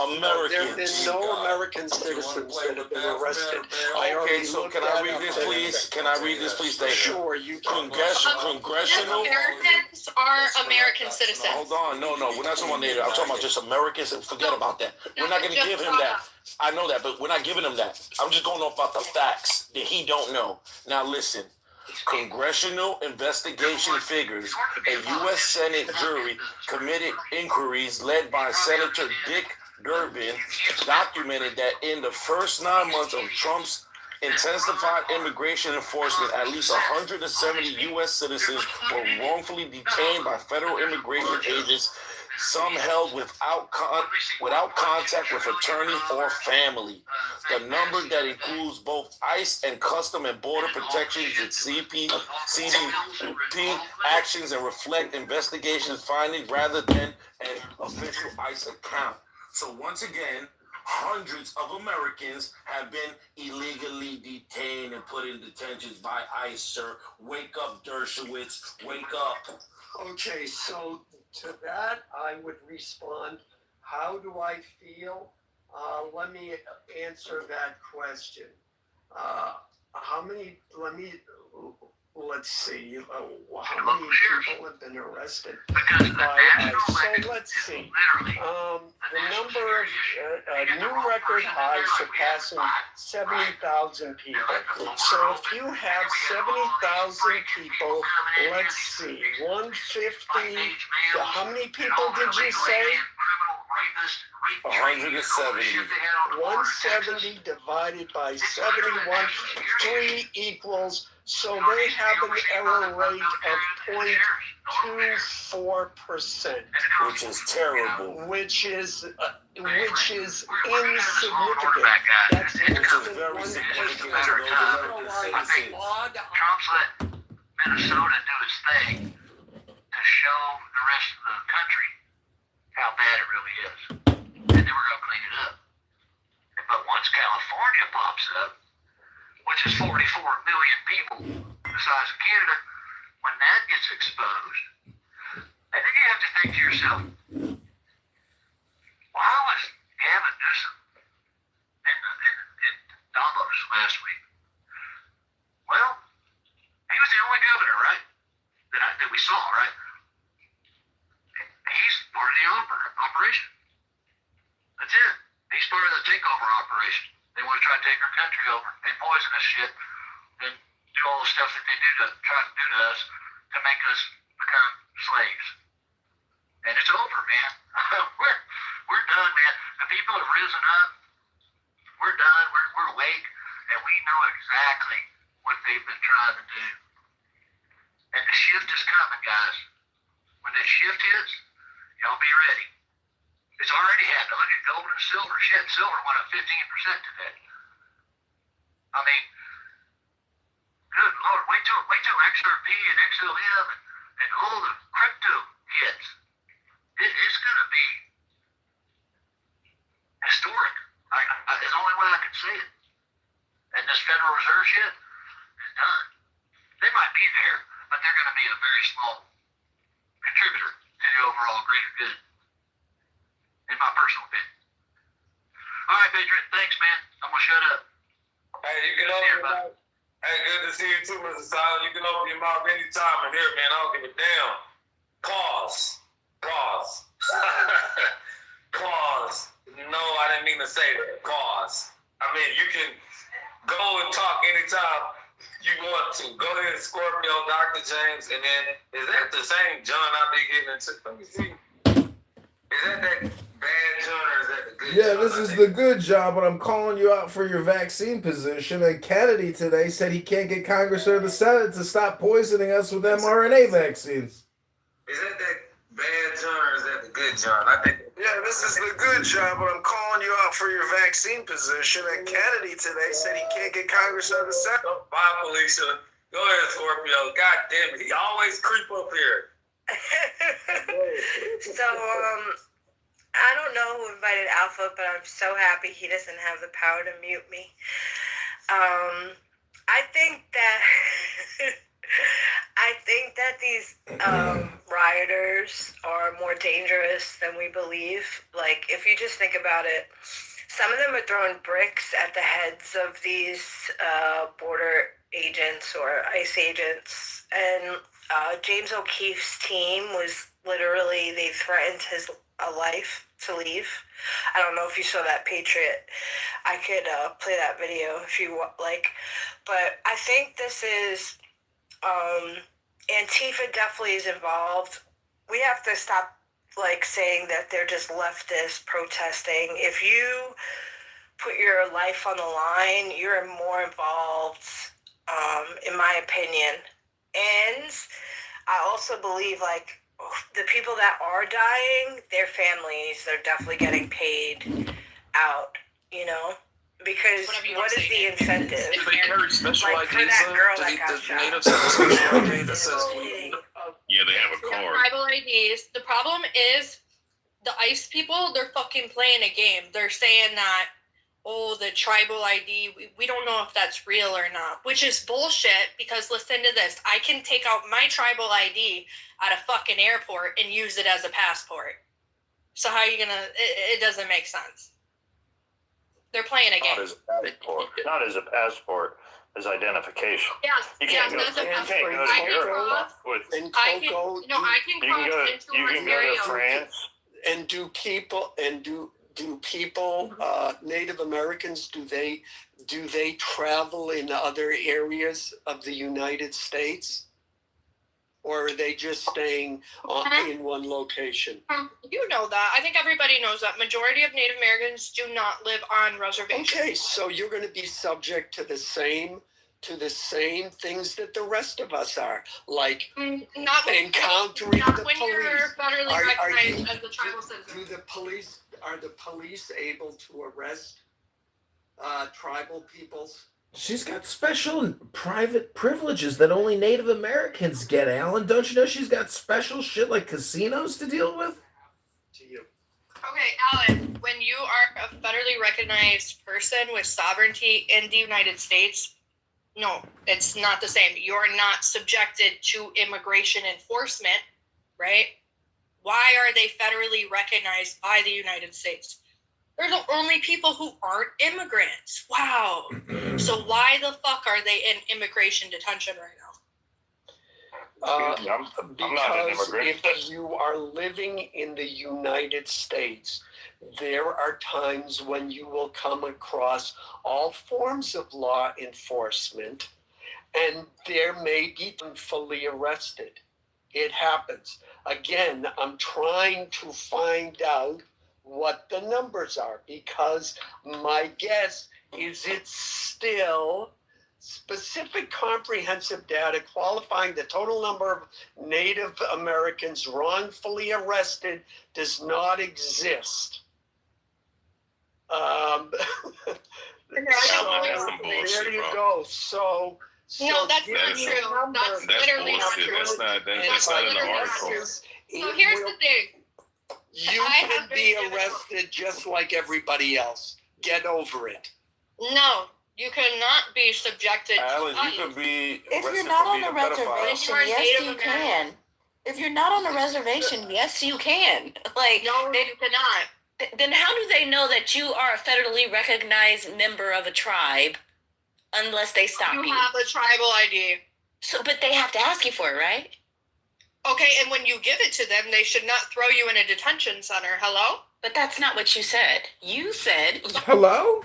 There have been no American citizens that have been arrested. Okay, so can I read this, please? Thank you. Sure, you can. Congressional. Americans are American citizens. Hold on, no, we're not talking about Native. I'm talking about just Americans. Forget about that. We're not going to give him that. I know that, but we're not giving him that. I'm just going off about the facts that he don't know. Now listen. Congressional investigation figures a U.S. Senate jury committed inquiries led by Senator Dick Durbin documented that in the first 9 months of Trump's intensified immigration enforcement, at least 170 U.S. citizens were wrongfully detained by federal immigration agents, some held without contact with attorney or family. The number that includes both ICE and Custom and Border Protections and CBP actions and reflect investigations findings rather than an official ICE account. So once again, hundreds of Americans have been illegally detained and put in detentions by ICE, sir. Wake up, Dershowitz. Wake up. Okay, so to that, I would respond, how do I feel? Let me answer that question. Let's see, how many people have been arrested by ICE? So let's see. The number of new record high surpassing 70,000 people. So if you have 70,000 people, let's see, 150, how many people did you say? 170. 170 divided by 71, 3 equals, so they have an error rate of 0.24%. Which is terrible. Which is insignificant. That's very significant to those American citizens. Trump's let Minnesota do its thing to show the rest of the country how bad it really is. And then we're going to clean it up. But once California pops up, which is 44 million people the size of Canada, when that gets exposed, and then you have to think to yourself, why was Gavin Newsom in Davos last week? Well, he was the only governor, right, that we saw, right? He's part of the operation. That's it. He's part of the takeover operation. They want to try to take our country over and poison us shit and do all the stuff that they do to try to do to us to make us become slaves. And it's over, man. we're done, man. The people have risen up. We're done. We're awake, and we know exactly what they've been trying to do. And the shift is coming, guys. When that shift hits, y'all be ready. It's already happened. Look at gold and silver. Shit, silver went up 15% today. I mean, good Lord, wait till XRP and XLM and all the crypto hits. it's going to be historic. It's the only way I can say it. And this Federal Reserve shit is done. They might be there, but they're going to be a very small contributor to the overall greater good, in my personal opinion. All right, Patriot. Thanks, man. I'm going to shut up. Hey, you can open your mouth. Hey, good to see you too, Mr. Silent. You can open your mouth anytime in here, man. I don't give a damn. Pause. Pause. No, I didn't mean to say that. Pause. I mean, you can go and talk anytime you want to. Go ahead, Scorpio, Dr. James, and then, is that the same John I be getting into? Let me see. Is that bad John or is that the good John? Yeah, this is the good John, but I'm calling you out for your vaccine position. And Kennedy today said he can't get Congress or the Senate to stop poisoning us with mRNA vaccines. Is that bad John or is that the good John? I think. Yeah, this is the good John, but I'm calling you out for your vaccine position. And Kennedy today said he can't get Congress or the Senate. Bye, Felicia. Go ahead, Scorpio. God damn it. He always creep up here. So, I don't know who invited Alpha, but I'm so happy he doesn't have the power to mute me. I think that these rioters are more dangerous than we believe. Like, if you just think about it, some of them are throwing bricks at the heads of these border agents or ICE agents. And James O'Keefe's team was literally, they threatened his life to leave. I don't know if you saw that, Patriot. I could play that video if you like. But I think this is, Antifa definitely is involved. We have to stop saying that they're just leftists protesting. If you put your life on the line, you're more involved, in my opinion. And I also believe the people that are dying, their families are definitely getting paid out, because what is the incentive? If they carry special IDs, for that girl that got the shot. natives have a special ID that says. Yeah, they have a card. Tribal IDs. The problem is the ICE people, they're fucking playing a game. They're saying that, the tribal ID, we don't know if that's real or not, which is bullshit because listen to this. I can take out my tribal ID at a fucking airport and use it as a passport. So how are you gonna, it doesn't make sense. They're playing a game. Not as a passport, as identification. Yes, You can't yes, go, that's a you can't go passport. to Europe with. I can cross into You can go to France. And do people Native Americans, do they travel in other areas of the United States, or are they just staying in one location? You know that. I think everybody knows that. Majority of Native Americans do not live on reservations. Okay, so you're going to be subject to the same things that the rest of us are, like encountering the police. You're federally recognized as a tribal citizen. Are the police able to arrest tribal peoples? She's got special private privileges that only Native Americans get, Alan. Don't you know she's got special shit like casinos to deal with? Okay, Alan, when you are a federally recognized person with sovereignty in the United States, no, it's not the same. You're not subjected to immigration enforcement, right? Why are they federally recognized by the United States? They're the only people who aren't immigrants. Wow. So why the fuck are they in immigration detention right now? I'm not an Because immigrant. if you are living in the United States, there are times when you will come across all forms of law enforcement, and there may be fully arrested. It happens. Again, I'm trying to find out what the numbers are, because my guess is it's still specific comprehensive data qualifying the total number of Native Americans wrongfully arrested does not exist. There you go. So no, that's not true. That's literally not true. That's not in the article. So here's the thing. You can be arrested just like everybody else. Get over it. No, you cannot be subjected Alan, to you could be If arrested you're not for on being the a pedophile. reservation, yes, you can. If you're not on the reservation, yes, you can. Like, no, you cannot. Then how do they know that you are a federally recognized member of a tribe unless they stop you? You have a tribal ID. So, but they have to ask you for it, right? Okay, and when you give it to them, they should not throw you in a detention center. Hello? But that's not what you said. You said... Hello?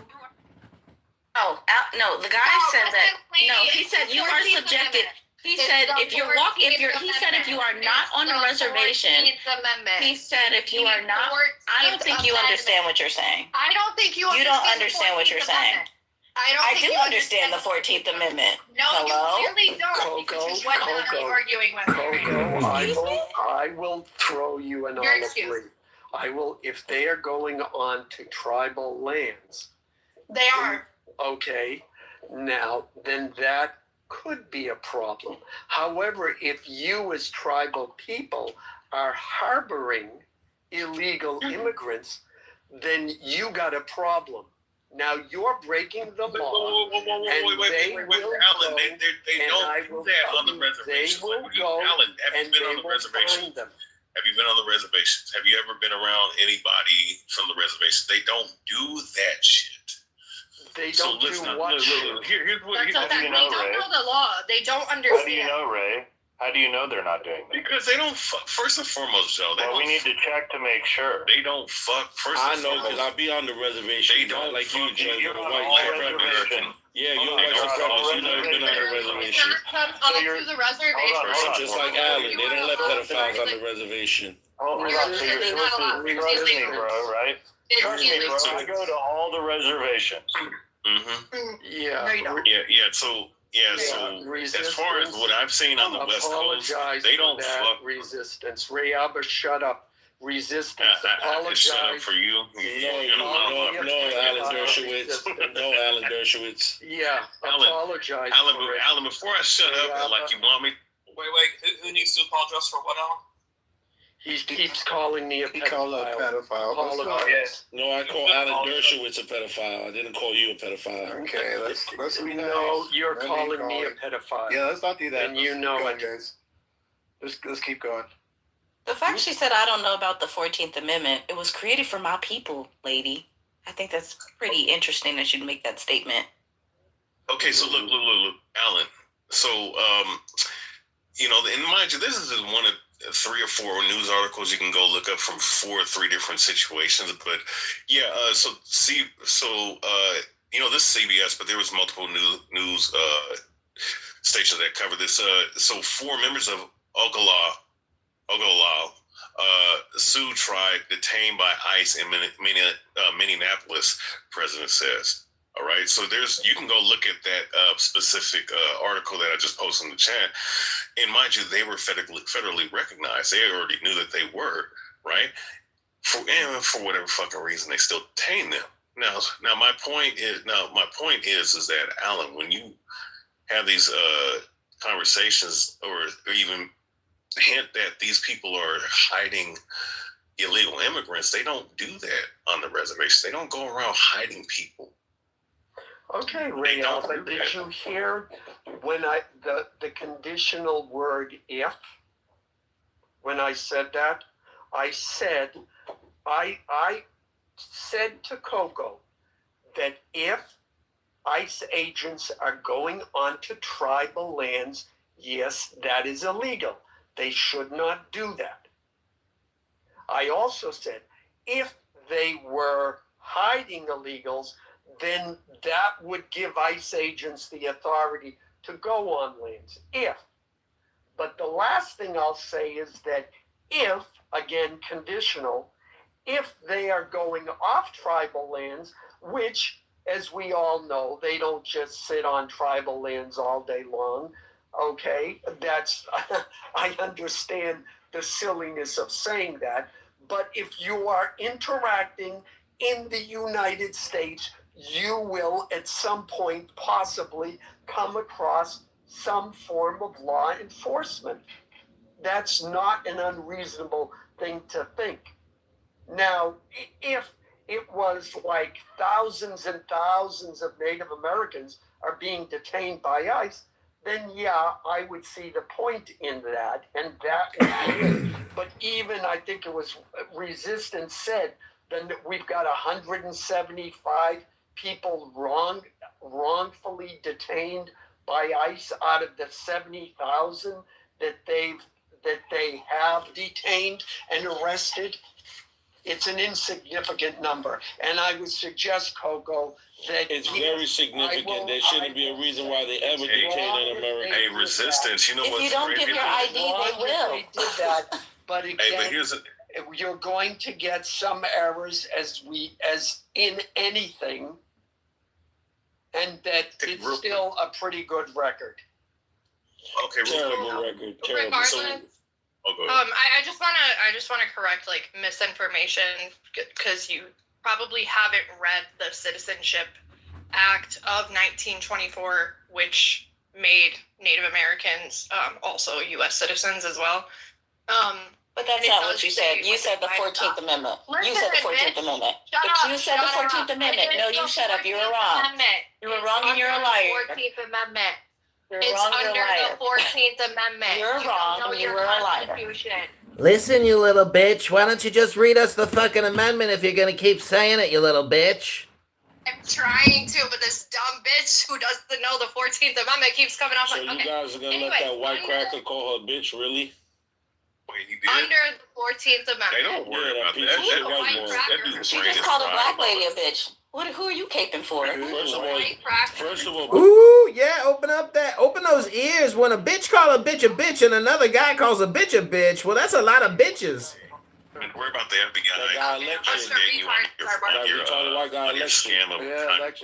Oh, no, the guy said that... No, he said you are subjected... He said if you're walking, if you are not on the reservation, he said if you are not, I don't think you understand what you're saying. I don't think you don't understand what you're saying. I do understand the 14th Amendment. No, hello? you clearly don't. Because what are you arguing with? I will throw you an olive tree. I will, if they are going on to tribal lands. They are. Okay, now, then that could be a problem. However, if you as tribal people are harboring illegal immigrants, then you got a problem. Now you're breaking the law, Wait, Alan, they don't do that on the reservations. Alan, have you been on the reservation? Have you been on the reservations? Have you ever been around anybody from the reservation? They don't do that shit. They don't do what? Here's what They don't know the law. They don't understand. How do you know, Ray? How do you know they're not doing that? Because they don't fuck. First and foremost, Joe. We need to check to make sure. They don't fuck. I know because I be on the reservation. They don't like you, Joe. You're on white all American. Yeah, you're white supremacist. You never been on the reservation. Come up to the reservation. Just like Alan, they don't let pedophiles on the reservation. Hold on, so you're supposed to trust me, bro, right? Trust me, bro. I go to all the reservations. Yeah. So as far as what I've seen on the West Coast, they don't fuck. Resistance. Rayaba, shut up. Resistance. Apologize. Shut up for you. No, Alan Dershowitz. No, Alan Dershowitz. Yeah, apologize. Alan, before I shut up, like you want me. Wait. Who needs to apologize for what, Alan? He keeps calling me a pedophile. He called a pedophile. No, I call Alan Dershowitz a pedophile. I didn't call you a pedophile. Okay, let's be nice. No, you're calling me a pedophile. Yeah, let's not do that. And you know it, guys. Let's keep going. The fact she said, I don't know about the 14th Amendment, it was created for my people, lady. I think that's pretty interesting that you'd make that statement. Okay, so look, Alan. So, and mind you, this is just one of 3 or 4 news articles you can go look up from 4 or 3 different situations. But yeah, this is CBS, but there was multiple news stations that covered this. So 4 members of Oglala Sioux tribe detained by ICE in Minneapolis, president says. All right, so you can go look at that specific article that I just posted in the chat, and mind you, they were federally recognized. They already knew that they were, right? For whatever fucking reason, they still detained them. Now my point is that Alan, when you have these conversations or even hint that these people are hiding illegal immigrants, they don't do that on the reservation. They don't go around hiding people. Okay, Ray Alpha, did you hear when the conditional word if? When I said that, I said to Coco that if ICE agents are going onto tribal lands, yes, that is illegal. They should not do that. I also said if they were hiding illegals, then that would give ICE agents the authority to go on lands, if. But the last thing I'll say is that if, again, conditional, if they are going off tribal lands, which, as we all know, they don't just sit on tribal lands all day long, okay? I understand the silliness of saying that, but if you are interacting in the United States, you will at some point possibly come across some form of law enforcement. That's not an unreasonable thing to think. Now, if it was like thousands and thousands of Native Americans are being detained by ICE, then yeah, I would see the point in that, and that would be it. But even, I think it was Resistance said, then we've got 175 people wrongfully detained by ICE out of the 70,000 that they have detained and arrested. It's an insignificant number, and I would suggest, Coco, that it's very significant. There shouldn't be a reason why they ever detain an American. Hey, Resistance, you know what's If you don't give your ID, they will. They did that, but again, Hey, but here's you're going to get some errors as in anything, and that it's still a pretty good record. Okay, terrible record. Terrible. Regardless, I just wanna correct like misinformation because you probably haven't read the Citizenship Act of 1924, which made Native Americans also U.S. citizens as well. But that's not what you said. You said the 14th Amendment. You said the 14th Amendment. But you said the 14th Amendment. No, you shut up. You were wrong. You were wrong and you're a liar. 14th Amendment. You're It's wrong, you're a under liar. the 14th Amendment. You're wrong and you were a liar. Listen, you little bitch. Why don't you just read us the fucking amendment if you're gonna keep saying it, you little bitch? I'm trying to, but this dumb bitch who doesn't know the 14th Amendment keeps coming off So like, you okay. guys are gonna let that white cracker call her bitch, really? Wait, he did? Under the 14th Amendment. Hey, don't worry about that. That dude's She brain just is called a fried. black lady a bitch. Who are you caping for? First of all, Ooh, yeah, open those ears. When a bitch call a bitch and another guy calls a bitch, well, that's a lot of bitches. Worry about the FBI. election. On your scam of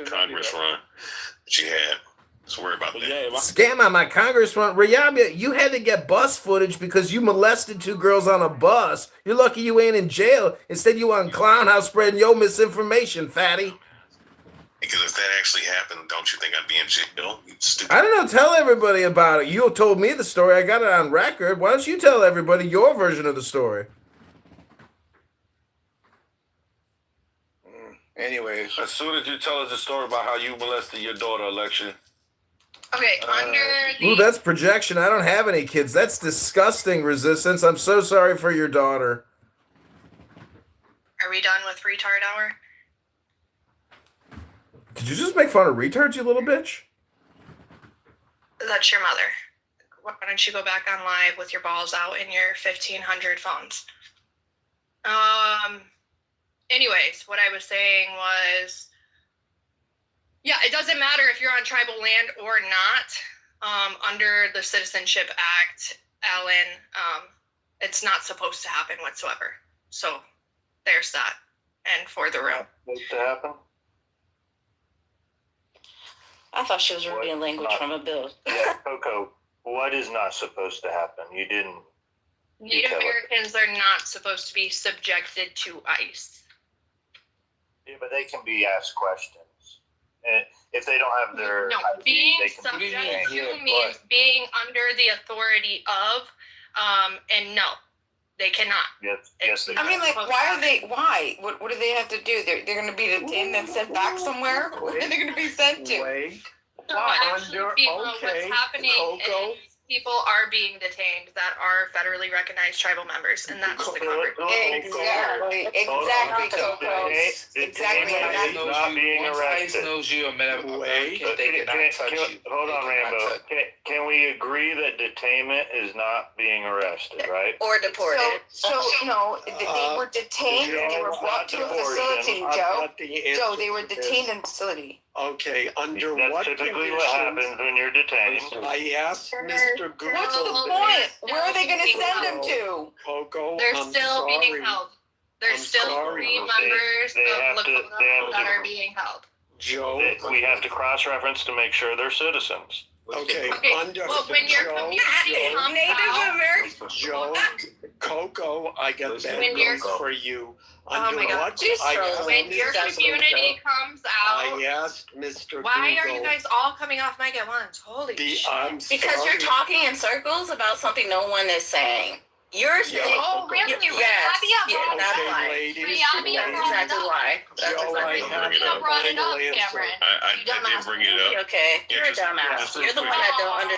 Congress run that you had. Let's worry about that. Scam on my Congress run. Rayabia, you had to get bus footage because you molested 2 girls on a bus. You're lucky you ain't in jail. Instead, you on Clown House spreading your misinformation, fatty. Because if that actually happened, don't you think I'd be in jail? You stupid. I don't know. Tell everybody about it. You told me the story. I got it on record. Why don't you tell everybody your version of the story? Anyways, as soon as you tell us the story about how you molested your daughter, Election. Okay, under the... Ooh, that's projection. I don't have any kids. That's disgusting, Resistance. I'm so sorry for your daughter. Are we done with retard hour? Did you just make fun of retards, you little bitch? That's your mother. Why don't you go back on live with your balls out in your 1500 phones? Anyways, what I was saying was, yeah, it doesn't matter if you're on tribal land or not. Under the Citizenship Act, Alan, it's not supposed to happen whatsoever. So there's that. And for the room. Supposed to happen? I thought she was reading language from a bill. Yeah, Coco, what is not supposed to happen? You didn't. Native Americans are not supposed to be subjected to ICE. Yeah, but they can be asked questions. And if they don't have their ID, being they can subject be to means being under the authority of, and no, they cannot. Yes, they I mean, like, why? What do they have to do? They're going to be detained and sent back somewhere? Where are they going to be sent to? Wait. So actually, what's happening is people are being detained that are federally recognized tribal members, and that's the cover. Exactly, Coco. Exactly. Not being arrested. knows you a American, they cannot touch you. Hold on, Rambo. Can we agree that detainment is not being arrested, right? Or deported. So no, they were detained and they were brought to a facility, Joe. Joe, they were detained in a facility. Okay, under That's what typically conditions? what happens when you're detained. I asked Mr. Google. What's the point? Where are they going to send them to? Coco, They're I'm still sorry. being held. There's still sorry. 3 members of Lakota that are being held. Joe, We have to cross-reference to make sure they're citizens. Okay, under Well, when your community comes out, Joe, Coco, I got bad news for you. Oh my God. I When your community comes out, I asked Mr. why are Google. you guys all coming off mic at once? Holy shit. Because you're talking in circles about something no one is saying. You're saying, Oh, really? yes, Rabia that's Okay, why. ladies. Rabia ladies. brought it Exactly up. why. That's Joe, I exactly have You a brought it up, legal answer. Cameron. I You did dumbass. bring it up. Okay, you're a just- dumbass. just You're the quick. one that don't under.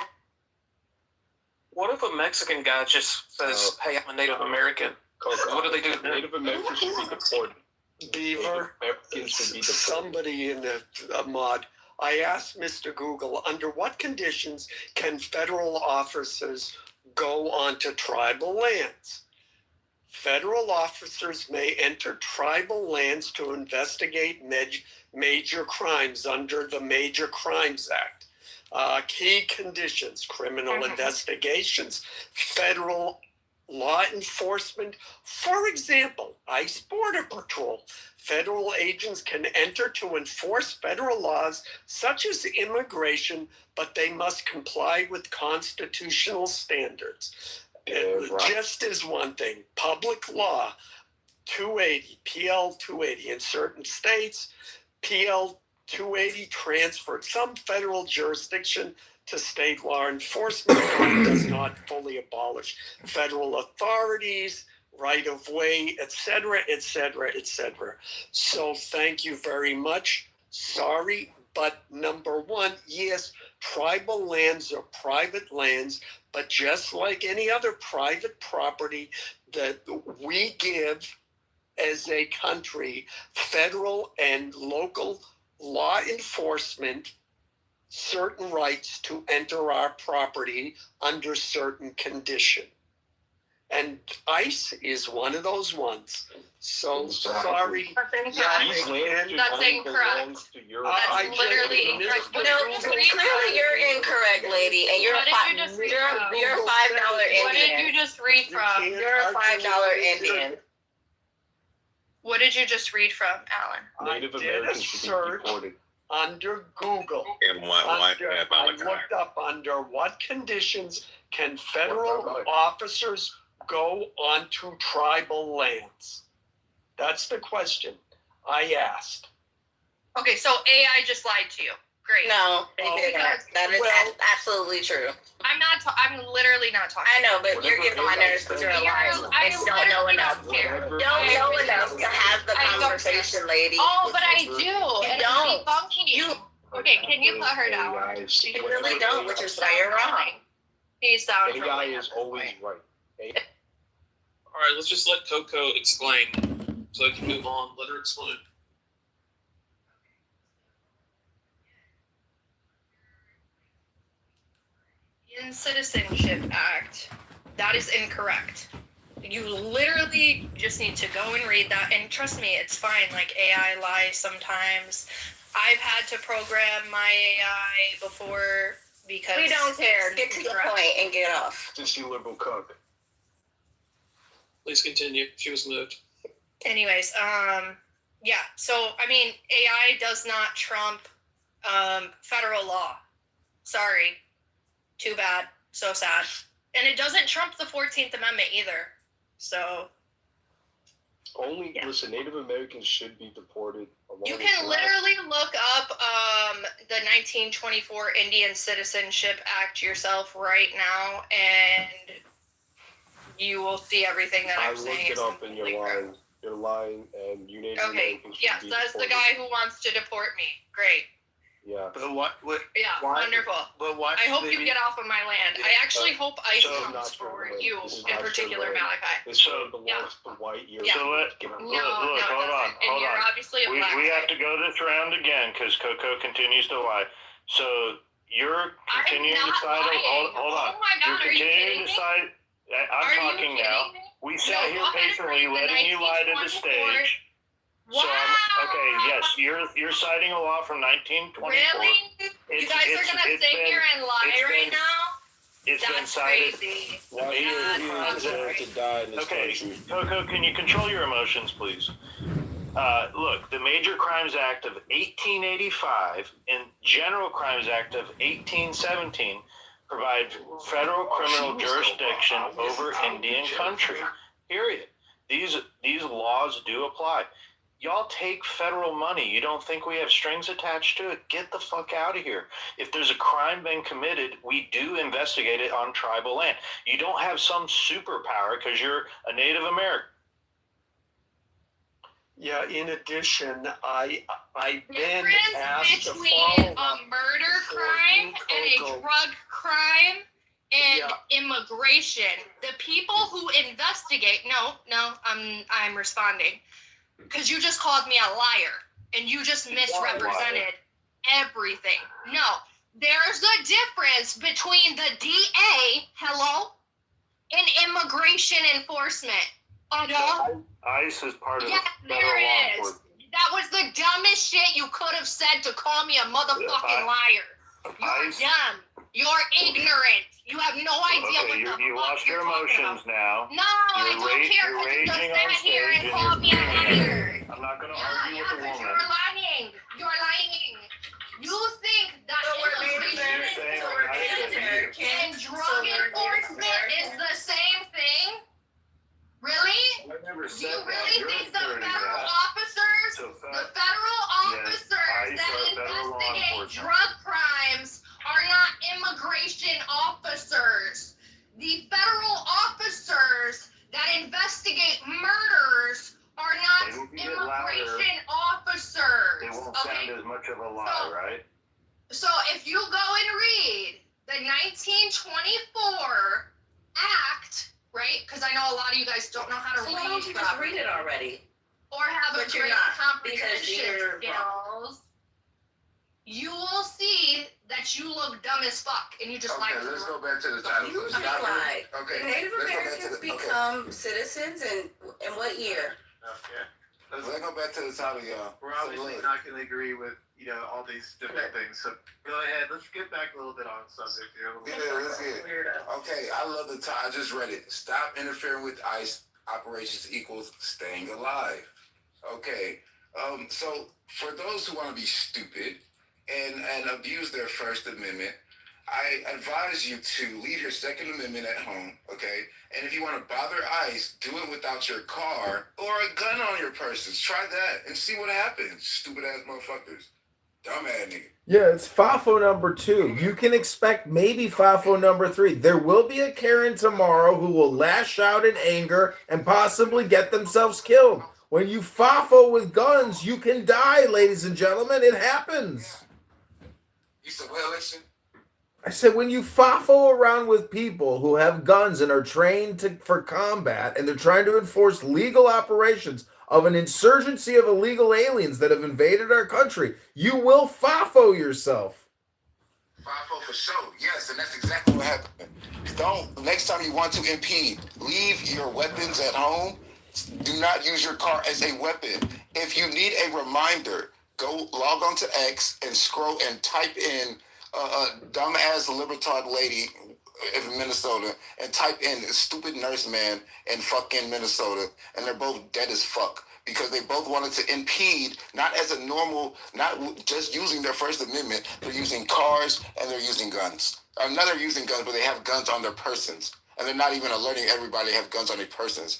What if a Mexican guy just says, "Hey, I'm a Native American"? What do they do? Native Americans should be deported. Beaver, Americans should be deported. somebody in the mod. I asked Mr. Google, under what conditions can federal officers go onto tribal lands? Federal officers may enter tribal lands to investigate major crimes under the Major Crimes Act. Key conditions, criminal investigations, federal law enforcement. For example, ICE Border Patrol. Federal agents can enter to enforce federal laws such as immigration, but they must comply with constitutional standards. Just as one thing, public law 280, PL 280 in certain states, PL 280 transferred some federal jurisdiction to state law enforcement, but it does not fully abolish federal authorities, right of way, etc., etc., etc. So thank you very much. Sorry, but number one, yes, tribal lands are private lands, but just like any other private property that we give as a country, federal and local law enforcement certain rights to enter our property under certain condition. And ICE is one of those ones. So sorry. That's incorrect. That's incorrect. That's literally incorrect. No, clearly you're incorrect, lady, and you're What did you just read from? you're a $5 Indian. What did you just read from? You're a $5 Indian. What did you just read from, Alan? Native Americans should be deported. Under Google, And why I looked up under what conditions can federal officers go onto tribal lands? That's the question I asked. Okay, so AI just lied to you. Great. No, they didn't. Because- That is absolutely true. I'm literally not talking. I know, but you're getting on my nerves because you're a liar and you don't know enough. Don't know enough to have the conversation, lady. Oh, but I do. You and don't. It's debunking. Okay, can you put her down? You really don't, which is why you're wrong. He's down for AI winning is at this always point. right. All right, let's just let Coco explain so I can move on. Let her explain. In Citizenship Act, that is incorrect. You literally just need to go and read that, and trust me, it's fine. Like, AI lies sometimes. I've had to program my AI before because We don't care. Get to the incorrect. point and get off. Since you liberal cook. Please continue. She was moved. Anyways, yeah. So I mean, AI does not trump federal law. Sorry. Too bad. So sad. And it doesn't trump the 14th Amendment either. So Listen, Native Americans should be deported. you can literally look up the 1924 Indian Citizenship Act yourself right now, and you will see everything that I'm I saying. looked it is up and completely you're correct. lying. You're lying, and you Native Okay, Americans should yes, be that's the deported. guy who wants to deport me. Great. Yeah. But what Yeah, why, wonderful. But what? I hope you get off of my land. I actually hope ICE so comes not for your you land. This is in not your particular, land. Malachi. This land belongs to white Europe. Yeah. So look, No, hold no, on, it doesn't. And hold you're on. obviously a black We guy. have to go this round again because Coco continues to lie. So you're continuing to not side. lying. Hold on. Oh my God, You're are you continuing kidding to me? side. I'm Are you talking now. kidding me? We No, sat here go ahead and patiently, read the letting you lie to the 1924. stage. Wow. So okay, yes, you're citing a law from 1924. Really? You guys are gonna sit here and lie right now? It's been That's cited. crazy. Why Eight do you That's deserve to die in this Okay, country? Coco, can you control your emotions, please? Look, the Major Crimes Act of 1885 and General Crimes Act of 1817 provide federal criminal jurisdiction over Indian country. Period. These laws do apply. Y'all take federal money. You don't think we have strings attached to it? Get the fuck out of here. If there's a crime been committed, we do investigate it on tribal land. You don't have some superpower because you're a Native American. Yeah, in addition, I've been Difference asked to between follow a murder crime and a drug crime and immigration. The people who investigate, I'm responding. Because you just called me a liar and you just misrepresented everything. No, there's a difference between the DA, and immigration enforcement. ICE is part of Yeah, the there federal law is. enforcement. That was the dumbest shit you could have said to call me a motherfucking liar. You're dumb. You're ignorant. You have no idea what the fuck you lost your emotions now. No, I don't care because you just sat here and called me a liar. I'm not going to argue with the woman. You're lying. You're lying. You think that immigration and drug enforcement is the same thing? Really? I never Do said you really that. think the federal officers that investigate drug crimes are not immigration officers? The federal officers that investigate murders are not immigration officers. They won't sound as much of a lie, right? So if you go and read the 1924 Act, right? Because I know a lot of you guys don't know how to read. Why don't you just read it already? Or have But a you're great not, comprehension because you're skills. You will see that you look dumb as fuck, and you just Okay, let's go back to the title. You just lied. Okay, The Native let's go back Americans to the, become citizens in what year? Okay. Let's go back to the title, y'all. We're obviously not going to agree with, all these different things. So go ahead. Let's get back a little bit on subject here. Yeah, let's get it. Okay, I love the title. I just read it. Stop interfering with ICE operations equals staying alive. Okay, so for those who want to be stupid and abuse their First Amendment, I advise you to leave your Second Amendment at home, okay? And if you want to bother ICE, do it without your car or a gun on your persons. Try that and see what happens, stupid ass motherfuckers. Dumb ass nigga. Yeah, it's FAFO number 2. You can expect maybe FAFO number 3. There will be a Karen tomorrow who will lash out in anger and possibly get themselves killed. When you FAFO with guns, you can die, ladies and gentlemen. It happens. You said, well, listen. I said, when you FAFO around with people who have guns and are trained for combat, and they're trying to enforce legal operations of an insurgency of illegal aliens that have invaded our country, you will FAFO yourself. FAFO for sure, yes, and that's exactly what happened. Next time you want to impede, leave your weapons at home. Do not use your car as a weapon. If you need a reminder, go log on to X and scroll and type in dumbass libertard lady in Minnesota and type in stupid nurse man in fucking Minnesota, and they're both dead as fuck because they both wanted to impede, not as a normal, not just using their First Amendment, they're using cars and they're using guns. Not they're using guns, but they have guns on their persons, and they're not even alerting everybody they have guns on their persons.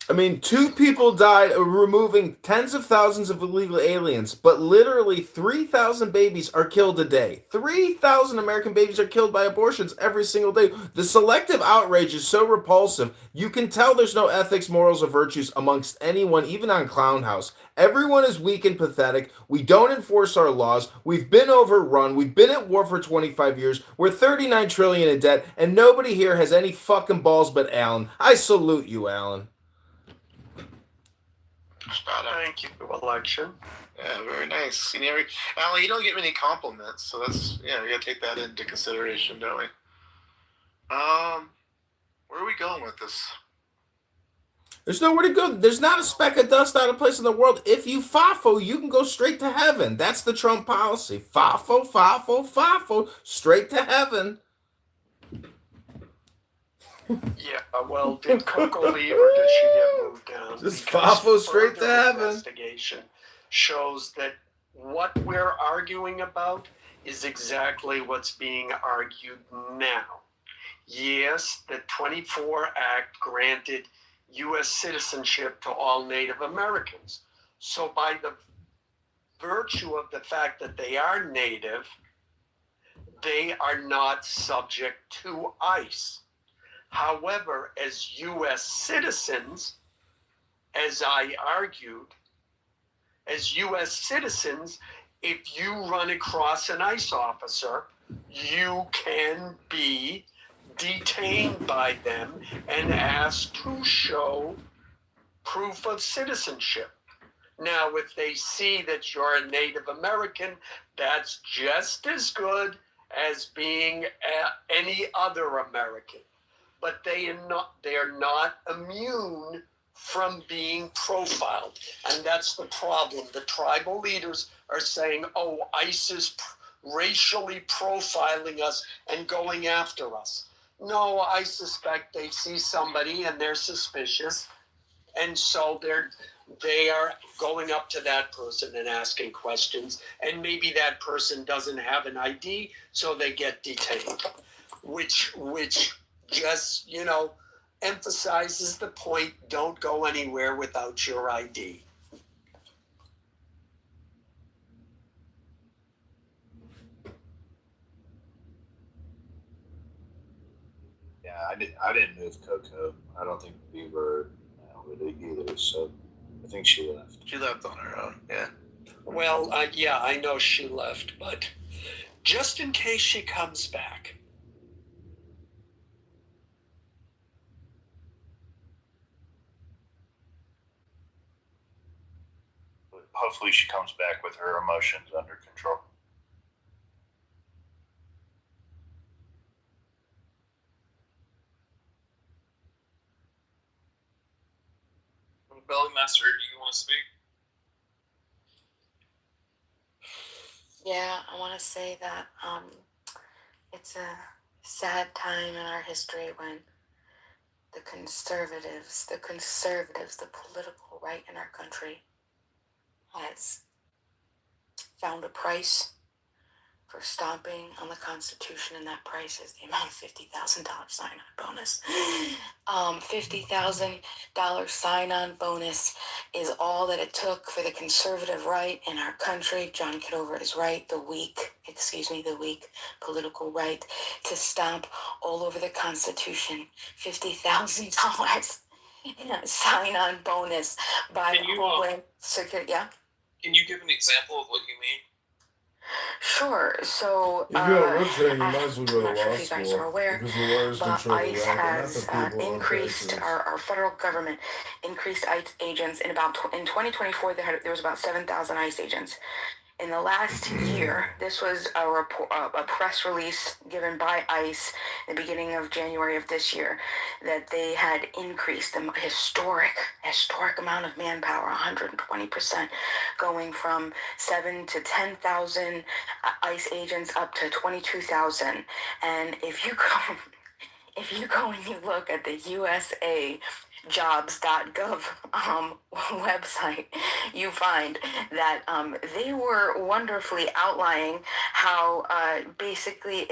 I mean, 2 people died removing tens of thousands of illegal aliens, but literally 3,000 babies are killed a day. 3,000 American babies are killed by abortions every single day. The selective outrage is so repulsive, you can tell there's no ethics, morals, or virtues amongst anyone, even on Clown House. Everyone is weak and pathetic. We don't enforce our laws. We've been overrun. We've been at war for 25 years. We're $39 trillion in debt, and nobody here has any fucking balls but Alan. I salute you, Alan. Thank you, election. Yeah, very nice. Alan, you don't get many compliments, so that's we gotta take that into consideration, don't we? Where are we going with this? There's nowhere to go. There's not a speck of dust out of place in the world. If you FAFO, you can go straight to heaven. That's the Trump policy. FAFO, FAFO, FAFO, straight to heaven. Yeah, well, did Coco leave or did she get moved down? Just FAFO straight to heaven. Investigation shows that what we're arguing about is exactly what's being argued now. Yes, the 24 Act granted U.S. citizenship to all Native Americans, So by the virtue of the fact that they are native, they are not subject to ICE. However, as U.S. citizens, as I argued, as U.S. citizens, if you run across an ICE officer, you can be detained by them and asked to show proof of citizenship. Now, if they see that you're a Native American, that's just as good as being any other American. But they are not immune from being profiled. And that's the problem. The tribal leaders are saying, oh, ICE is racially profiling us and going after us. No, I suspect they see somebody and they're suspicious. And so they are going up to that person and asking questions. And maybe that person doesn't have an ID, so they get detained, which just, emphasizes the point, don't go anywhere without your ID. Yeah, I didn't move Coco. I don't think Beaver would either, so I think she left. She left on her own, yeah. Well, yeah, I know she left, but just in case she comes back. Hopefully she comes back with her emotions under control. Belly Master, do you want to speak? Yeah, I want to say that it's a sad time in our history when the conservatives, the political right in our country has found a price for stomping on the Constitution, and that price is the amount of $50,000 sign-on bonus. $50,000 sign-on bonus is all that it took for the conservative right in our country. John Kitover is right. The weak political right to stomp all over the Constitution. $50,000 sign-on bonus by Homeland Security. Yeah. Can you give an example of what you mean? Sure. So, if you're a rotating, you might as well go to I'm not sure law if you guys school are aware, because the lawyers but control the ICE racket, not has the people on increased cases. our federal government increased ICE agents in 2024. There was about 7,000 ICE agents. In the last year, this was a press release given by ICE in the beginning of January of this year, that they had increased the historic amount of manpower, 120%, going from 7,000 to 10,000 ICE agents up to 22,000. And if you go and you look at the USA jobs.gov website, you find that they were wonderfully outlining how basically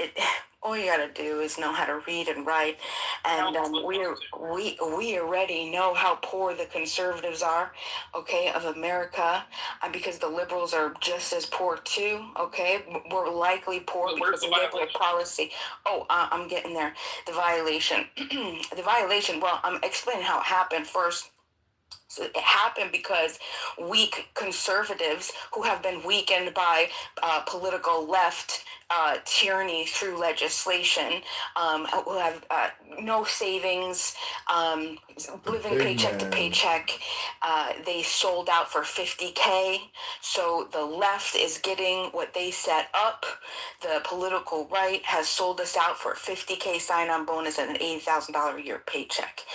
all you gotta do is know how to read and write, and we already know how poor the conservatives are, okay, of America, because the liberals are just as poor too, okay. We're likely poor because of liberal policy. I'm getting there. The violation. Well, I'm explaining how it happened first. So it happened because weak conservatives who have been weakened by political left tyranny through legislation, who have no savings, living paycheck to paycheck. They sold out for $50K. So the left is getting what they set up. The political right has sold us out for $50K sign-on bonus and an $80,000 a year paycheck.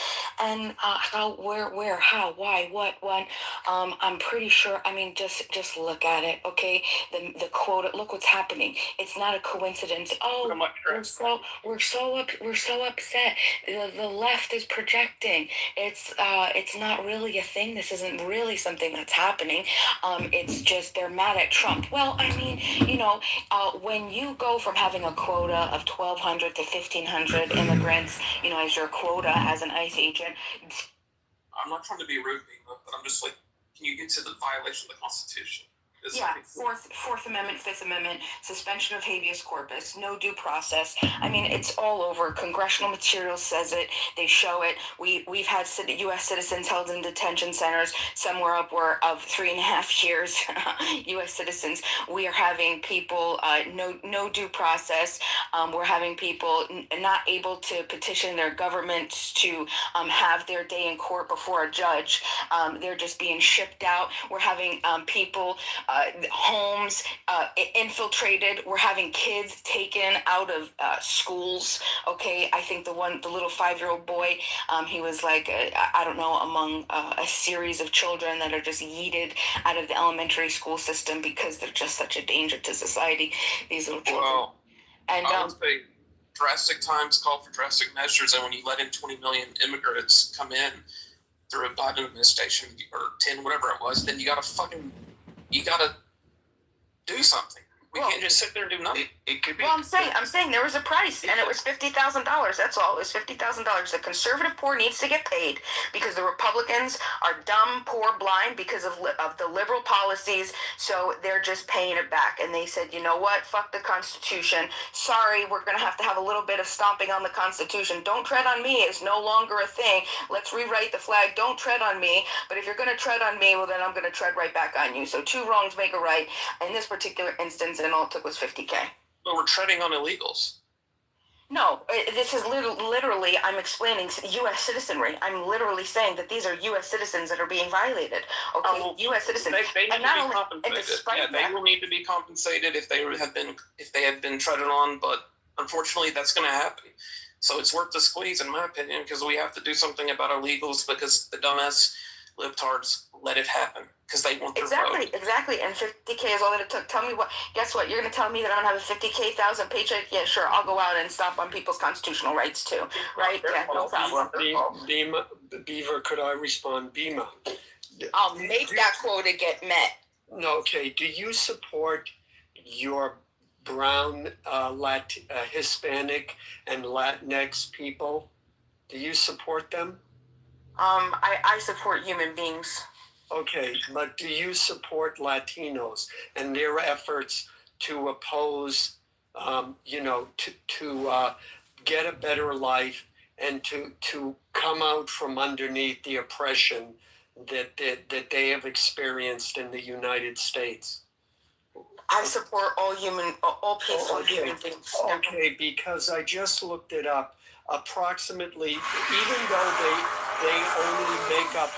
And how, where, how, why, what, when? I'm pretty sure. I mean, just look at it, okay? The quota. Look what's happening. It's not a coincidence. Oh, we're so upset. The left is projecting. It's not really a thing. This isn't really something that's happening. It's just they're mad at Trump. Well, I mean, when you go from having a quota of 1,200 to 1,500 immigrants, as your quota as an ICE agent. I'm not trying to be rude, but I'm just like, can you get to the violation of the Constitution? Yeah, Fourth Amendment, Fifth Amendment, suspension of habeas corpus, no due process. I mean, it's all over. Congressional material says it. They show it. We've had U.S. citizens held in detention centers, somewhere upward of 3.5 years. U.S. citizens. We are having people no due process. We're having people not able to petition their governments to have their day in court before a judge. They're just being shipped out. We're having people. Homes infiltrated. We're having kids taken out of schools. Okay, I think the little 5-year-old boy, he was like, I don't know, among a series of children that are just yeeted out of the elementary school system because they're just such a danger to society. These little children. Well, and I would say drastic times call for drastic measures, and when you let in 20 million immigrants come in through a Biden administration or 10, whatever it was, then you gotta do something. We can't just sit there and do nothing. It could be. Well, I'm saying there was a price, and it was $50,000. That's all. It was $50,000. The conservative poor needs to get paid because the Republicans are dumb, poor, blind because of the liberal policies. So they're just paying it back. And they said, you know what? Fuck the Constitution. Sorry, we're going to have a little bit of stomping on the Constitution. Don't tread on me is no longer a thing. Let's rewrite the flag. Don't tread on me. But if you're going to tread on me, well, then I'm going to tread right back on you. So 2 wrongs make a right. In this particular instance, and all it took was $50K. But we're treading on illegals. No, this is literally, I'm explaining U.S. citizenry. I'm literally saying that these are U.S. citizens that are being violated. Okay, U.S. citizens. They need to be compensated. They will need to be compensated if they had been treaded on. But unfortunately, that's going to happen. So it's worth the squeeze, in my opinion, because we have to do something about illegals because the dumbass libtards let it happen because they want their vote. Exactly. And $50K is all that it took. Tell me what? Guess what? You're going to tell me that I don't have a $50,000 paycheck? Yeah, sure. I'll go out and stomp on people's constitutional rights too. Right? Yeah, no problem. Beaver, could I respond? Bima. I'll make that quota get met. No, okay. Do you support your brown, Hispanic, and Latinx people? Do you support them? I support human beings. Okay, but do you support Latinos and their efforts to oppose, to get a better life and to come out from underneath the oppression that they have experienced in the United States? I support all peaceful human beings. Okay, because I just looked it up. Approximately, even though they only make up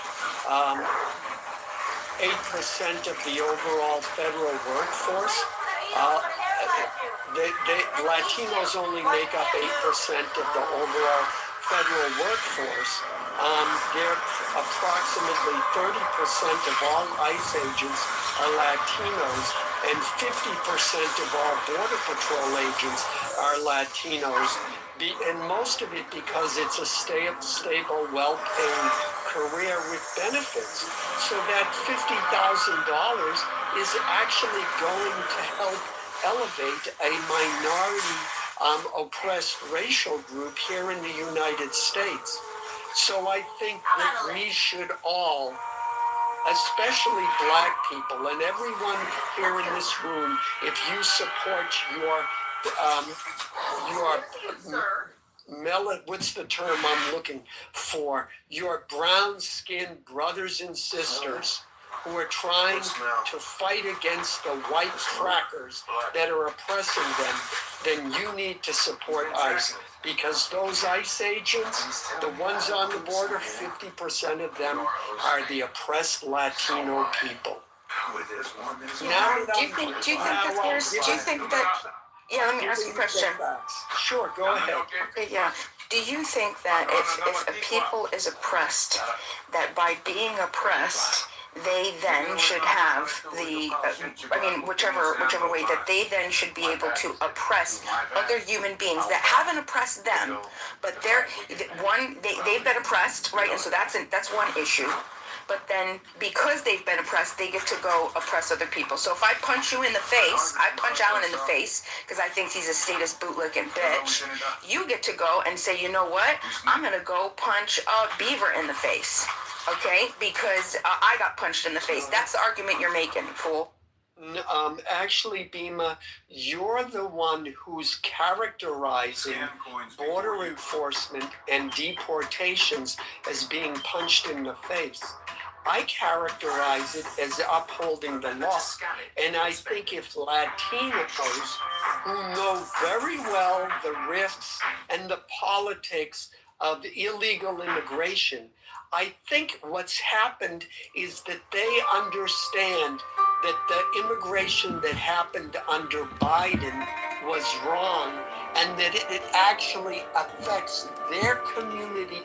8% of the overall federal workforce, Latinos only make up 8% of the overall federal workforce. They're approximately 30% of all ICE agents are Latinos, and 50% of all Border Patrol agents are Latinos. And most of it because it's a stable, well-paying career with benefits. So that $50,000 is actually going to help elevate a minority oppressed racial group here in the United States. So I think that we should all, especially Black people and everyone here in this room, if you support what's the term I'm looking for? Your brown-skinned brothers and sisters who are trying to fight against the white crackers that are oppressing them, then you need to support ICE. Because those ICE agents, the ones on the border, 50% of them are the oppressed Latino people. Yeah, let me ask you a question. Sure, go ahead. Okay, yeah. Do you think that if a people is oppressed, that by being oppressed, they then should have whichever way, that they then should be able to oppress other human beings that haven't oppressed them, but they've been oppressed, right? And so that's one issue. But then, because they've been oppressed, they get to go oppress other people. So if I punch you in the face, I punch Alan in the face, because I think he's a statist bootlicking bitch, you get to go and say, you know what? I'm going to go punch Beaver in the face. Okay, because I got punched in the face. That's the argument you're making, fool. Actually, Bima, you're the one who's characterizing border enforcement and deportations as being punched in the face. I characterize it as upholding the law. And I think if Latinos who know very well the risks and the politics of illegal immigration, I think what's happened is that they understand that the immigration that happened under Biden was wrong and that it actually affects their community.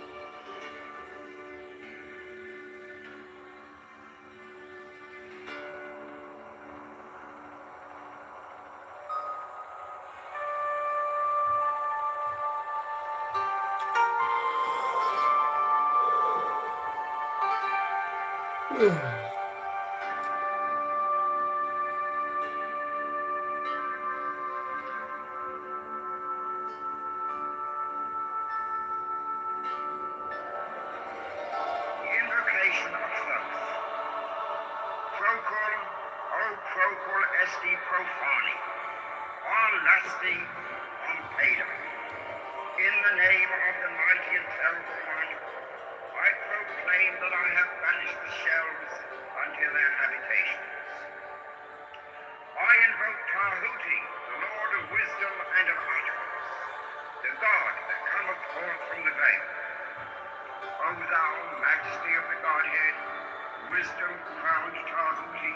Invocation of slugs. Procul, o procul esti profani, on lasti, on pedum. In the name of the mighty and terrible one, I proclaim that I have banished the shells unto their habitations. I invoke Tahuti, the Lord of wisdom and of utterance, the God that cometh forth from the veil. O thou, majesty of the Godhead, wisdom crowned Tahuti,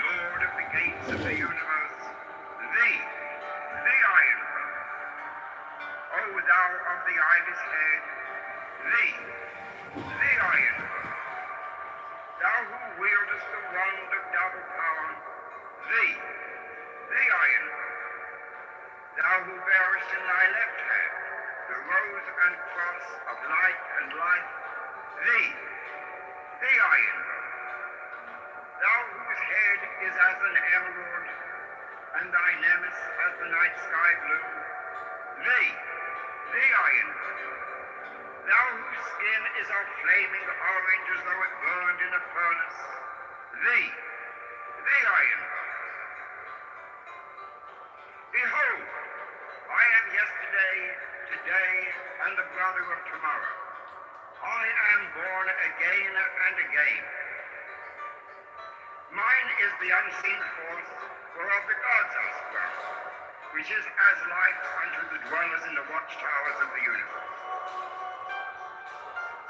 Lord of the gates of the universe, thee I invoke. O thou of the ibis head, thee I invoke. Thou who wieldest the wand of double power, thee I invoke. Thou who bearest in thy left hand the rose and cross of light and life, thee I invoke. Thou whose head is as an emerald, and thy nemes as the night sky blue, thee I invoke. Thou whose skin is of flaming orange as though it burned in a furnace, thee I invoke. Behold, I am yesterday, today, and the brother of tomorrow. I am born again and again. Mine is the unseen force whereof the gods are sprung, which is as light unto the dwellers in the watchtowers of the universe.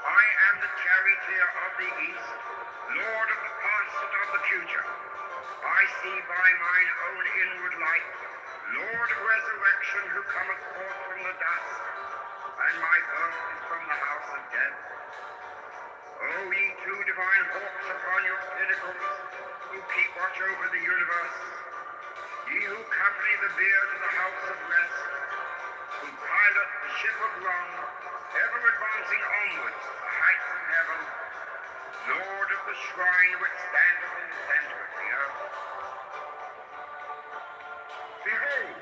I am the charioteer of the east, lord of the past and of the future. I see by mine own inward light, Lord of resurrection, who cometh forth from the dust, and my birth is from the house of death. O ye two divine hawks upon your pinnacles, who keep watch over the universe, ye who accompany the bier to the house of rest, who pilot the ship of wrong, ever advancing onwards to the heights of heaven, Lord of the shrine which standeth in the center of the earth. Behold,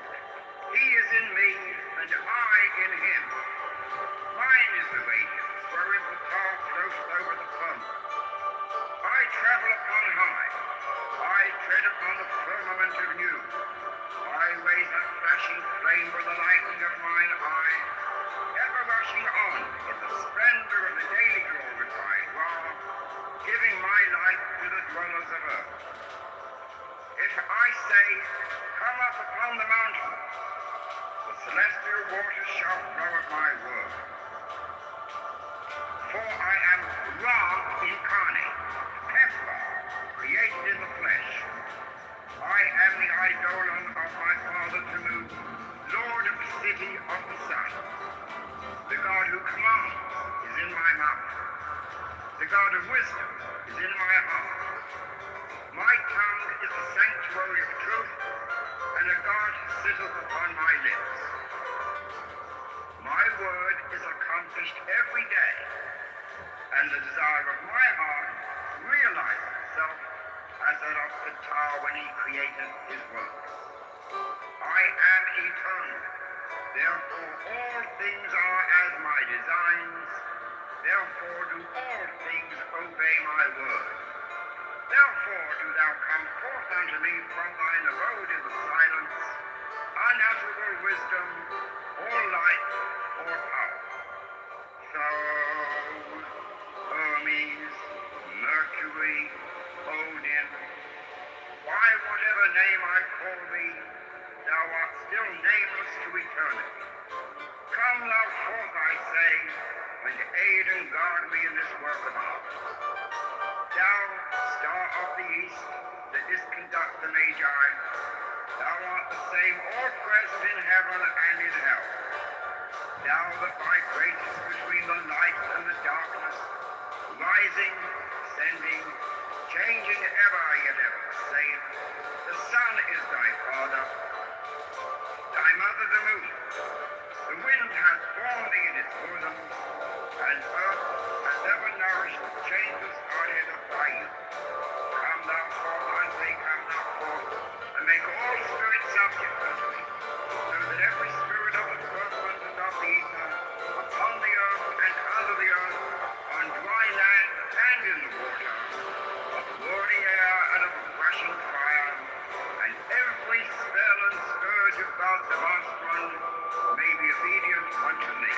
he is in me, and I in him. Mine is the radiance, wherein the tar floats over the plumb. I travel upon high. I tread upon the firmament of new. I raise a flashing flame with the lightning of mine eye, ever rushing on in the splendor of the daily glorified Ra, giving my light to the dwellers of earth. If I say, come up upon the mountain, the celestial waters shall flow at my word. For I am Ra incarnate, Kitover, created in the flesh. I am the eidolon of my father Tamu, Lord of the city of the sun. The God who commands is in my mouth. The God of wisdom is in my heart. My tongue is the sanctuary of truth, and a God sitteth upon my lips. My word is accomplished every day, and the desire of my heart realizes itself as that of Kitover when he created his works. I am eternal, therefore all things are as my designs, therefore do all things obey my word. Therefore do thou come forth unto me from thine abode in the silence, unutterable wisdom, or light, or power. So, Hermes, Mercury, Odin, by whatever name I call thee, thou art still nameless to eternity. Come thou forth, I say, and aid and guard me in this work of art. Thou, star of the east, that didst conduct the Magi, thou art the same all present in heaven and in hell. Thou that vibratest between the light and the darkness, rising, descending, changing ever yet ever the same. The sun is thy father, thy mother the moon. The wind hath formed thee in its bosom, and earth hath ever nourished the changeless Godhead of thy youth. Come thou forth, I say, come thou forth, and make all spirits subject unto thee, so that every spirit of the firmament and of the ether, upon the earth and under the earth, on dry land and in the water, of wordy air and of rushing fire, and every spell and scourge of God the vast one, may be obedient unto me.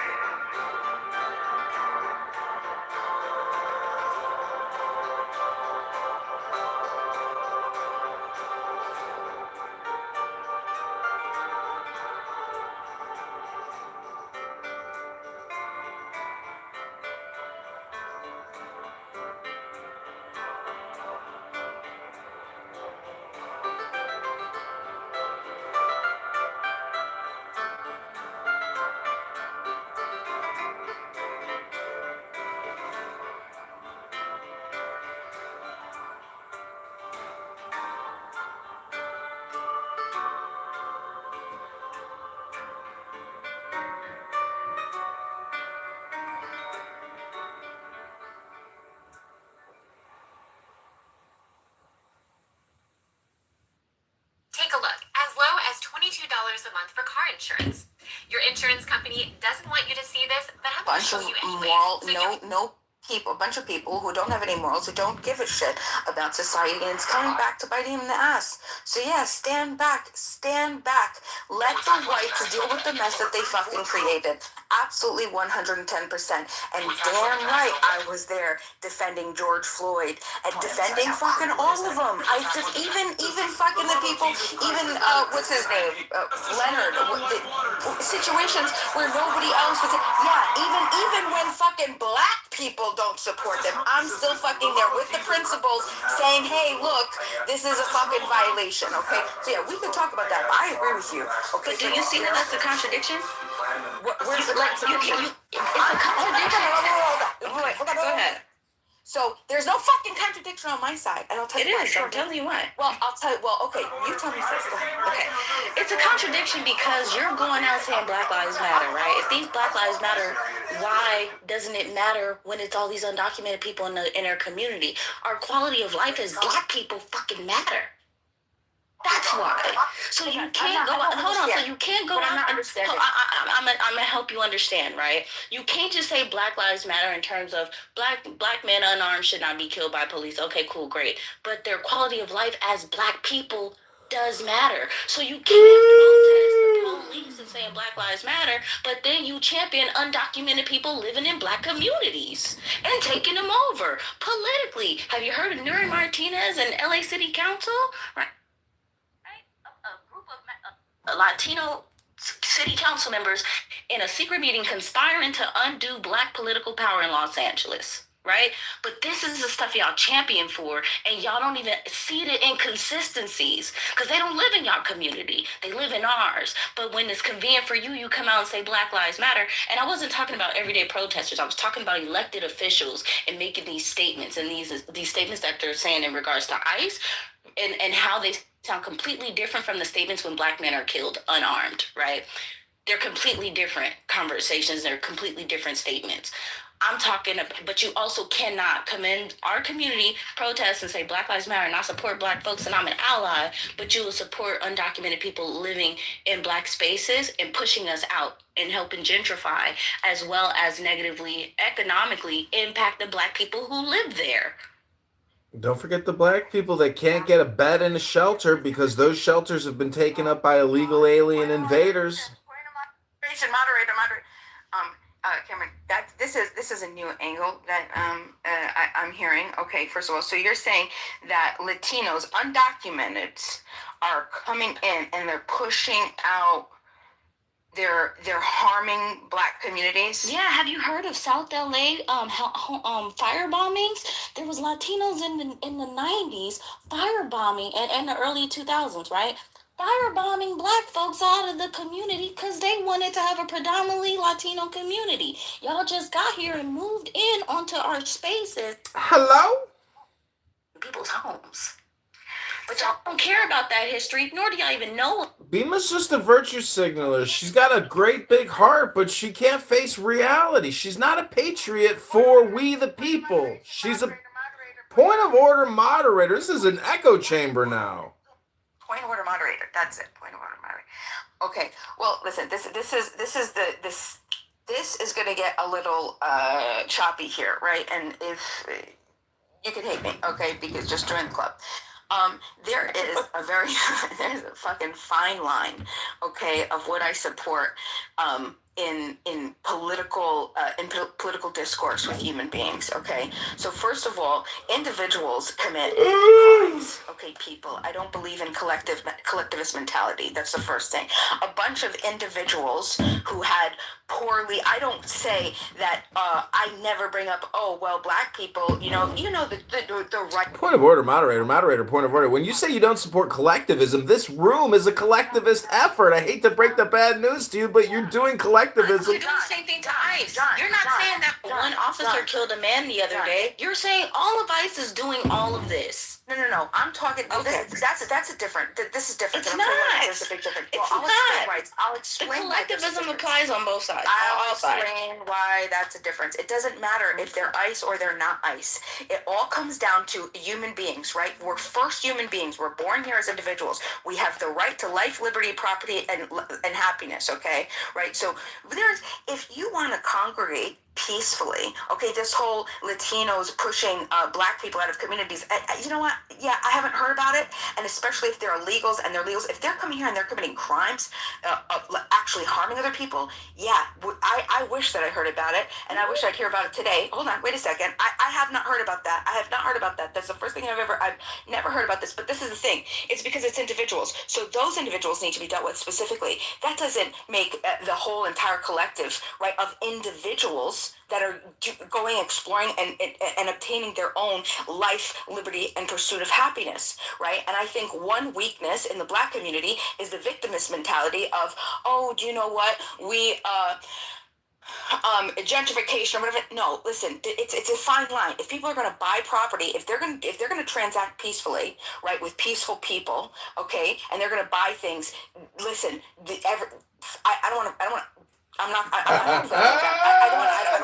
Take a look. As low as $22 a month for car insurance. Your insurance company doesn't want you to see this, but I'm going to show you anyways. A bunch of people who don't have any morals, who don't give a shit about society, and it's coming back to bite him in the ass. So yeah, stand back. Let the whites deal with the mess that they fucking created. Absolutely 110%. And damn right I was there defending George Floyd and defending fucking all of them. I just, even fucking the people, even, what's his name? Leonard. Situations where nobody else was, yeah, even when fucking black people don't support them, I'm still fucking there with the principals saying, hey, look, this is a fucking violation, okay? So yeah, we could talk about that, but I agree with you, okay? But do you see that that's a contradiction? Where's the contradiction? It's a contradiction. Wait, Go ahead. So there's no fucking contradiction on my side, and I'll tell you why. It is. I'm telling you why. Well, I'll tell you. Well, okay, you tell me first. Go ahead. Okay, it's a contradiction because you're going out saying Black Lives Matter, right? If these Black Lives Matter, why doesn't it matter when it's all these undocumented people in our community? Our quality of life as Black people fucking matter. That's why. So you can't go out. Hold on. So you can't go out. I'm gonna help you understand, right? You can't just say Black Lives Matter in terms of black men unarmed should not be killed by police. Okay, cool, great. But their quality of life as Black people does matter. So you can't protest the police and saying Black Lives Matter, but then you champion undocumented people living in Black communities and taking them over politically. Have you heard of Nuri Martinez and LA City Council? Right. Latino city council members in a secret meeting conspiring to undo Black political power in Los Angeles, right? But this is the stuff y'all champion for, and y'all don't even see the inconsistencies because they don't live in y'all community. They live in ours. But when it's convenient for you, you come out and say Black Lives Matter. And I wasn't talking about everyday protesters. I was talking about elected officials and making these statements, and these statements that they're saying in regards to ICE and how they sound completely different from the statements when Black men are killed unarmed, right? They're completely different conversations. They're completely different statements. I'm talking, but you also cannot commend our community protests and say Black Lives Matter and not support Black folks and I'm an ally, but you will support undocumented people living in Black spaces and pushing us out and helping gentrify, as well as negatively economically impact the Black people who live there. Don't forget the Black people that can't get a bed in a shelter because those shelters have been taken up by illegal alien invaders. Moderator. Cameron, this is a new angle that I'm hearing. Okay, first of all, so you're saying that Latinos, undocumented, are coming in and they're pushing out. They're harming Black communities. Yeah, have you heard of South LA fire bombings? There was Latinos in the 90s firebombing and in the early 2000s, right? Firebombing Black folks out of the community because they wanted to have a predominantly Latino community. Y'all just got here and moved in onto our spaces. Hello? People's homes. But y'all don't care about that history, nor do y'all even know. Bima's just a virtue signaler. She's got a great big heart, but she can't face reality. She's not a patriot for we the people. She's a point of order moderator. This is an echo chamber now. Point of order moderator. That's it. Point of order moderator. Okay. Well, listen. This is going to get a little choppy here, right? And if you can hate me, okay, because just join the club. There is there's a fucking fine line, okay, of what I support in political discourse with human beings, okay? So first of all, individuals commit crimes, okay, people. I don't believe in collectivist mentality. That's the first thing. A bunch of individuals who had poorly, I don't say that I never bring up, oh, well, Black people, the right. Point of order, moderator, point of order. When you say you don't support collectivism, this room is a collectivist effort. I hate to break the bad news to you, but you're doing collectivism. You're doing the same thing to ICE. You're not saying that one officer killed a man the other day. You're saying all of ICE is doing all of this. No. I'm talking. Okay. That's a different. This is different. It's not. There's a big difference. It's I'll not. I'll explain. Collectivism applies on both sides. I'll explain why that's a difference. It doesn't matter if they're ICE or they're not ICE. It all comes down to human beings, right? We're first human beings. We're born here as individuals. We have the right to life, liberty, property, and happiness. Okay, right? So if you want to congregate peacefully, okay, this whole Latinos pushing Black people out of communities, you know what? Yeah, I haven't heard about it, and especially if they're illegals and they're legals, if they're coming here and they're committing crimes, actually harming other people, yeah, I wish that I heard about it, and I wish I'd hear about it today. Hold on, wait a second. I have not heard about that. I have not heard about that. That's the first thing I've never heard about this, but this is the thing. It's because it's individuals. So those individuals need to be dealt with specifically. That doesn't make the whole entire collective, right, of individuals that are going, exploring, and obtaining their own life, liberty, and pursuit of happiness, right? And I think one weakness in the Black community is the victimist mentality of, oh, do you know what? We gentrification or whatever. No, listen, it's a fine line. If people are going to buy property, if they're going to transact peacefully, right, with peaceful people, okay, and they're going to buy things, listen, I don't want to. I don't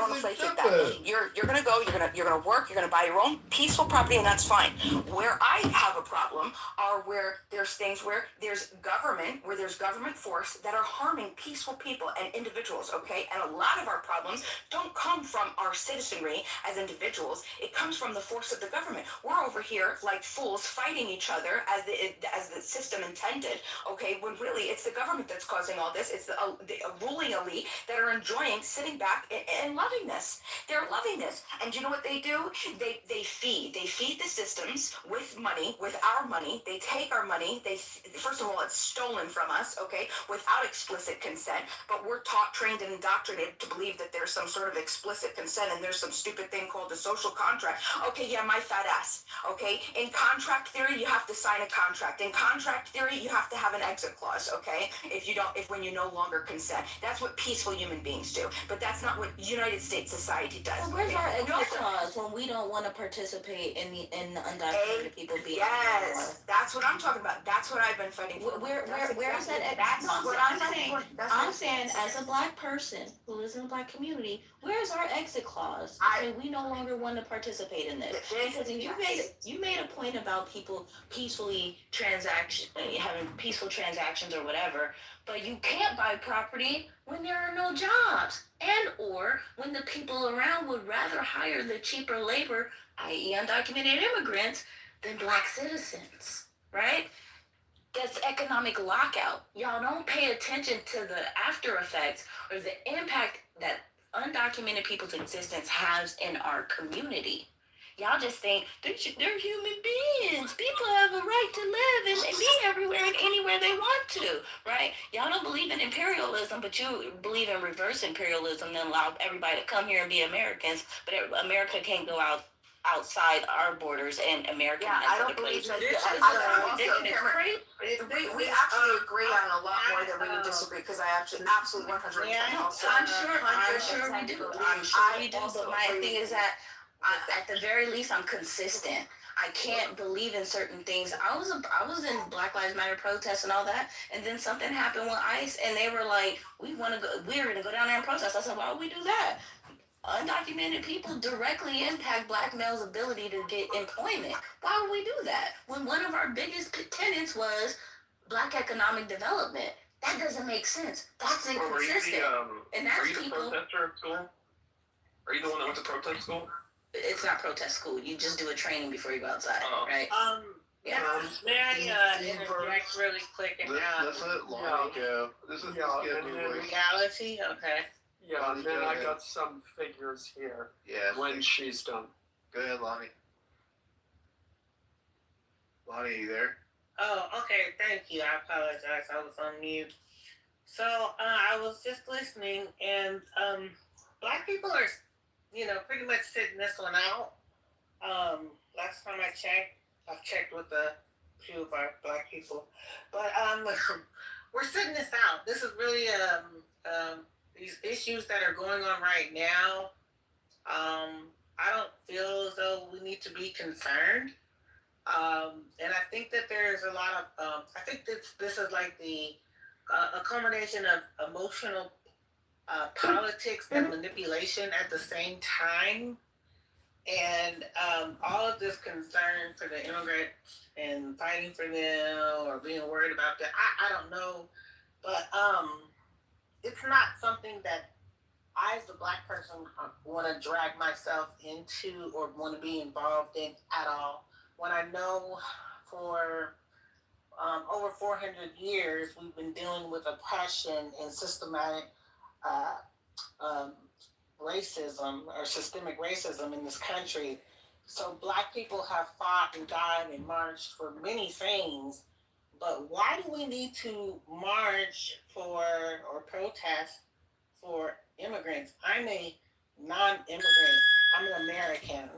want to play like that. You're gonna go. You're gonna work. You're gonna buy your own peaceful property, and that's fine. Where I have a problem are where there's things where there's government force that are harming peaceful people and individuals. Okay, and a lot of our problems don't come from our citizenry as individuals. It comes from the force of the government. We're over here like fools fighting each other as the system intended. Okay, when really it's the government that's causing all this. It's the ruling elite that are enjoying sitting back and loving this. They're loving this. And you know what they do? They feed the systems with money, with our money. They take our money. First of all, it's stolen from us, okay, without explicit consent. But we're taught, trained, and indoctrinated to believe that there's some sort of explicit consent and there's some stupid thing called a social contract. Okay, yeah, my fat ass. Okay, in contract theory, you have to sign a contract. In contract theory, you have to have an exit clause. Okay, if when you no longer consent, that's what peaceful human beings do. But that's not what United States society does. Well, where's our exit clause when we don't want to participate in the undocumented people being? Yes, that's what I'm talking about. That's what I've been fighting for. Where is that? That's what I'm saying. I'm saying, as a black person who lives in a black community, where's our exit clause? We no longer want to participate in this. Because you made a point about people peacefully having peaceful transactions or whatever, but you can't buy property when there are no jobs, and or when the people around would rather hire the cheaper labor, i.e. undocumented immigrants, than black citizens, right? That's economic lockout. Y'all don't pay attention to the after effects or the impact that undocumented people's existence has in our community. Y'all just think they're human beings. People have a right to live and be everywhere and anywhere they want to, right? Y'all don't believe in imperialism, but you believe in reverse imperialism and allow everybody to come here and be Americans, but America can't go outside our borders and American. Yeah, I don't believe that. We actually agree on a lot more than we would disagree, because I actually absolutely 100%. I'm sure we do. But my thing is that at the very least, I'm consistent. I can't believe in certain things. I was in Black Lives Matter protests and all that, and then something happened with ICE, and they were like, we're gonna go down there and protest. I said, why would we do that? Undocumented people directly impact black males' ability to get employment. Why would we do that? When one of our biggest tenets was black economic development. That doesn't make sense. That's inconsistent. And that's people. Protester at school? Are you the one that went to protest school? It's not protest school. You just do a training before you go outside, right? May I interject really quick and Let's let Lonnie go. This is reality, okay. Yeah, and then I got some figures here. Yeah. When she's done. Go ahead, Lonnie. Lonnie, are you there? Oh, okay. Thank you. I apologize. I was on mute. So I was just listening, and black people are, pretty much sitting this one out. Last time I checked, I've checked with a few of our black people, but we're sitting this out. This is really these issues that are going on right now. I don't feel as though we need to be concerned. And I think that there's a lot of, I think this is like a combination of emotional politics and manipulation at the same time. And all of this concern for the immigrants and fighting for them or being worried about that, I don't know. But it's not something that I, as a black person, want to drag myself into or want to be involved in at all. When I know for over 400 years, we've been dealing with oppression and systematic racism or systemic racism in this country. So black people have fought and died and marched for many things, but why do we need to march for or protest for immigrants? I'm a non-immigrant. I'm an American.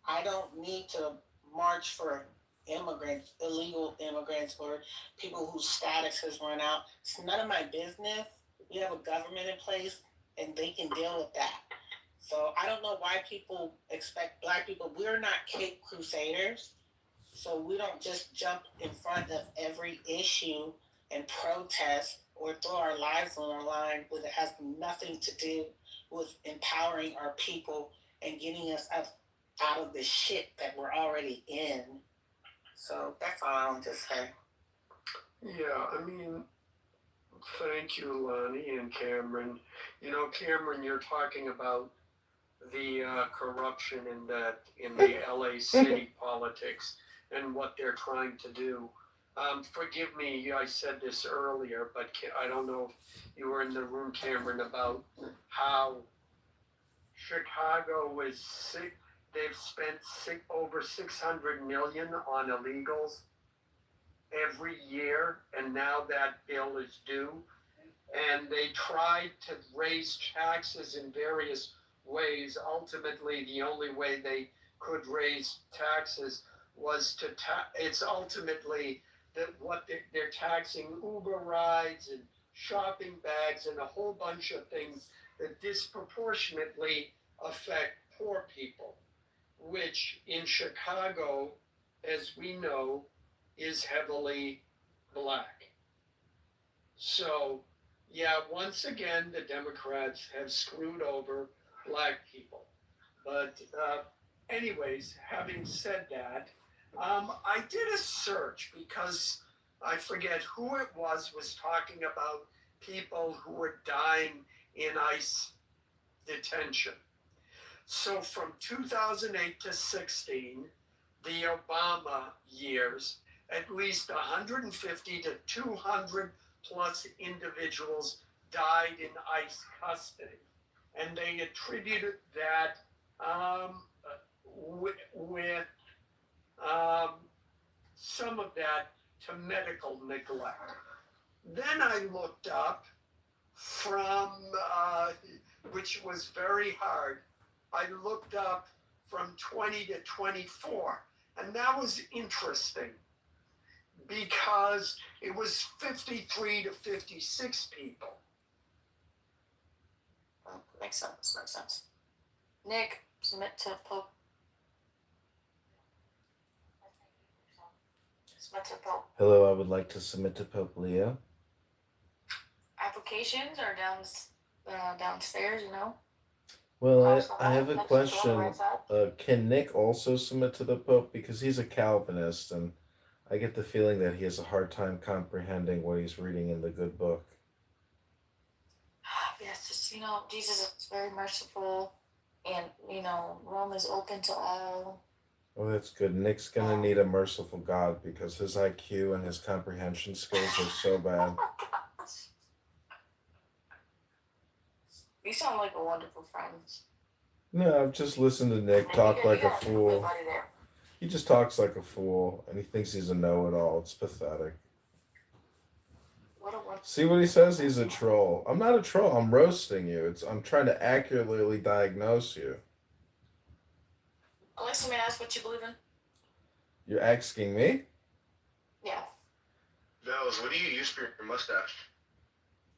I don't need to march for immigrants, illegal immigrants, or people whose status has run out. It's none of my business. We have a government in place, and they can deal with that. So I don't know why people expect black people. We're not Cape Crusaders, so we don't just jump in front of every issue and protest or throw our lives on the line when it has nothing to do with empowering our people and getting us out of the shit that we're already in. So that's all I want to say. Yeah, I mean, thank you, Lonnie and Cameron. Cameron, you're talking about the corruption in the LA city politics and what they're trying to do. Forgive me, I said this earlier, but I don't know if you were in the room, Cameron, about how Chicago is sick. They've spent over $600 million on illegals every year, and now that bill is due. And they tried to raise taxes in various ways. Ultimately, the only way they could raise taxes was it's ultimately that what they're taxing Uber rides and shopping bags, and a whole bunch of things that disproportionately affect poor people, which in Chicago, as we know, is heavily black. So, yeah, once again, the Democrats have screwed over black people. But anyways, having said that, I did a search because I forget who it was talking about people who were dying in ICE detention. So from 2008 to 16, the Obama years, at least 150 to 200 plus individuals died in ICE custody. And they attributed that with some of that to medical neglect. Then I looked up from, which was very hard, I looked up from 20 to 24. And that was interesting because it was 53 to 56 people. Makes sense. Nick, submit to Pope. Submit to Pope. Hello, I would like to submit to Pope Leo. Applications are downstairs, you know. Well, I have a question. Can Nick also submit to the Pope? Because he's a Calvinist, and I get the feeling that he has a hard time comprehending what he's reading in the good book. Yes, just, Jesus is very merciful, and, Rome is open to all. Well, that's good. Nick's gonna need a merciful God because his IQ and his comprehension skills are so bad. You sound like a wonderful friend. No, I've just listened to Nick talk like a fool. He just talks like a fool, and he thinks he's a know-it-all. It's pathetic. See what he says? He's a troll. I'm not a troll. I'm roasting you. I'm trying to accurately diagnose you. Alexa, may I ask what you believe in? You're asking me? Yeah. Vels, what do you use for your mustache?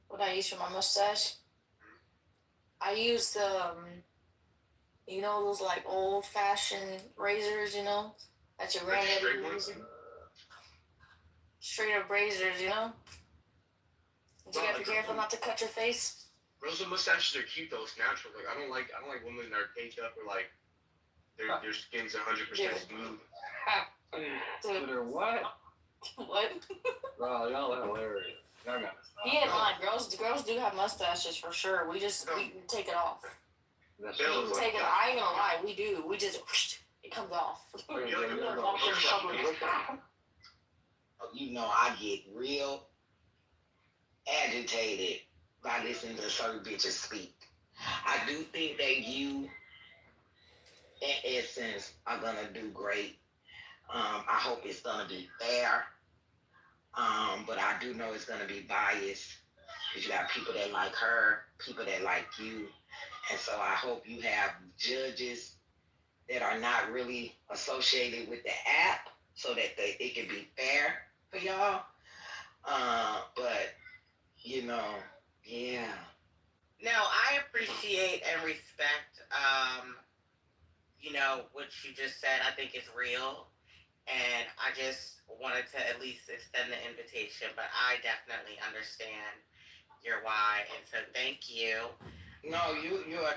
What I use for my mustache? I use the, those like old-fashioned razors, that your granddaddy was using. Straight up razors, You gotta be careful not to cut your face. Girls with mustaches are cute though. It's natural. Like I don't like women that are caked up or like their skin's 100% smooth. They're what? What? Bro, y'all are hilarious. He ain't lying. Girls do have mustaches for sure. We take it off. I ain't gonna lie. We do. We just it comes off. I get real agitated by listening to certain bitches speak. I do think that you, in essence, are gonna do great. I hope it's gonna be fair. But I do know it's gonna be biased because you got people that like her, people that like you, and so I hope you have judges that are not really associated with the app, so that it can be fair for y'all. But yeah. No, I appreciate and respect, what you just said. I think is real. And I just wanted to at least extend the invitation, but I definitely understand your why. And so thank you. No, you are.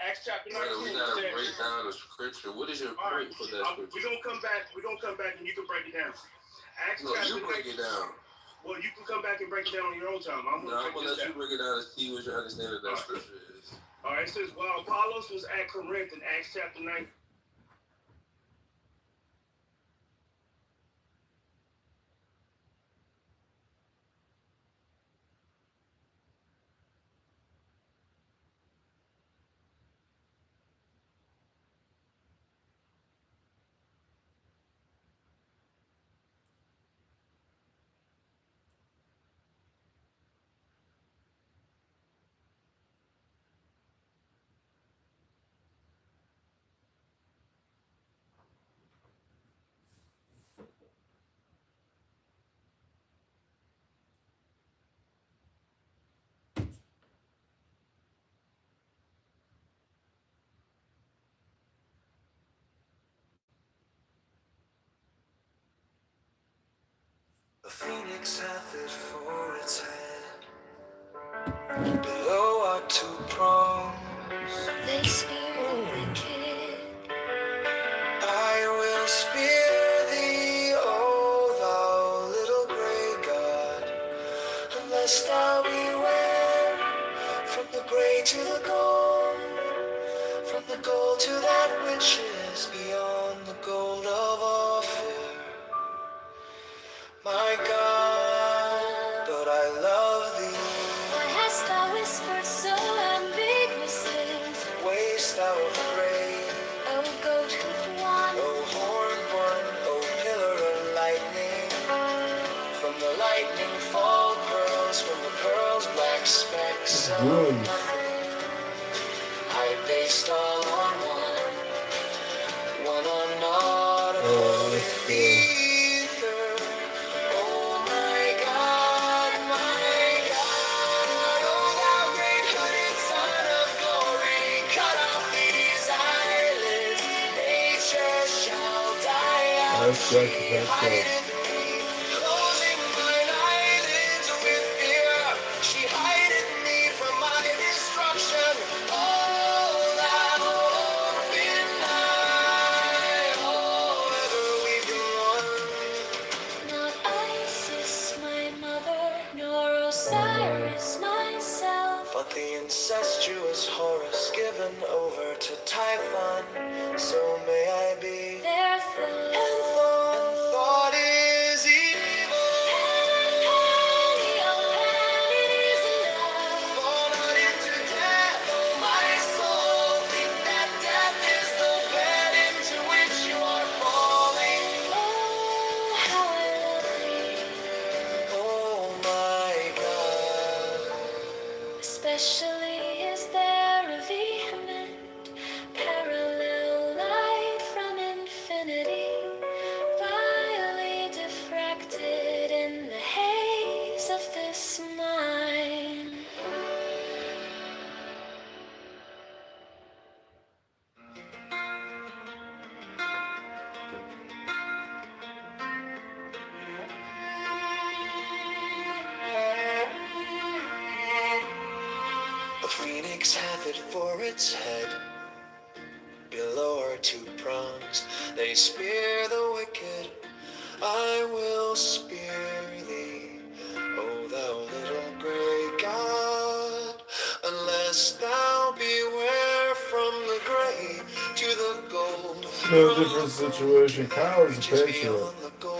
Acts chapter 19. We gotta break down the scripture. What is your point for that scripture? We're gonna come back and you can break it down. You break it down. Well, you can come back and break it down on your own time. I'm gonna let you break it down and see what your understanding of that scripture is. All right, it says, while Apollos was at Corinth in Acts chapter 9. phoenix hath it for its head. Below are two prongs. They spear the wicked. I will spear thee, O thou little grey god, unless thou beware. From the grey to the gold, from the gold to that which is beyond the gold of Ophir. My God, but I love thee. Why hast thou whispered so ambiguous things? Wayest thou afraid? O goat-hoofed one, O horned one, O pillar of lightning. From the lightning fall pearls, from the pearls black specks of nothing. I based all on one on naught of holy ether. Oh my God, oh thou great hooded son of glory, cut off these eyelids, nature shall die out. She hideth me, closing mine eyelids with fear. She hideth me from my destruction. Oh, thou open eye, oh, ever weeping one. Not Isis, my mother, nor Osiris, myself, but the incestuous Horus given over to Typhon. So may I be their foe. And thought is evil. Fall not into death, oh my soul. Think that death is the bed into which you are falling. Oh, how I love thee. Oh my God. Especially is there a vehement parallel light from infinity, vilely diffracted in the haze of this mind. A phoenix hath it for its head. Below are two prongs. They spear the wicked. I will spear thee, O thou little grey god, unless thou beware from the grey to the gold. No different situation. Kyle is a patriot.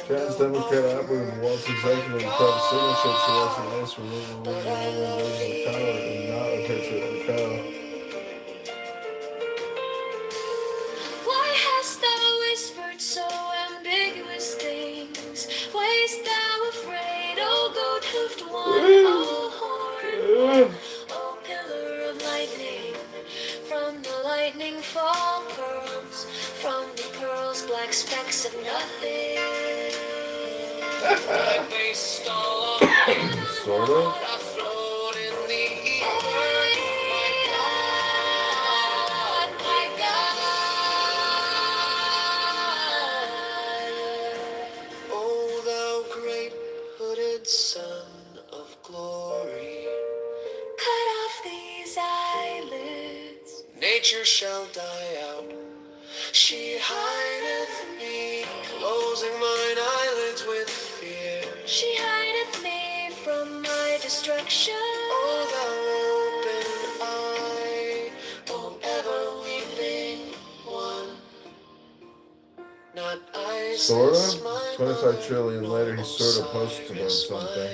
Trans Democrat operative Walt's executive without signature to us and this removal of Kyle and not a patriot of Kyle. Why hast thou whispered so ambiguous things? Wayest thou afraid, O goat-hoofed one, O horned one, O pillar of lightning? From the lightning fall pearls, from the pearls black specks of nothing. I based all on sort of. I float in the ether. My God. O thou great hooded son of glory, cut off these eyelids. Nature shall die out. She hideth me, closing mine eyelids with fear. She hideth me from my destruction. O thou open eye, O ever weeping one. Not I. Sort of? 25 trillion later, he sort of posts about something.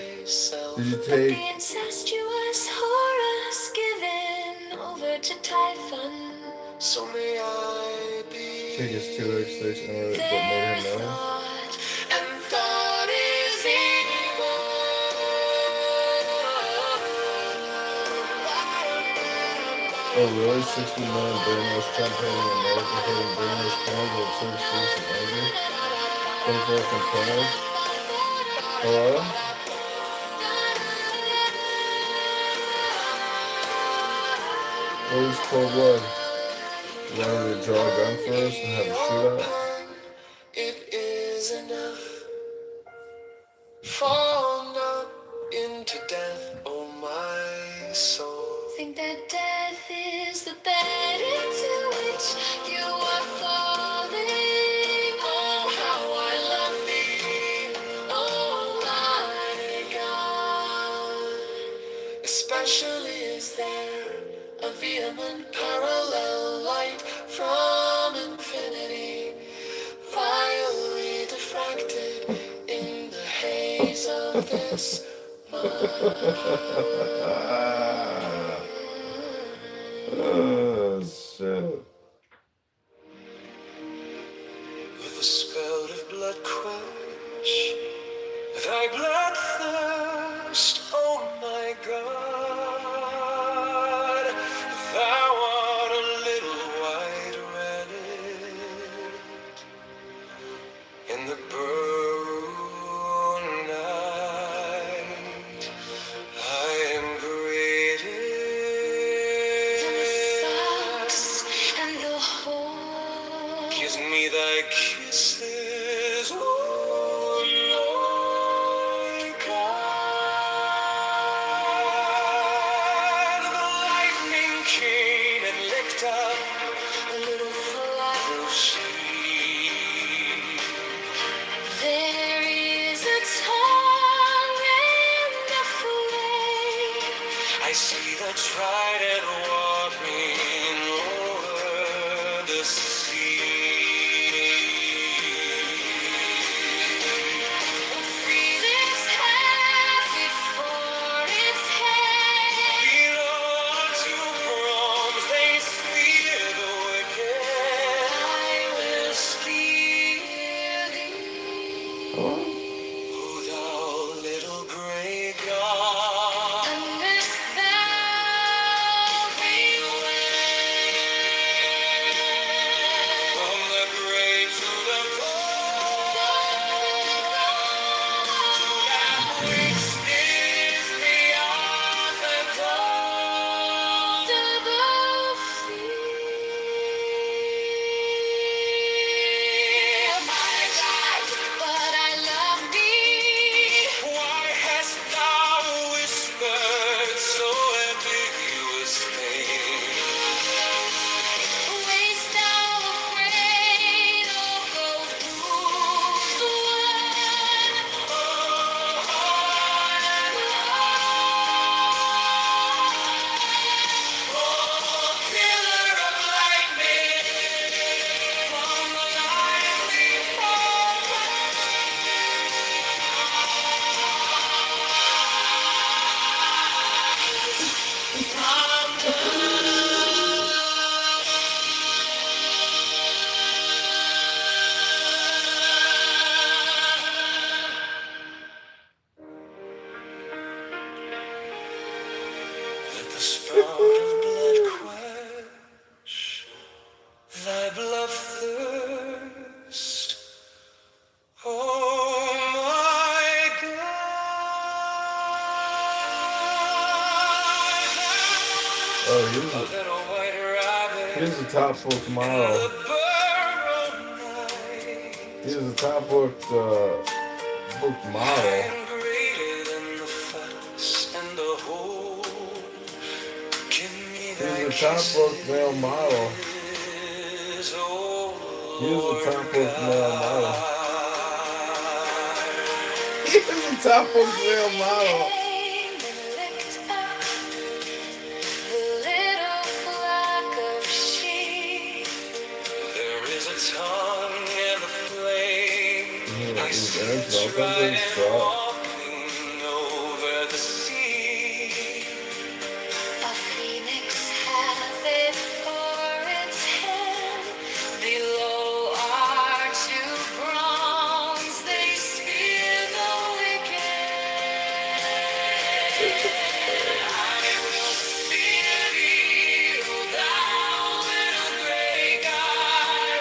Did you take... The incestuous Horus given over to Typhon. So may I be... Take his 2x station over, but made him know. And thought is evil. Oh really? 60 million brainwashed Trump hating America hating brainwashed cons of service streets and anger? 24 complaints? Hello? What is cold blood? You want me to draw a gun first and have a shootout? It is enough fallen up into death, oh my soul. Think that death is the bed into which you are falling. Oh, how I love thee, oh my God. Especially is there a vehement parallel light from infinity, vilely diffracted in the haze of this Oh, shit. with a spout of blood quench thy bloodthirst, oh my God. Thou art a little white rabbit in the burrow night. I am greater The fox and the hole. Kiss me thy kisses, oh my God. The lightning came and licked up A little flag of sheep. There is a tongue in the flame. I see the trident walking over the sea. Phoenix has before its head. Below two proms they spear the wicked. I will spear thee. Oh, thou little gray god. Unless thou beware. From the grave to the dawn, to that which is beyond the gold To the field. my God, But I love thee. why hast thou whispered so ambiguous things? Waste thou afraid, or go through the one. Pillar of lightning from the lively forest. Let the spout of blood quench thy blood thirst, oh my God. Oh, A little white rabbit here's the top booked in model. the burrow night. Here's the top booked booked I model. am greater than the fuss and the hole. Give me thy Here's the top booked male model. kisses, oh Here's the top booked male model. God. Here's the top booked male model. Came and licked up the little flock of sheep. There is a tongue in the flame. I These see eggs the welcome to the trident spot. walking over the sea. A phoenix hath it for its head. Below are two prongs. They spear the wicked. I will spear thee, O thou little grey god,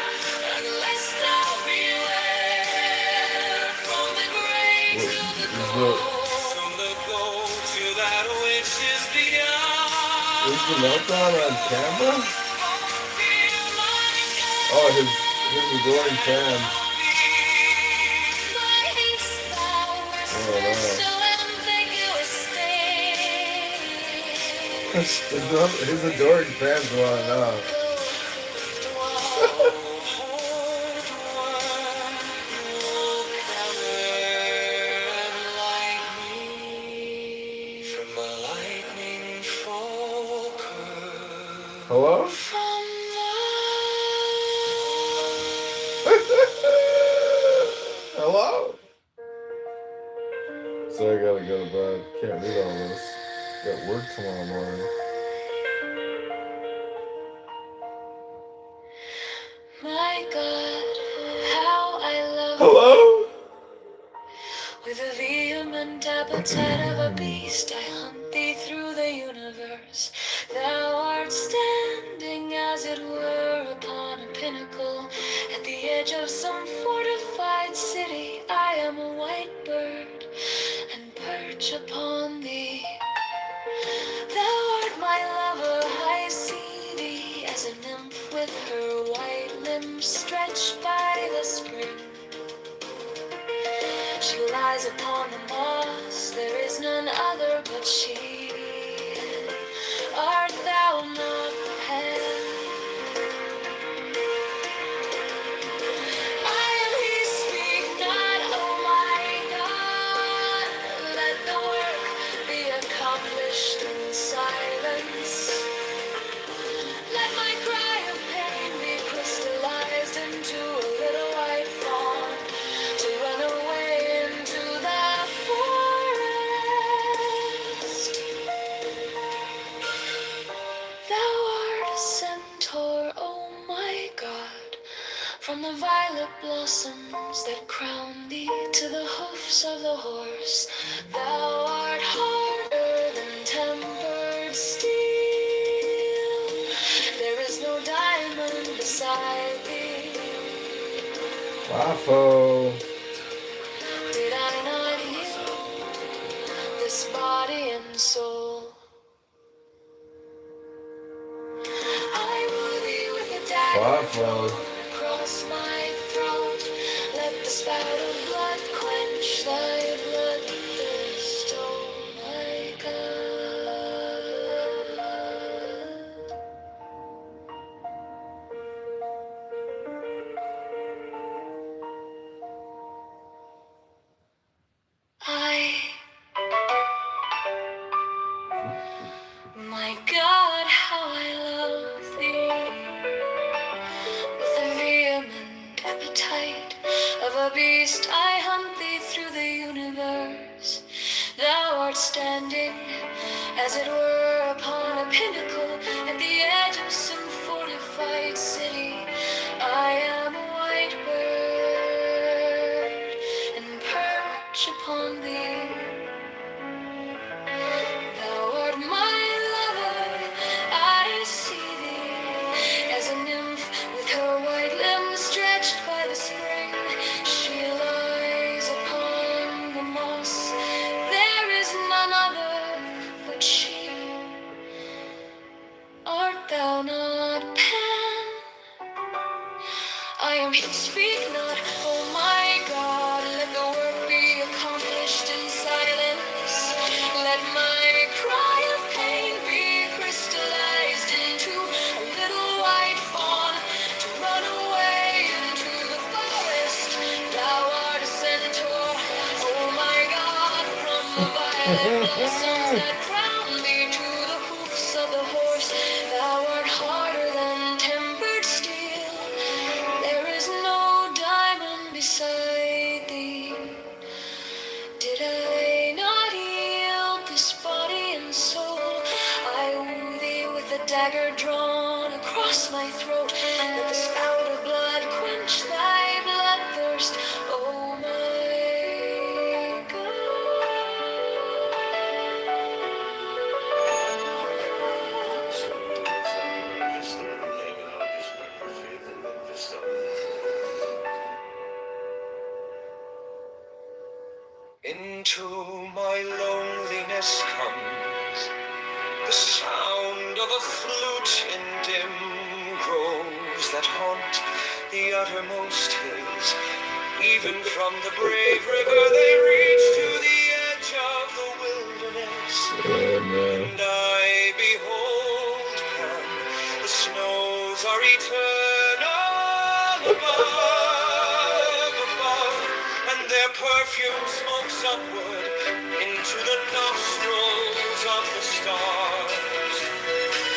unless thou beware. From the grave to the gold. From the goal to that which is beyond. Is the meltdown on camera? Oh, his adoring fans. My haste thou His adoring fans want to know. Hello? Hello? So I gotta go to bed. Can't read all this. Got work tomorrow morning. My God, how I love Hello? With a vehement appetite of a beast, I hunt thee through the universe. Thou art standing, as it were, upon a pinnacle. At the edge of some fortified city, I am a white bird, and perch upon thee. Thou art my lover, I see thee as a nymph with her white limbs stretched by the spring. She lies upon the moss, there is none other but she. Art thou not Pan? I am he, speak not, oh my God. Let the work be accomplished in silence. Let my cry of pain be crystallized into a little white fawn to run away into the forest. Thou art a centaur, oh my God, from the violet blossoms that crown thee to the hoofs of the horse. Thou art harder than tempered steel. There is no diamond beside thee. Waffle. Did I not heal this body and soul? I woo thee with a dagger drawn across my throat. Let the spout of blood quench thy bloodthirst, oh my God. My God, how I love thee, with a vehement appetite of a beast, I hunt thee through the universe. Thou art standing, as it were, upon a pinnacle at the edge of some fortified city. I am a white bird, and perch upon thee. Thou art my lover, I see thee as a nymph with her white limbs stretched by the spring. She lies upon the moss, there is none other but she. Art thou not Pan? I am he, speak not, oh my God, let the work be accomplished in silence. Let my cry of pain be crystallized into a little white fawn to run away into the forest. Thou art a centaur, oh my God, from the violet blossoms that crown thee to the hoofs of the horse. Thou art harder than tempered steel. There is no diamond beside thee. Did I not yield this body and soul? I woo thee with a dagger drawn across my throat. Let the spout of blood quench thy bloodthirst, oh my Into my loneliness comes the sound of a flute in dim groves that haunt the uttermost hills. Even from the brave river they reach to the edge of the wilderness. And I behold Pan, the snows are eternal above, and their perfume smokes upward into the nostrils of the stars.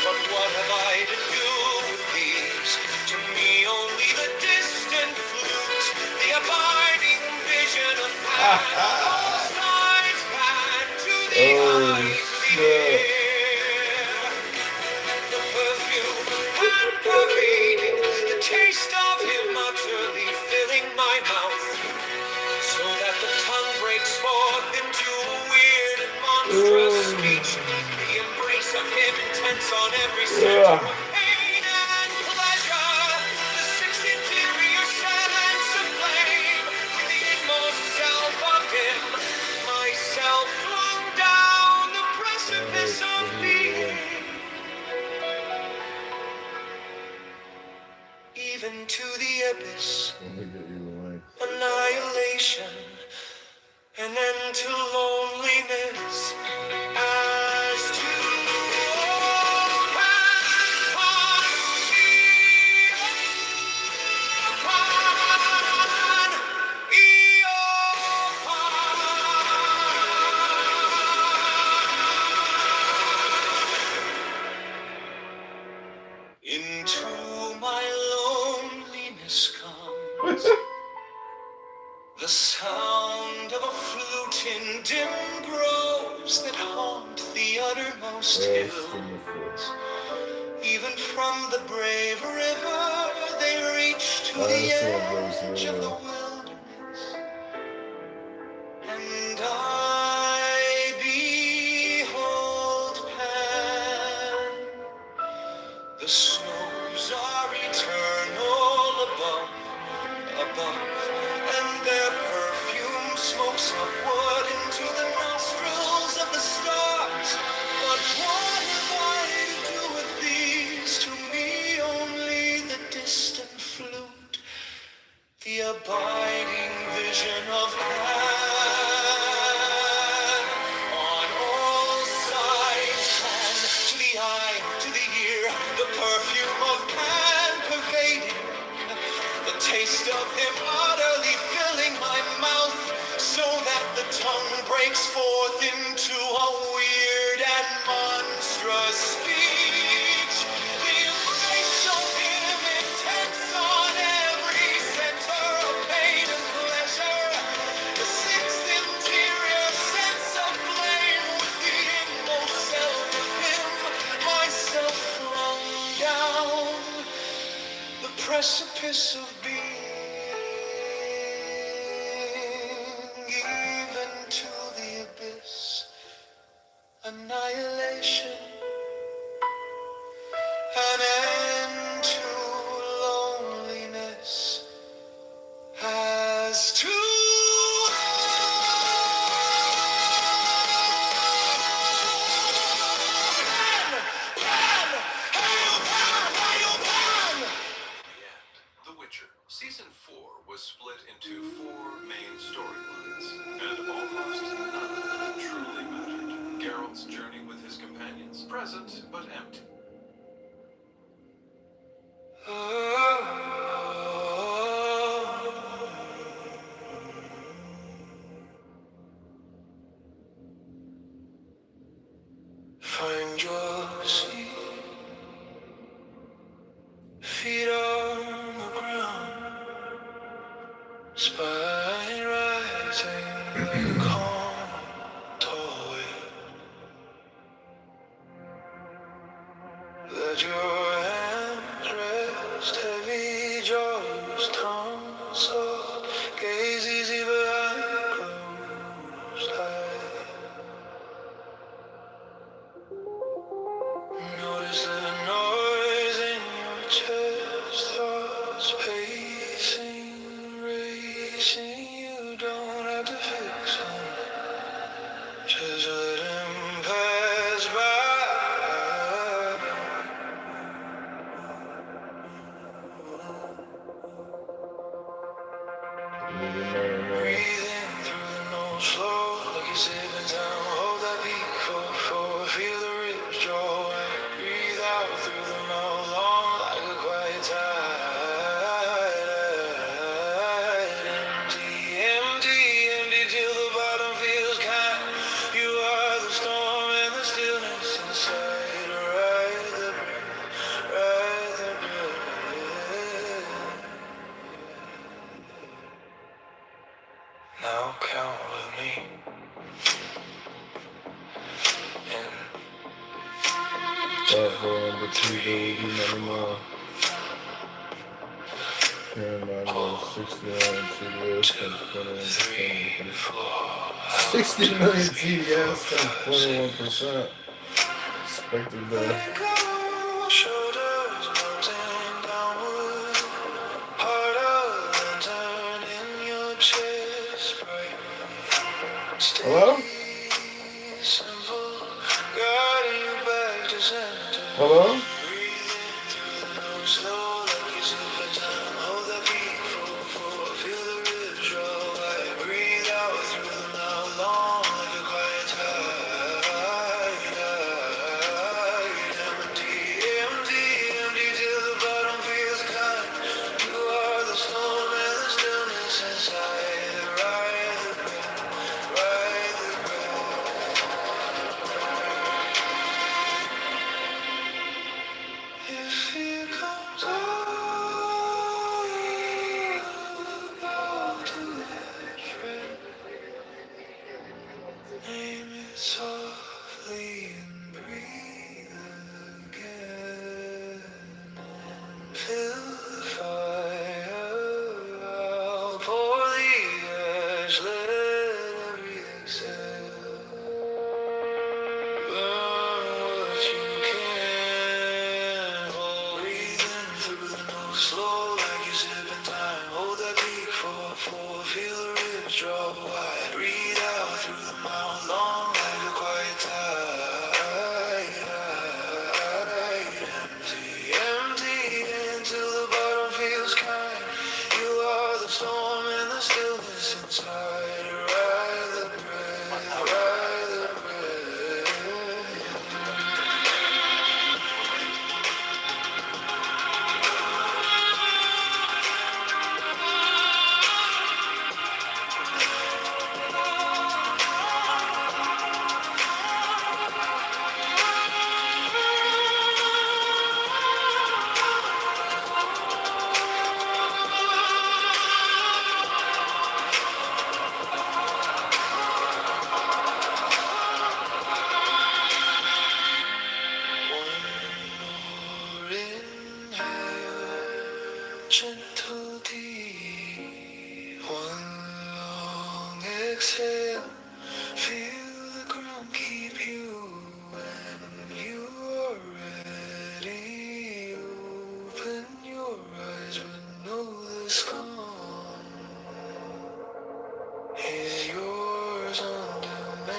But what have I to do with these? To me only the distant flute, the abiding vision of Pan. All sides Pan to the eye, to the ear. The perfume Pan pervading, the taste of him utterly filling my mouth, so that the tongue breaks forth into a weird and monstrous speech. The embrace of him intense on every center of pain and pleasure. The six interior sense of flame, with the inmost self of him, myself flung down the precipice of being, even to the abyss. Annihilation, and then to loneliness, as to into my loneliness comes the sound of a flute in dim groves that haunt the uttermost hills. Even from the brave river they reach to the edge of the wilderness. And I behold Pan. The snows are eternal above, and their perfume smokes upward into the nostrils of the stars. But what have I to do with these? To me only the distant flute, the abiding vision of Pan. On all sides Pan, to the eye, to the ear, the perfume of Pan pervading, the taste of him utterly filling my mouth, so that the tongue breaks forth into a weird and monstrous speech. The embrace of him intense on every center of pain and pleasure. The sixth interior sense of flame, with the inmost self of him, myself flung down the precipice of being, even to the abyss. Annihilation, an end to loneliness, as to The Witcher. Season 4 was split into 4 main storylines, and almost none of them truly mattered. Geralt's journey with his companions, present but empty. find your seat, feet on the ground, spine rising like a calm, tall wave. Let your hands rest heavy, jaws, tongue soft, gaze easy behind closed eyes. Notice the noise in your chest, thoughts pacing, racing. You don't have to fix them, just let them pass by. through the nose, slow, like you're sipping time. Hold that beat for feel the ribs draw. Breathe out through the mouth, long like a quiet tide. Empty till the bottom feels kind. You are the storm and the stillness inside. Ride the breath. Now count with me. Number 2, baby, never more. Carolina was 69 CBS and 21%. 60 million CBS and 21%. Expected there. Shoulders mountain downward. Heart of lantern in your chest. Hello? Simple. Guiding you back to center. Hello? Slow like you super time. Hold that beat for feel the ribs roll. Breathe out through the mouth, long like a quiet tide. Empty till the bottom feels kind. You are the storm and the stillness inside. Ride the breath. If it comes all about to that friend, name it softly and breathe again. And fill the fire. I'll pour the ash, let every exhale burn what you can. Breathing through the nose, slow like you're sipping time. Hold that peak for feel the ribs draw wide. Breathe out through the mouth, long like a quiet tide. Empty until the bottom feels kind. You are the storm and the stillness inside. Ride the breath, ride the gentle deep, one long exhale. Feel the ground keep you when you are ready. Open your eyes, but know this calm is yours on demand.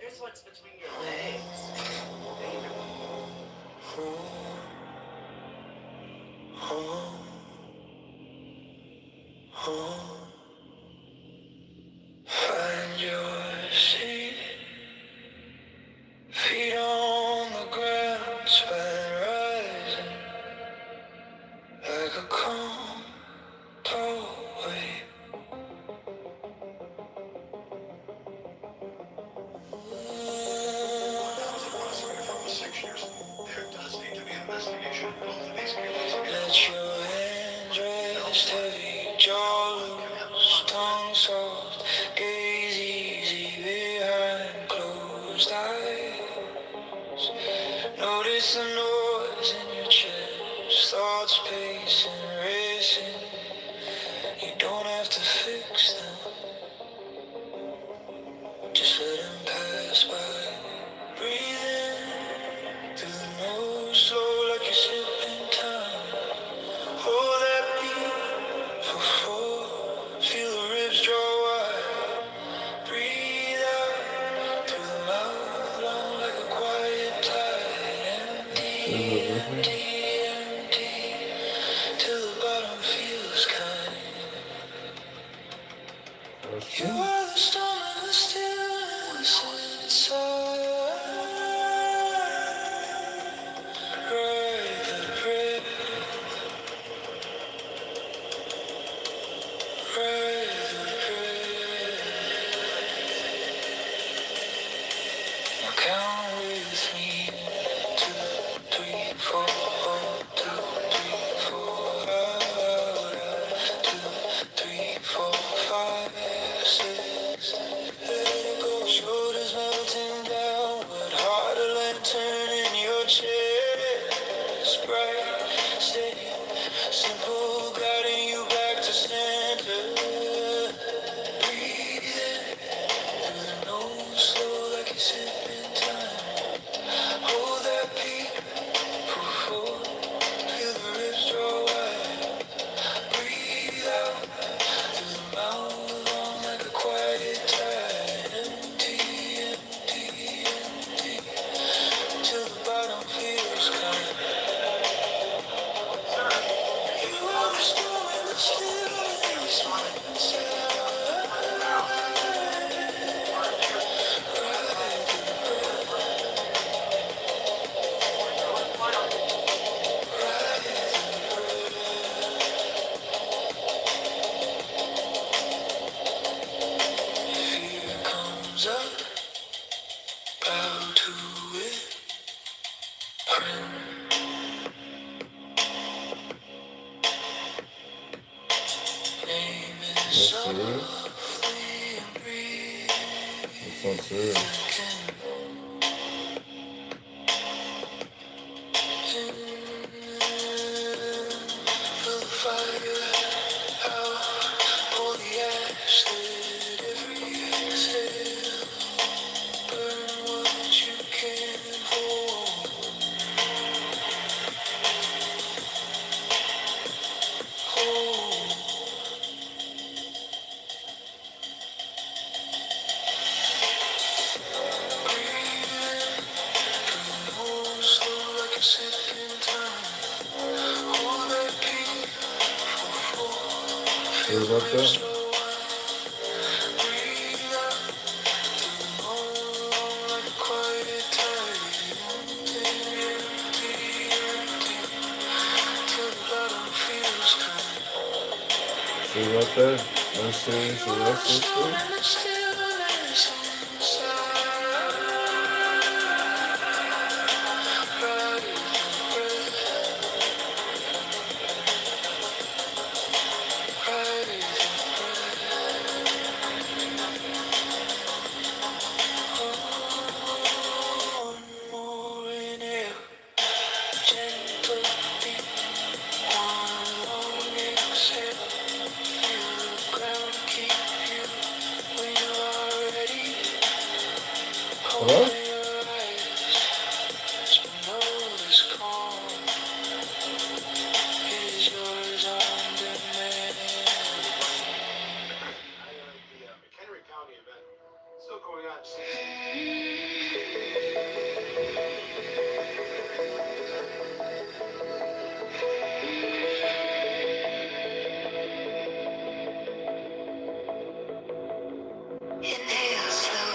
Just what's between your legs. Find like a calm wave. Let your hands rest heavy, jaw loose, tongue soft, gaze easy behind closed eyes. Notice the noise in your chest, thoughts pacing, racing. You don't have to fix them, just let them pass by. Breathe in through the nose, slow like you're sipping time. Hold that beat for four, feel the ribs draw wide. Breathe out through the mouth, long like a quiet tide. Empty, empty, empty, till the bottom feels kind. You are the storm and the stillness inside. Ride the breath, ride the breath. Now count with me. 2, 3, 4. 2, 3, 4. Out. 2, 3, 4, 5, 6. Let it go. Shoulders melting down, but heart a lantern in your chest. Bright, steady, simple, guiding you back to center. Breathe in through the nose, slow like you're sipping time. Hold that beat, pull forward, feel the ribs draw wide. Breathe out through the mouth, long like a quiet tide. Empty, empty, empty, till the bottom feels kind. You are the storm and the stillness inside. Fear comes up, bow to it, friend. Name it softly and breathe. That's not serious. Feel the fire out, pull the ash, let every exhale burn what you can hold. Slow like a sipping time. Hold that beat for four. Feel the ribs slow wine. Breathe out through the moan like a quiet tide. Empty, empty, till the bottom feels kind. See what that? No serious or restless. Hello? Inhale slow.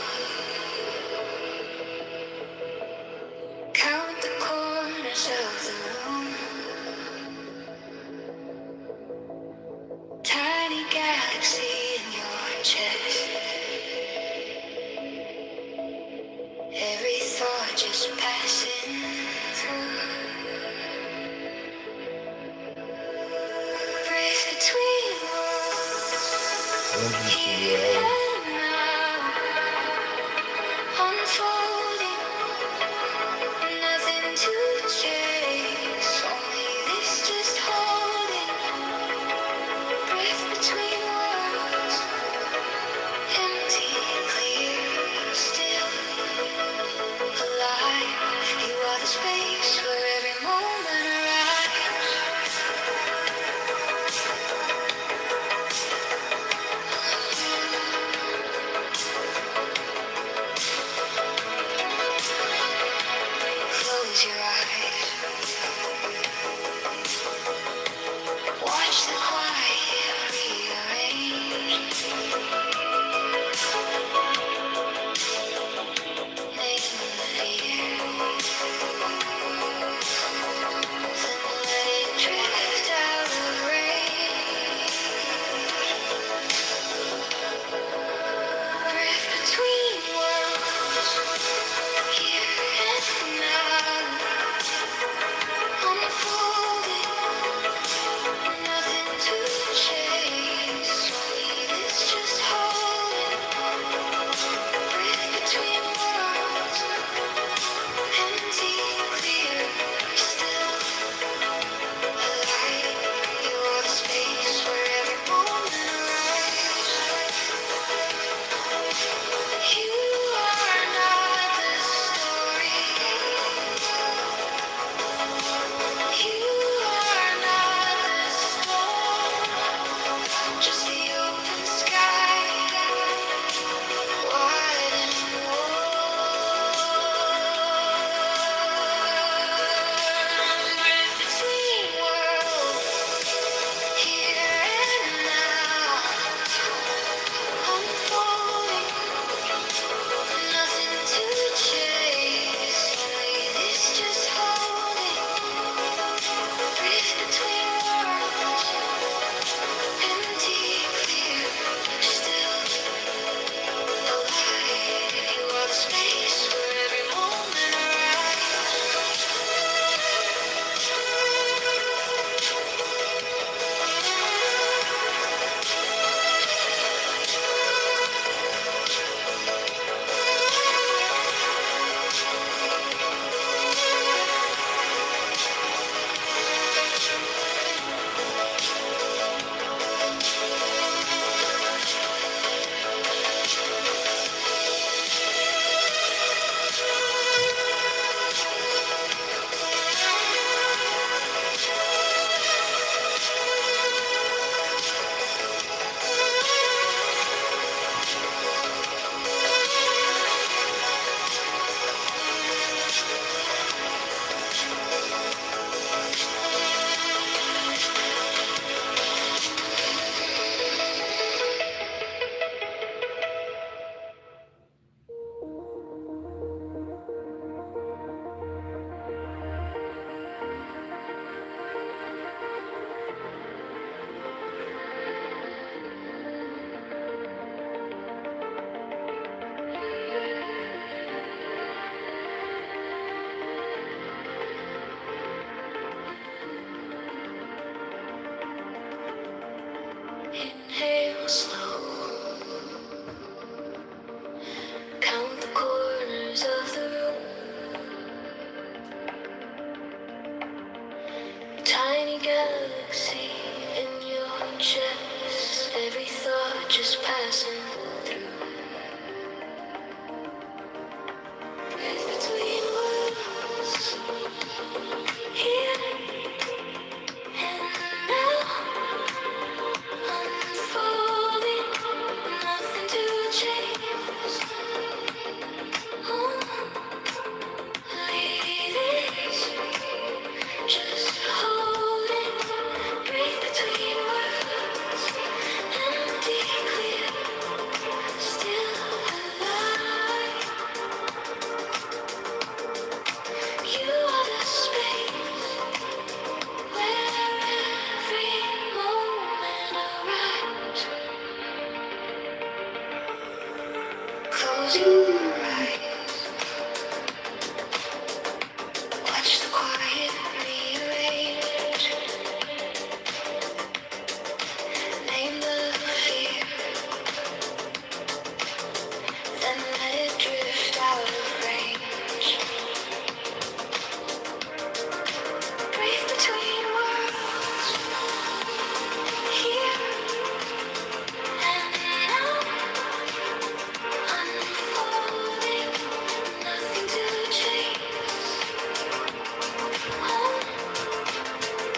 just passing through. Breath between worlds, here and now, unfolding, nothing to chase. Leaving, just holding, breathe between worlds, empty, clear, still alive. You are the space where every moment arrives. Close your eyes, watch the quiet rearrange. Name the fear, then let it drift out of range. Breathe between worlds, here and now, unfolding, nothing to chase.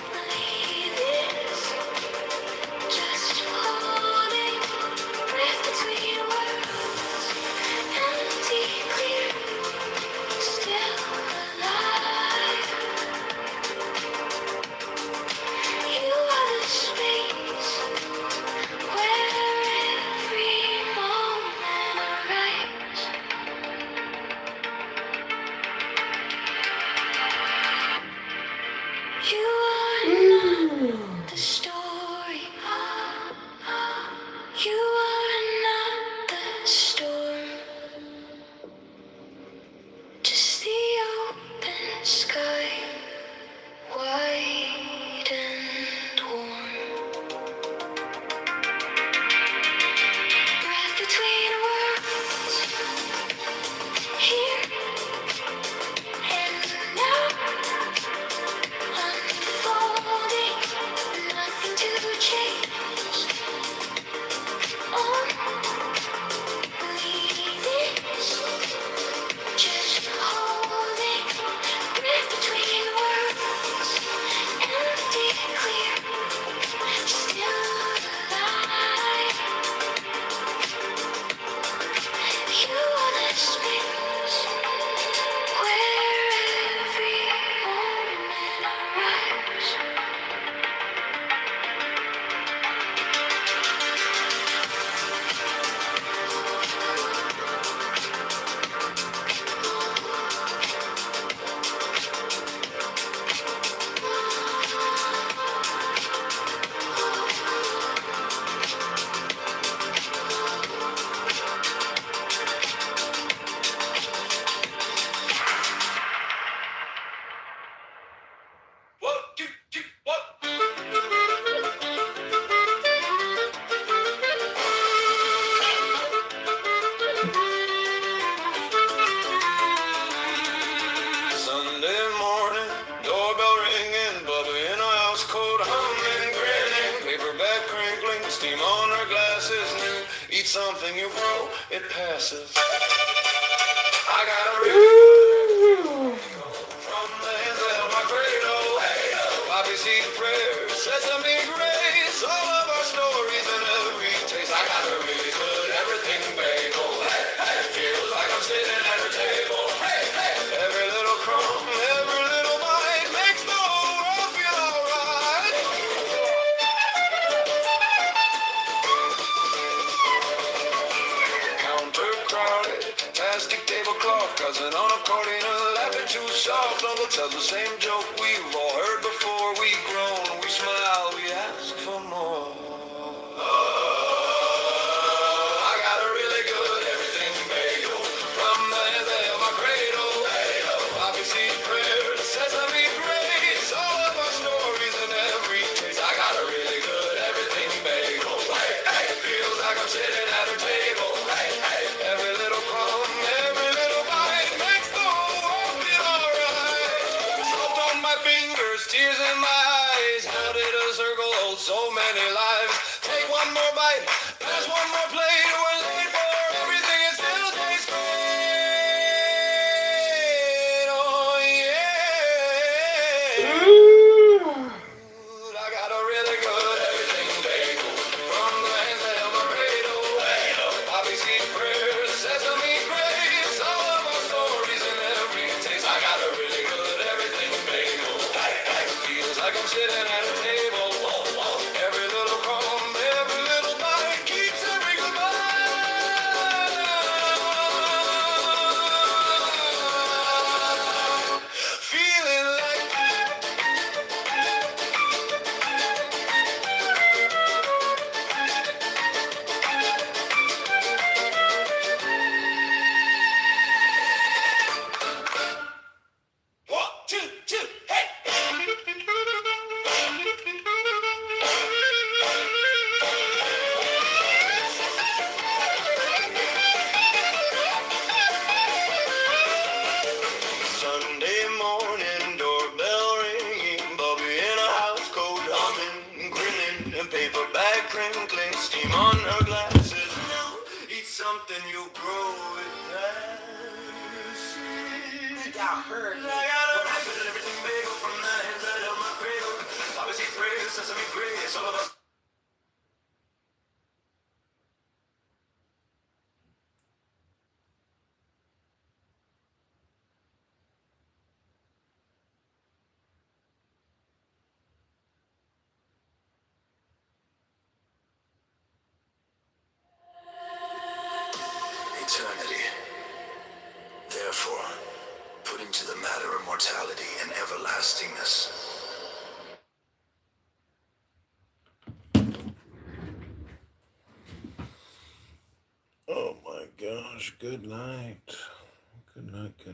Only this, just holding, breath between worlds, empty, clear, still alive. You are the space where every moment arrives. You are not the story. You are not the storm. Just the open sky, wide and warm. Breath between worlds, here and now, unfolding, nothing to change. Only this, just holding, breath between worlds, empty, clear, still alive. You are the space where every moment arrives. Sunday morning, doorbell ringing, Bubba in a house coat, humming, grinning, paperback crinkling, steam on her glasses, new, eat something you grow, it passes. I got a real from the hands that held my cradle, poppy seed prayer, sesame grace, all of our stories and every taste. I got a really good everything bagel, feels like I'm sitting at her table. Every little crumb, every little bite makes the whole world feel alright. Counter crowded, plastic tablecloth, cousin on accordion, laughing too soft. Uncle tells the same joke we've all heard before. We groan, we smile, we ask for more. I got a really good everything bagel from the hands that held my cradle. Poppy seed prayers, sesame grace, all of our stories and every taste. I got a really good everything bagel. Feels like I'm sitting at her table. Every little crumb, every little bite makes the whole world feel alright. Salt on my fingers, tears in my eyes. How did a circle hold so many lives? Take take one more bite, pass one more plate. We're late for everything, it still tastes great. Oh yeah. I got a really good everything bagel from the hands that held my cradle. Poppy seed prayers, sesame grace, all of our stories and every taste. I got a really good everything bagel. Feels like I'm sitting at a table. Every little crumb, every little bite keeps every goodbye. Feeling like one, two, hey! Sunday morning, doorbell ringing, Bobby in a house coat, humming, grinning, and paper bag crinkling, steam on her glasses. Now, eat something you grow with passion. Y'all heard me. I got a good everything bagel from the hands that held my cradle. Bobby seed praise, sesame grace, all of us. Eternity. Therefore, putting to the matter immortality and everlastingness. Oh my gosh, good night. Good night, good